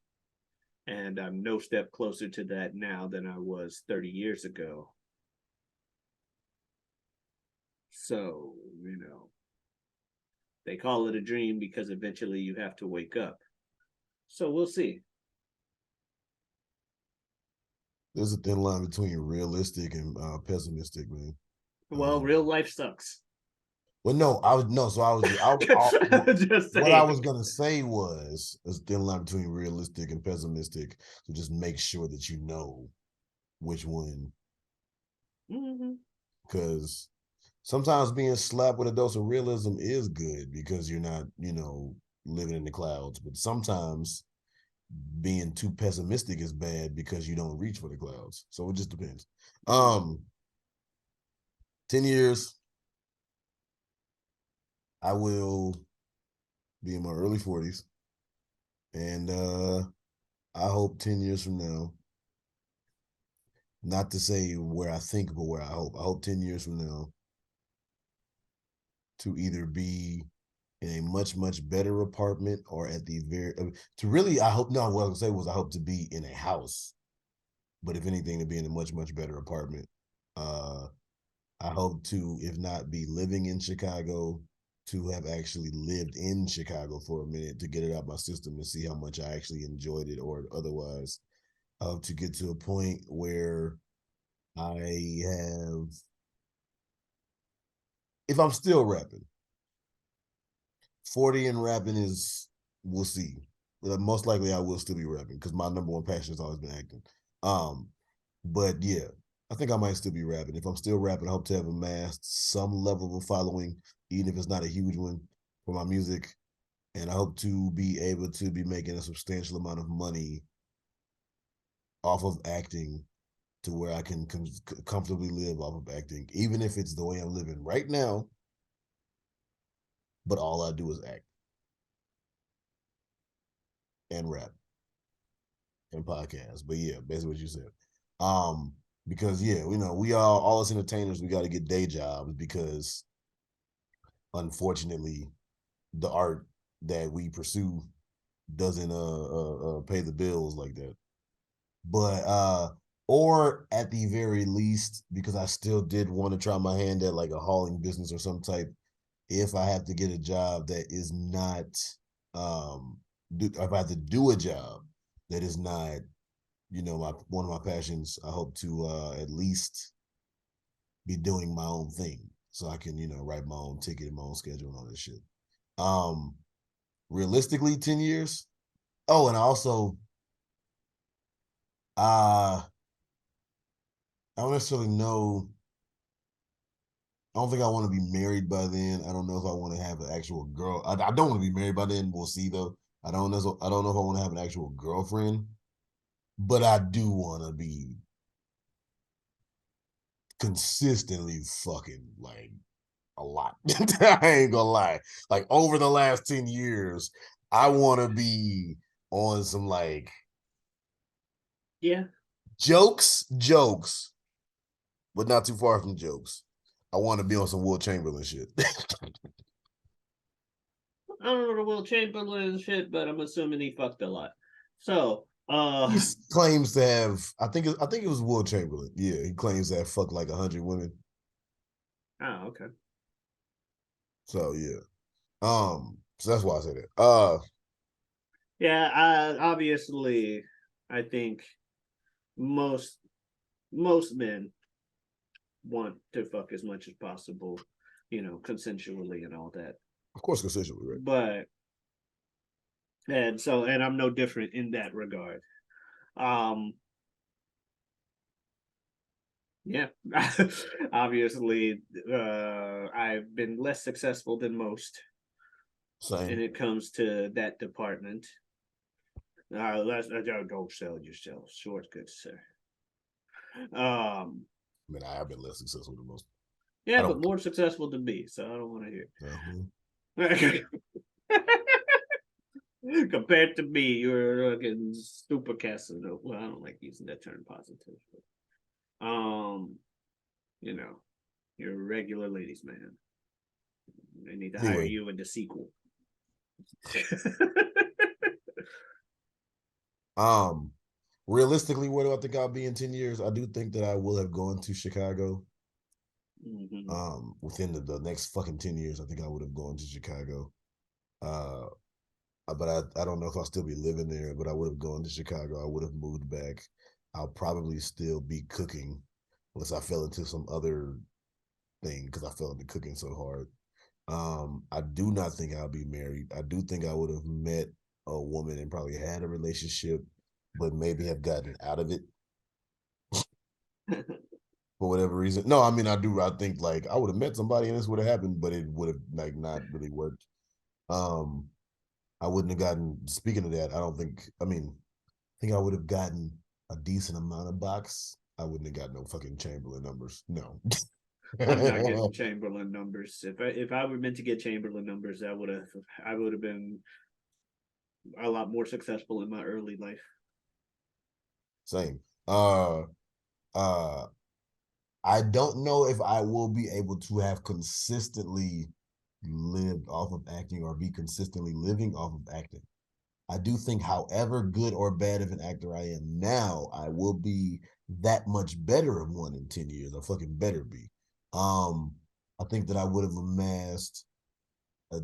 S2: and I'm no step closer to that now than I was 30 years ago. So, they call it a dream because eventually you have to wake up. So we'll see.
S5: There's a thin line between realistic and pessimistic, man.
S2: Well, real life sucks.
S5: Well, no, I was no. So I was
S2: Just
S5: what I
S2: saying.
S5: was gonna say was there's a thin line between realistic and pessimistic. So just make sure that you know which one, because sometimes being slapped with a dose of realism is good because you're not, living in the clouds. But sometimes being too pessimistic is bad because you don't reach for the clouds. So it just depends. 10 years, I will be in my early 40s. And I hope 10 years from now, not to say where I think, but where I hope 10 years from now to either be in a much, much better apartment or at the to really, I hope, no, what I was going to say was I hope to be in a house, but if anything, to be in a much, much better apartment. I hope to, if not be living in Chicago, to have actually lived in Chicago for a minute to get it out my system and see how much I actually enjoyed it, or otherwise, to get to a point where I have, if I'm still rapping, 40 and rapping is, we'll see. Most likely I will still be rapping because my number one passion has always been acting. But yeah, I think I might still be rapping. If I'm still rapping, I hope to have amassed some level of a following, even if it's not a huge one, for my music. And I hope to be able to be making a substantial amount of money off of acting to where I can comfortably live off of acting, even if it's the way I'm living right now, but all I do is act and rap and podcast. But yeah, basically what you said. Because yeah, we all as entertainers, we got to get day jobs because unfortunately the art that we pursue doesn't pay the bills like that. But or at the very least, because I still did want to try my hand at like a hauling business or some type, if I have to get a job that is not if I have to do a job that is not, one of my passions, I hope to at least be doing my own thing so I can, write my own ticket and my own schedule and all this shit. Realistically, 10 years. Oh, and also I don't necessarily know. I don't think I want to be married by then. I don't know if I want to have an actual girl. I don't want to be married by then. We'll see though. I don't know. I don't know if I want to have an actual girlfriend, but I do want to be consistently fucking like a lot. I ain't gonna lie. Like over the last 10 years, I want to be on some like jokes, but not too far from jokes. I want to be on some Will Chamberlain shit.
S2: I don't know the Will Chamberlain shit, but I'm assuming he fucked a lot. So,
S5: he claims to have. I think it was Will Chamberlain. Yeah, he claims to have fucked like 100 women.
S2: Oh, okay.
S5: So yeah, so that's why I say that.
S2: Yeah, obviously, I think most men want to fuck as much as possible, consensually and all that.
S5: Of course, consensually, right?
S2: But and I'm no different in that regard. Yeah, obviously, I've been less successful than most
S5: Same.
S2: when it comes to that department. Don't sell yourself short, good sir.
S5: I mean, I have been less successful than most.
S2: Yeah, but more successful than me, so I don't want to hear. Compared to me, you're fucking super Casanova. Well, I don't like using that term positive. But, you know, you're a regular ladies' man. They need to hire you in the sequel.
S5: Realistically, where do I think I'll be in 10 years? I do think that I will have gone to Chicago.
S2: Mm-hmm.
S5: Within the next fucking 10 years, I think I would have gone to Chicago. But I don't know if I'll still be living there, but I would have gone to Chicago. I would have moved back. I'll probably still be cooking unless I fell into some other thing because I fell into cooking so hard. I do not think I'll be married. I do think I would have met a woman and probably had a relationship, but maybe have gotten out of it for whatever reason. No, I mean I think like I would have met somebody and this would have happened, but it would have like not really worked. I wouldn't have gotten, speaking of that, I think I would have gotten a decent amount of box. I wouldn't have got no fucking Chamberlain numbers. No.
S2: I'm not getting Chamberlain numbers. If I were meant to get Chamberlain numbers, I would have been a lot more successful in my early life.
S5: Same. I don't know if I will be able to have consistently lived off of acting or be consistently living off of acting. I do think, however good or bad of an actor I am now, I will be that much better of one in 10 years. I fucking better be. I think that I would have amassed a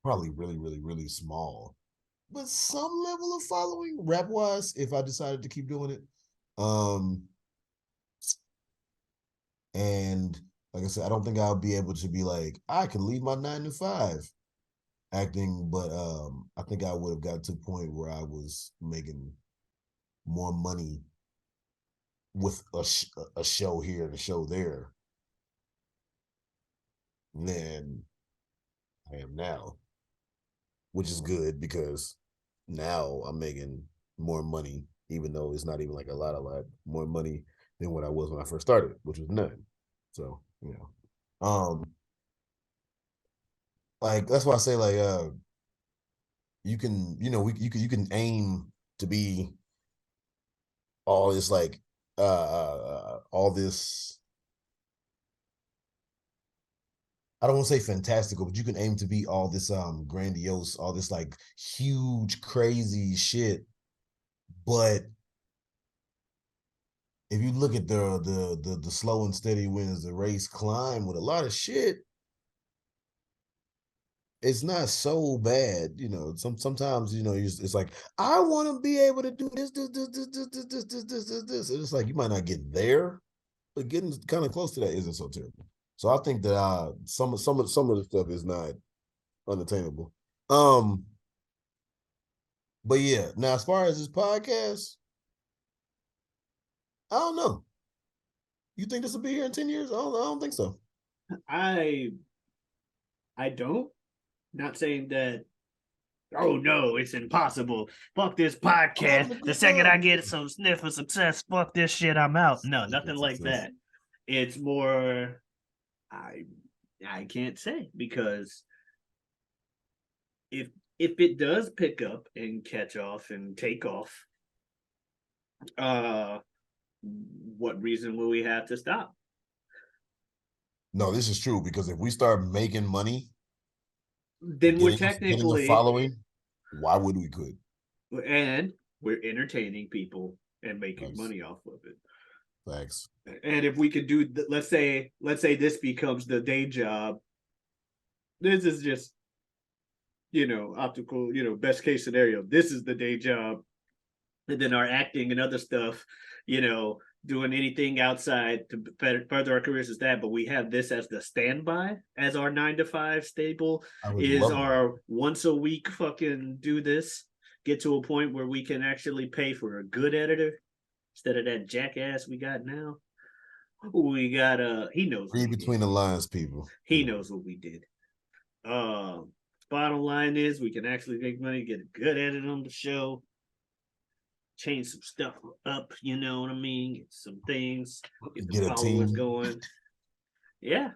S5: probably really, really, really small, but some level of following rap wise if I decided to keep doing it. And like I said, I don't think I'll be able to be like, I can leave my 9 to 5 acting, but I think I would have got to a point where I was making more money with a show here and a show there than I am now, which is good because now I'm making more money, even though it's not even like a lot more money than what I was when I first started, which was none. So, like that's why I say like you can, you can aim to be all this like all this, I don't want to say fantastical, but you can aim to be all this grandiose, all this like huge crazy shit. But if you look at the slow and steady wins the race climb with a lot of shit, it's not so bad, sometimes it's like I want to be able to do this, and it's like you might not get there, but getting kind of close to that isn't so terrible. So I think that some of the stuff is not unattainable. But yeah, now as far as this podcast, I don't know. You think this will be here in 10 years? I don't think so.
S2: I don't. Not saying that, oh no, it's impossible. Fuck this podcast. The second I get some sniff of success, fuck this shit, I'm out. No, nothing like that. It's more, I can't say, because if it does pick up and catch off and take off, what reason will we have to stop?
S5: No, this is true, because if we start making money,
S2: then we're technically
S5: getting a following. Why would we quit?
S2: And we're entertaining people and making money off of it.
S5: Thanks.
S2: And if we could do, let's say this becomes the day job. This is just, optical, best case scenario. This is the day job. And then our acting and other stuff, doing anything outside to further our careers is that. But we have this as the standby, as our 9 to 5 stable is our once a week fucking do this. Get to a point where we can actually pay for a good editor instead of that jackass we got now. We got he knows.
S5: Read between the lines, people.
S2: He knows what we did. Bottom line is we can actually make money, get a good edit on the show, change some stuff up, you know what I mean? Get some things, get the
S5: Get a
S2: followers
S5: team.
S2: going. Yeah,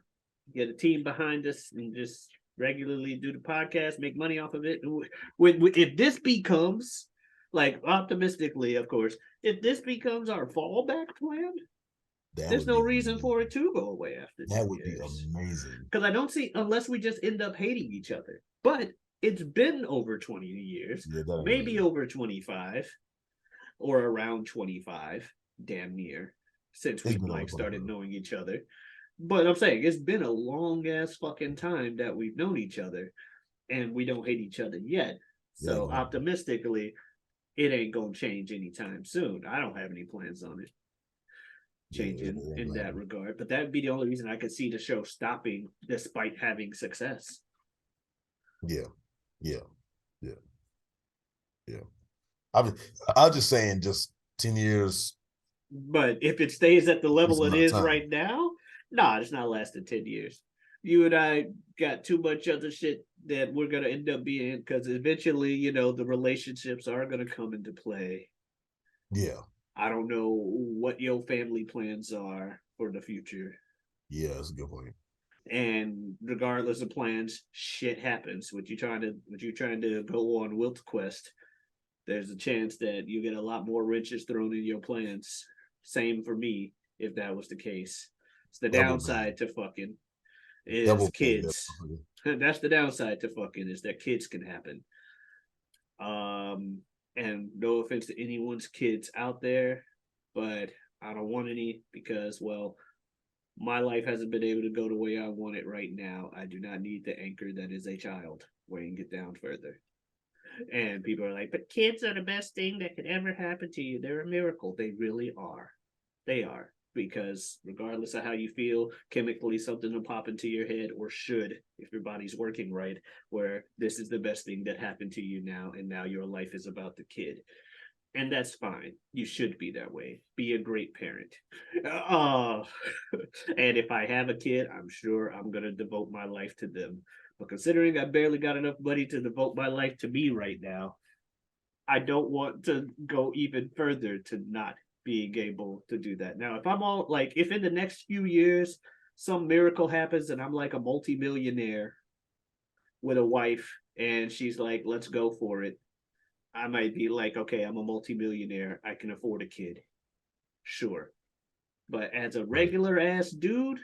S2: get a team behind us and just regularly do the podcast, make money off of it. If this becomes, like, optimistically, of course, if this becomes our fallback plan,
S5: That
S2: there's
S5: would
S2: no
S5: be
S2: reason for it
S5: amazing.
S2: to go away after 10
S5: That would be
S2: years.
S5: amazing.
S2: Because I don't see, unless we just end up hating each other. But it's been over 20 years,
S5: Yeah, that ain't
S2: maybe
S5: gonna
S2: over 25 or around 25, damn near, since
S5: It's
S2: we've
S5: been over
S2: like started
S5: 25.
S2: knowing each other. But I'm saying it's been a long ass fucking time that we've known each other and we don't hate each other yet.
S5: It ain't
S2: So
S5: gonna happen.
S2: optimistically, it ain't gonna change anytime soon. I don't have any plans on it
S5: Yeah, it
S2: changing
S5: ain't
S2: in
S5: gonna
S2: that
S5: happen.
S2: regard. But that'd be the only reason I could see the show stopping despite having success.
S5: Yeah, yeah, yeah, yeah. I'm just saying, just 10 years
S2: But if it stays at the level
S5: decent
S2: it
S5: amount of
S2: is
S5: time.
S2: right now, nah, it's not lasting 10 years. You and I got too much other shit that we're gonna end up being because eventually, you know, the relationships are gonna come into play.
S5: Yeah,
S2: I don't know what your family plans are for the future.
S5: yeah, that's a good point.
S2: And regardless of plans, shit happens. What you trying to go on Wilt Quest, there's a chance that you get a lot more wrenches thrown in your plans. Same for me, if that was the case. It's the
S5: Double bang,
S2: downside to fucking is
S5: double bang.
S2: kids. That's the downside to fucking is that kids can happen. And no offense to anyone's kids out there, but I don't want any because, well, my life hasn't been able to go the way I want it right now. I do not need the anchor that is a child weighing it down further. And people are like, but kids are the best thing that could ever happen to you. They're a miracle. They really are. They are. Because regardless of how you feel, chemically something will pop into your head, or should, if your body's working right, where this is the best thing that happened to you now, and now your life is about the kid. And that's fine. You should be that way. Be a great parent. Uh, and if I have a kid, I'm sure I'm going to devote my life to them. But considering I barely got enough money to devote my life to me right now, I don't want to go even further to not being able to do that. Now, if I'm all like, if in the next few years some miracle happens and I'm like a multimillionaire with a wife and she's like, let's go for it, I might be like, okay, I'm a multimillionaire. I can afford a kid. Sure. But as a
S5: Right.
S2: regular ass dude,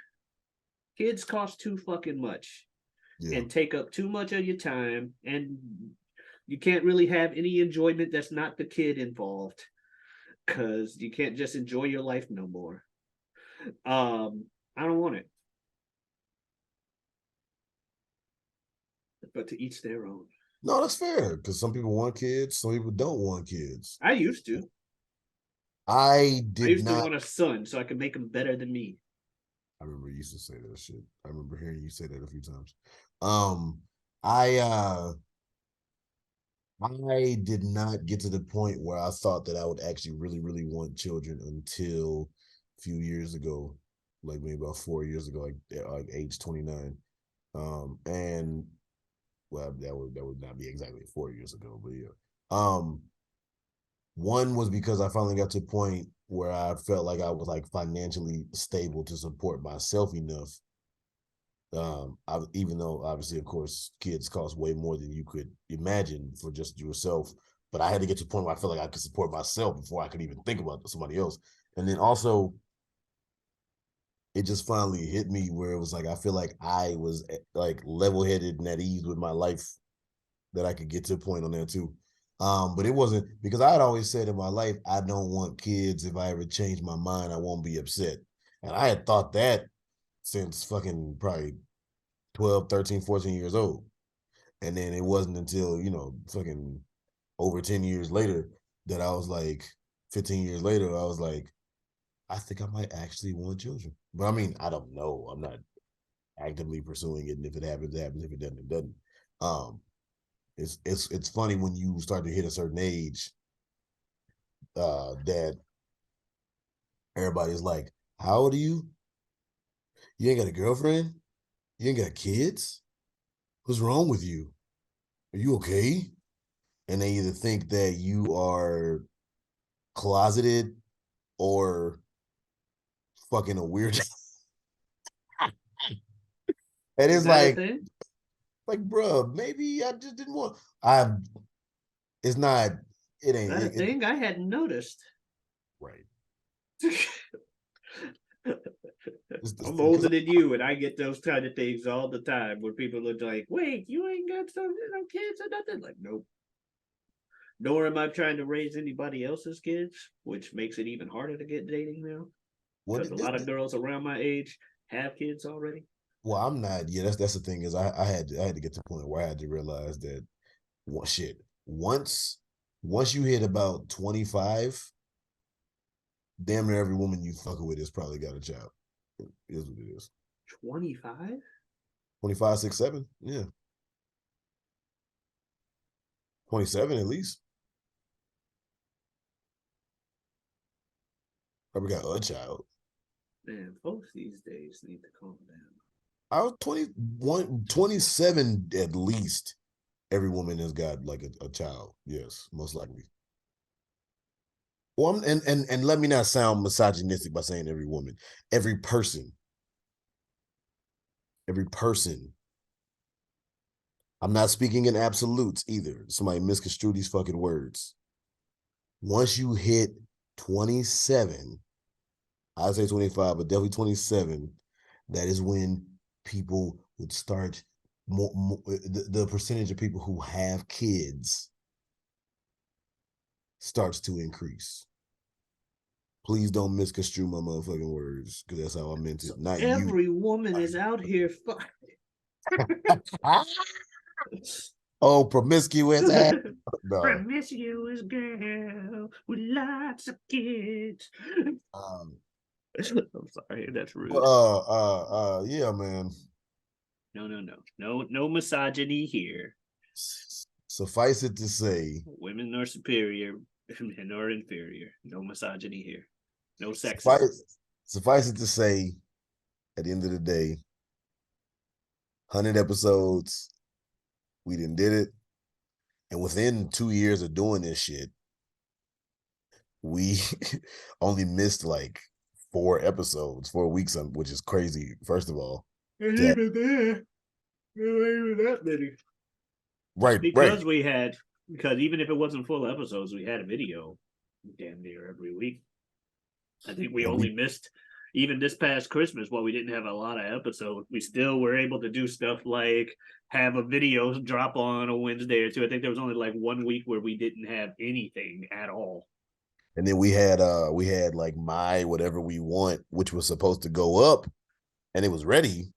S2: kids cost too fucking much
S5: Yeah,
S2: and take up too much of your time. And you can't really have any enjoyment that's not the kid involved because you can't just enjoy your life no more. I don't want it. But to each their own.
S5: no, that's fair because some people want kids, some people don't want kids.
S2: I used to.
S5: I
S2: I
S5: did
S2: used to
S5: not.
S2: want a son so I could make him better than me.
S5: I remember you used to say that shit. I remember hearing you say that a few times. I I did not get to the point where I thought that I would actually really, really want children until a few years ago, like maybe about 4 years ago, like age 29. And well, that would not be exactly 4 years ago, but yeah. One was because I finally got to a point where I felt like I was like financially stable to support myself enough. Even though obviously, of course, kids cost way more than you could imagine for just yourself, but I had to get to a point where I felt like I could support myself before I could even think about somebody else. And then also, it just finally hit me where it was like I feel like I was like level-headed and at ease with my life that I could get to a point on there too. But it wasn't because I had always said in my life, I don't want kids. If I ever change my mind, I won't be upset. And I had thought that since fucking probably 12, 13, 14 years old. And then it wasn't until, fucking over 10 years later that I was like, 15 years later, I was like, I think I might actually want children. But I mean, I don't know. I'm not actively pursuing it. And if it happens, it happens. If it doesn't, it doesn't. It's funny when you start to hit a certain age, that everybody's like, how old are you? You ain't got a girlfriend? You ain't got kids? What's wrong with you? Are you okay? And they either think that you are closeted or fucking a weird. And
S2: Is
S5: it's
S2: that a thing?
S5: like, bro, maybe I just didn't want. I. It's not. It
S2: Is
S5: ain't.
S2: that a thing? I hadn't noticed.
S5: Right.
S2: I'm older than you, and I get those kind of things all the time where people are like, wait, you ain't got some no kids or nothing? Like, nope. Nor am I trying to raise anybody else's kids, which makes it even harder to get dating now. Because a lot of girls around my age have kids already.
S5: Well, I'm not. Yeah, that's the thing is I had to get to the point where I had to realize that well, shit. Once you hit about 25, damn near every woman you fucking with has probably got a child. It is what it is.
S2: 25?
S5: 25, 6, 7. Yeah. 27 at least. Probably got a child.
S2: Man, folks these days need to calm down.
S5: I was 21, 27 at least. Every woman has got like a child. Yes, most likely. Well, and let me not sound misogynistic by saying every woman, every person. Every person. I'm not speaking in absolutes either. Somebody misconstrued these fucking words. Once you hit 27, I'd say 25, but definitely 27, that is when people would start the percentage of people who have kids starts to increase. Please don't misconstrue my motherfucking words because that's how I meant it.
S2: So
S5: Not
S2: every
S5: you.
S2: woman is out here
S5: Oh, promiscuous ass. No.
S2: promiscuous girl with lots of kids.
S5: Um,
S2: I'm sorry, that's rude.
S5: yeah, man.
S2: No misogyny here.
S5: Suffice it to say,
S2: Women are superior, men are inferior. No misogyny here. No sexism.
S5: suffice it to say, at the end of the day, 100 episodes, we done did it. And within 2 years of doing this shit, we only missed like 4 episodes, 4 weeks, which is crazy, first of all.
S2: And even there, there ain't even that many.
S5: Right.
S2: Because even if it wasn't full episodes, we had a video damn near every week. I think we only missed, even this past Christmas, while we didn't have a lot of episodes, we still were able to do stuff like have a video drop on a Wednesday or two. I think there was only like 1 week where we didn't have anything at all.
S5: And then we had like My Whatever We Want, which was supposed to go up and it was ready.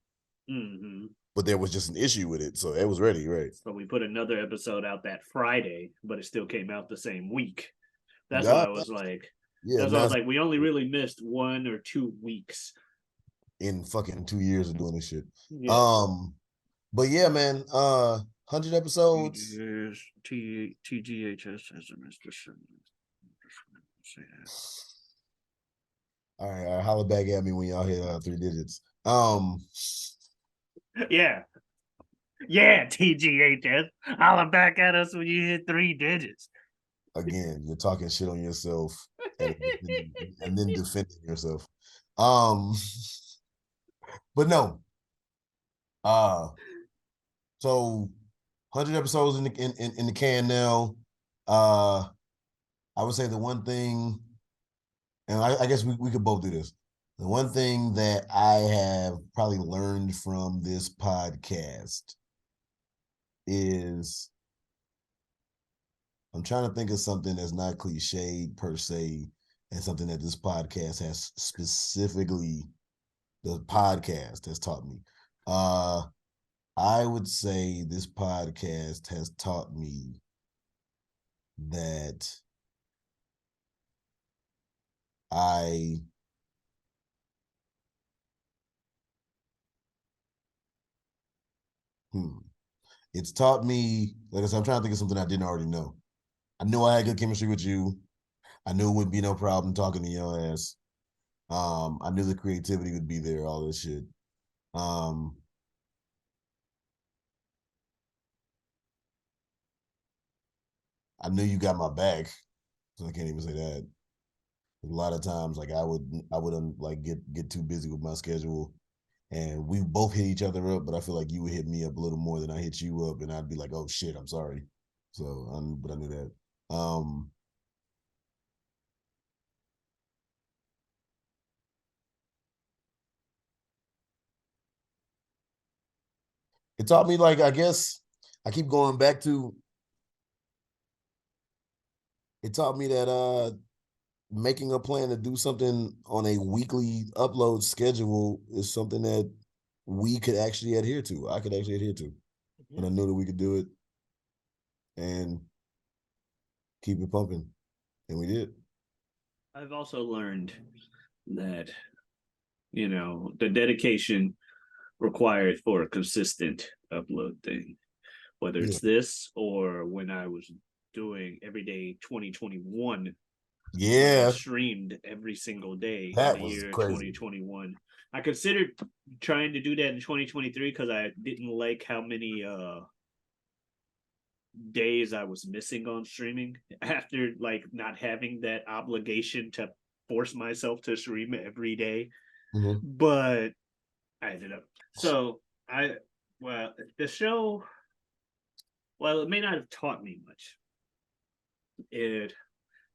S2: Mm-hmm.
S5: But there was just an issue with it. So it was ready, right?
S2: So we put another episode out that Friday, but it still came out the same week. That's why I was like, we only really missed 1 or 2 weeks
S5: in fucking 2 years of doing this shit.
S2: Yeah.
S5: But yeah, man, 100 episodes.
S2: TGHS as a Mr.
S5: All right, holler back at me when y'all hit 3 digits.
S2: Yeah, TGHS. Holler back at us when you hit 3 digits.
S5: Again, you're talking shit on yourself and then defending yourself. But no. So 100 episodes in the can now. I would say the one thing, and I guess we could both do this. The one thing that I have probably learned from this podcast is I'm trying to think of something that's not cliched per se, and something that this podcast has specifically, the podcast has taught me. I would say this podcast has taught me that it's taught me, like I said, I'm trying to think of something I didn't already know. I knew I had good chemistry with you. I knew it wouldn't be no problem talking to your ass. I knew the creativity would be there, all this shit. I knew you got my back, so I can't even say that. A lot of times, like I would like get too busy with my schedule, and we both hit each other up. But I feel like you would hit me up a little more than I hit you up, and I'd be like, "Oh shit, I'm sorry." So, but I knew that. It taught me, like, I guess I keep going back to. It taught me that making a plan to do something on a weekly upload schedule is something that we could actually adhere to. I could actually adhere to. And I knew that we could do it and keep it pumping. And we did.
S2: I've also learned that, the dedication required for a consistent upload thing, whether
S5: Yeah.
S2: it's this or when I was doing Everyday 2021.
S5: Yeah.
S2: I streamed every single day
S5: That
S2: in the
S5: was
S2: year
S5: crazy.
S2: 2021. I considered trying to do that in 2023 because I didn't like how many days I was missing on streaming after like not having that obligation to force myself to stream every day.
S5: Mhm.
S2: But I ended up well, the show, while it may not have taught me much, it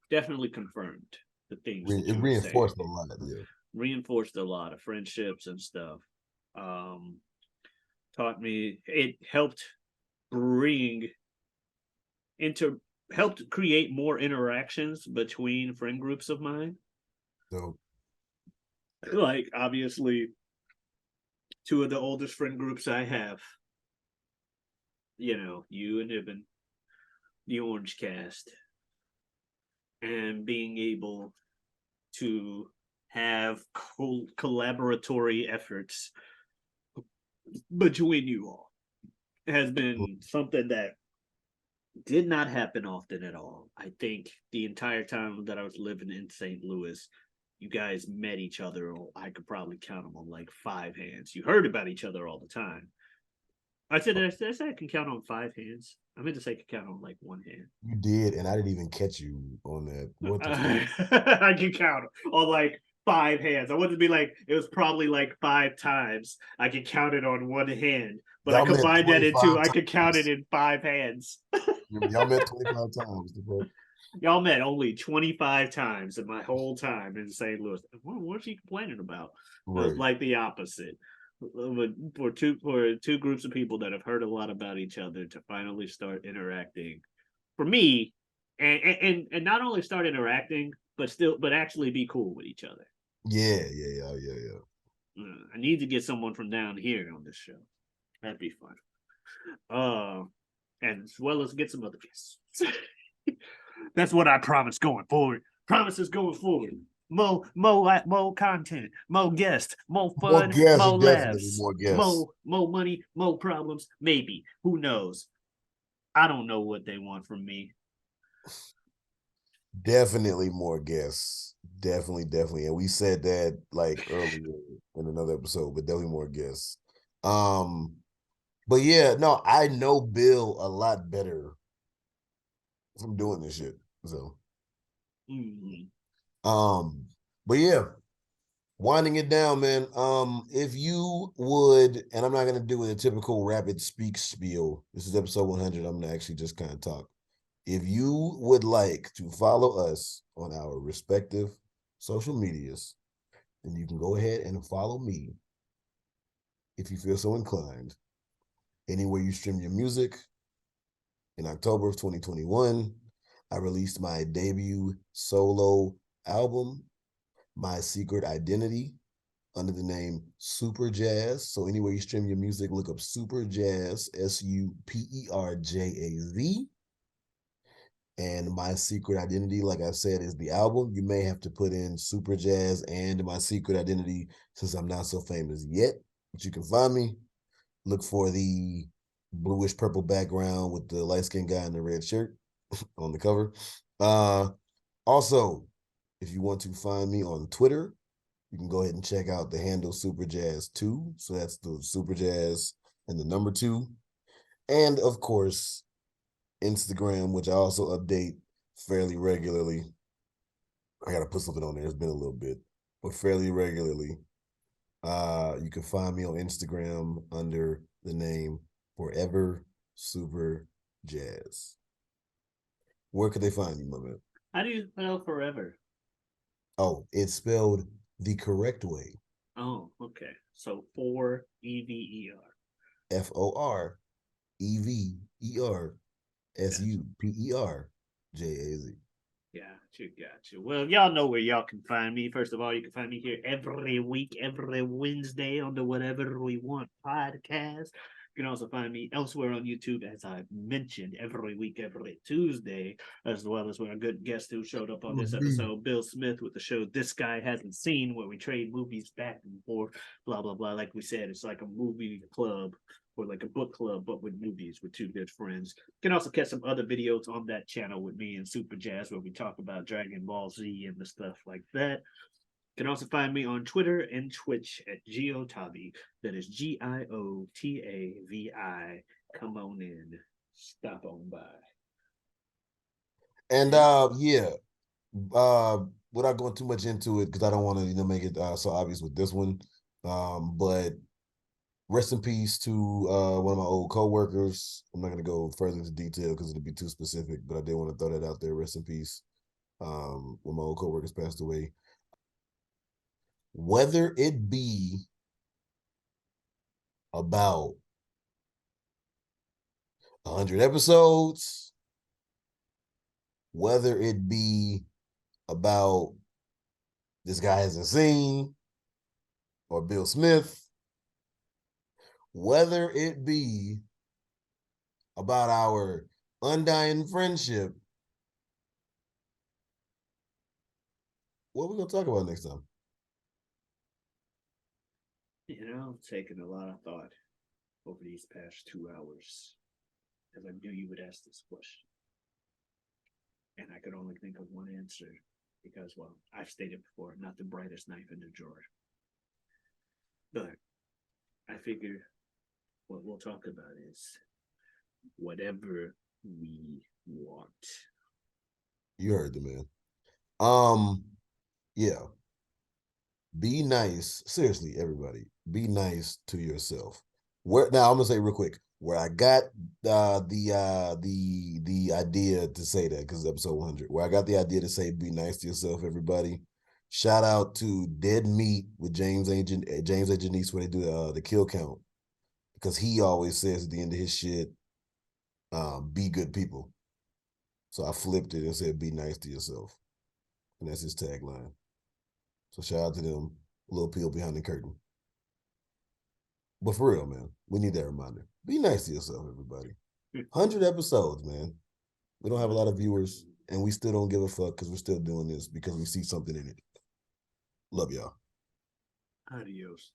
S2: definitely confirmed the things that
S5: It
S2: you were saying.
S5: reinforced a lot. Yeah.
S2: Reinforced a lot of friendships and stuff. Taught me, it helped bring into helped create more interactions between friend groups of mine.
S5: So
S2: Like, obviously, two of the oldest friend groups I have, you and Ibn, the Orange Cast, and being able to have collaboratory efforts between you all has been something that did not happen often at all. I think the entire time that I was living in St. Louis, you guys met each other. I could probably count them on like 5 hands. You heard about each other all the time. I said, did I say I can count on 5 hands? I meant to say I could count on like 1 hand.
S5: you did, and I didn't even catch you on that. What the fuck?
S2: I can count on like 5 hands. I wouldn't be like, it was probably like 5 times. I could count it on 1 hand, but I
S5: Y'all met
S2: combined that
S5: 25
S2: into, I could count it
S5: times.
S2: in 5 hands.
S5: Y'all met 25 times. The fuck?
S2: Y'all met only 25 times in my whole time in St. Louis. What's he complaining about? It was
S5: Right.
S2: like the opposite. For two groups of people that have heard a lot about each other to finally start interacting, for me, and not only start interacting, but actually be cool with each other.
S5: Yeah.
S2: I need to get someone from down here on this show. That'd be fun. And as well as get some other guests. That's what I promise going forward. Promises going forward. More content, more guests, more fun,
S5: More guests,
S2: more
S5: definitely
S2: laughs,
S5: more guests.
S2: more money, more problems. Maybe. Who knows? I don't know what they want from me.
S5: Definitely more guests. Definitely. And we said that like earlier in another episode, but definitely more guests. But yeah, no, I know Bill a lot better from doing this shit. So but yeah, winding it down, man. If you would, and I'm not gonna do it a typical rapid speak spiel. This is episode 100. I'm gonna actually just kind of talk. If you would like to follow us on our respective social medias, then you can go ahead and follow me if you feel so inclined. Anywhere you stream your music. In October of 2021, I released my debut solo album, My Secret Identity, under the name Superjaz. So anywhere you stream your music, look up Superjaz, Superjaz. And My Secret Identity, like I said, is the album. You may have to put in Superjaz and My Secret Identity since I'm not so famous yet. But you can find me. Look for the bluish purple background with the light-skinned guy in the red shirt on the cover. Also, if you want to find me on Twitter, you can go ahead and check out the handle Superjaz2. So that's the Superjaz and the number 2. And of course, Instagram, which I also update fairly regularly. I gotta put something on there. It's been a little bit, but fairly regularly. You can find me on Instagram under the name Forever Super Jazz. Where could they find you, my man?
S2: How do you spell forever?
S5: Oh, it's spelled the correct way.
S2: Oh, okay. So 4EVER.
S5: FOREVERSUPERJAZ.
S2: Gotcha. Well, y'all know where y'all can find me. First of all, you can find me here every week, every Wednesday on the Whatever We Want podcast. You can also find me elsewhere on YouTube, as I mentioned, every week, every Tuesday, as well as with our good guest who showed up on this episode, Bill Smith, with the show This Guy Hasn't Seen, where we trade movies back and forth, blah, blah, blah. Like we said, it's like a movie club or like a book club, but with movies with two good friends. You can also catch some other videos on that channel with me and Superjaz, where we talk about Dragon Ball Z and the stuff like that. You can also find me on Twitter and Twitch at Giotavi. That is GIOTAVI. Come on in. Stop on by.
S5: And without going too much into it, because I don't want to make it so obvious with this one. But rest in peace to one of my old co-workers. I'm not going to go further into detail because it'll be too specific, but I did want to throw that out there. Rest in peace. When my old co-workers passed away. Whether it be about 100 episodes, whether it be about This Guy Hasn't Seen, or Bill Smith, whether it be about our undying friendship, what are we going to talk about next time?
S2: Taking a lot of thought over these past 2 hours, because I knew you would ask this question. And I could only think of one answer because, well, I've stated before, not the brightest knife in the drawer. But I figure what we'll talk about is whatever we want.
S5: You heard the man. Yeah. Be nice. Seriously, everybody. Be nice to yourself. Now I'm gonna say real quick where I got the idea to say that, because it's episode 100. Where I got the idea to say be nice to yourself, everybody. Shout out to Dead Meat with James A. Janice, where they do the kill count, because he always says at the end of his shit, be good people. So I flipped it and said be nice to yourself, and that's his tagline. So shout out to them, little peel behind the curtain. But for real, man, we need that reminder. Be nice to yourself, everybody. 100 episodes, man. We don't have a lot of viewers, and we still don't give a fuck because we're still doing this because we see something in it. Love y'all.
S2: Adios.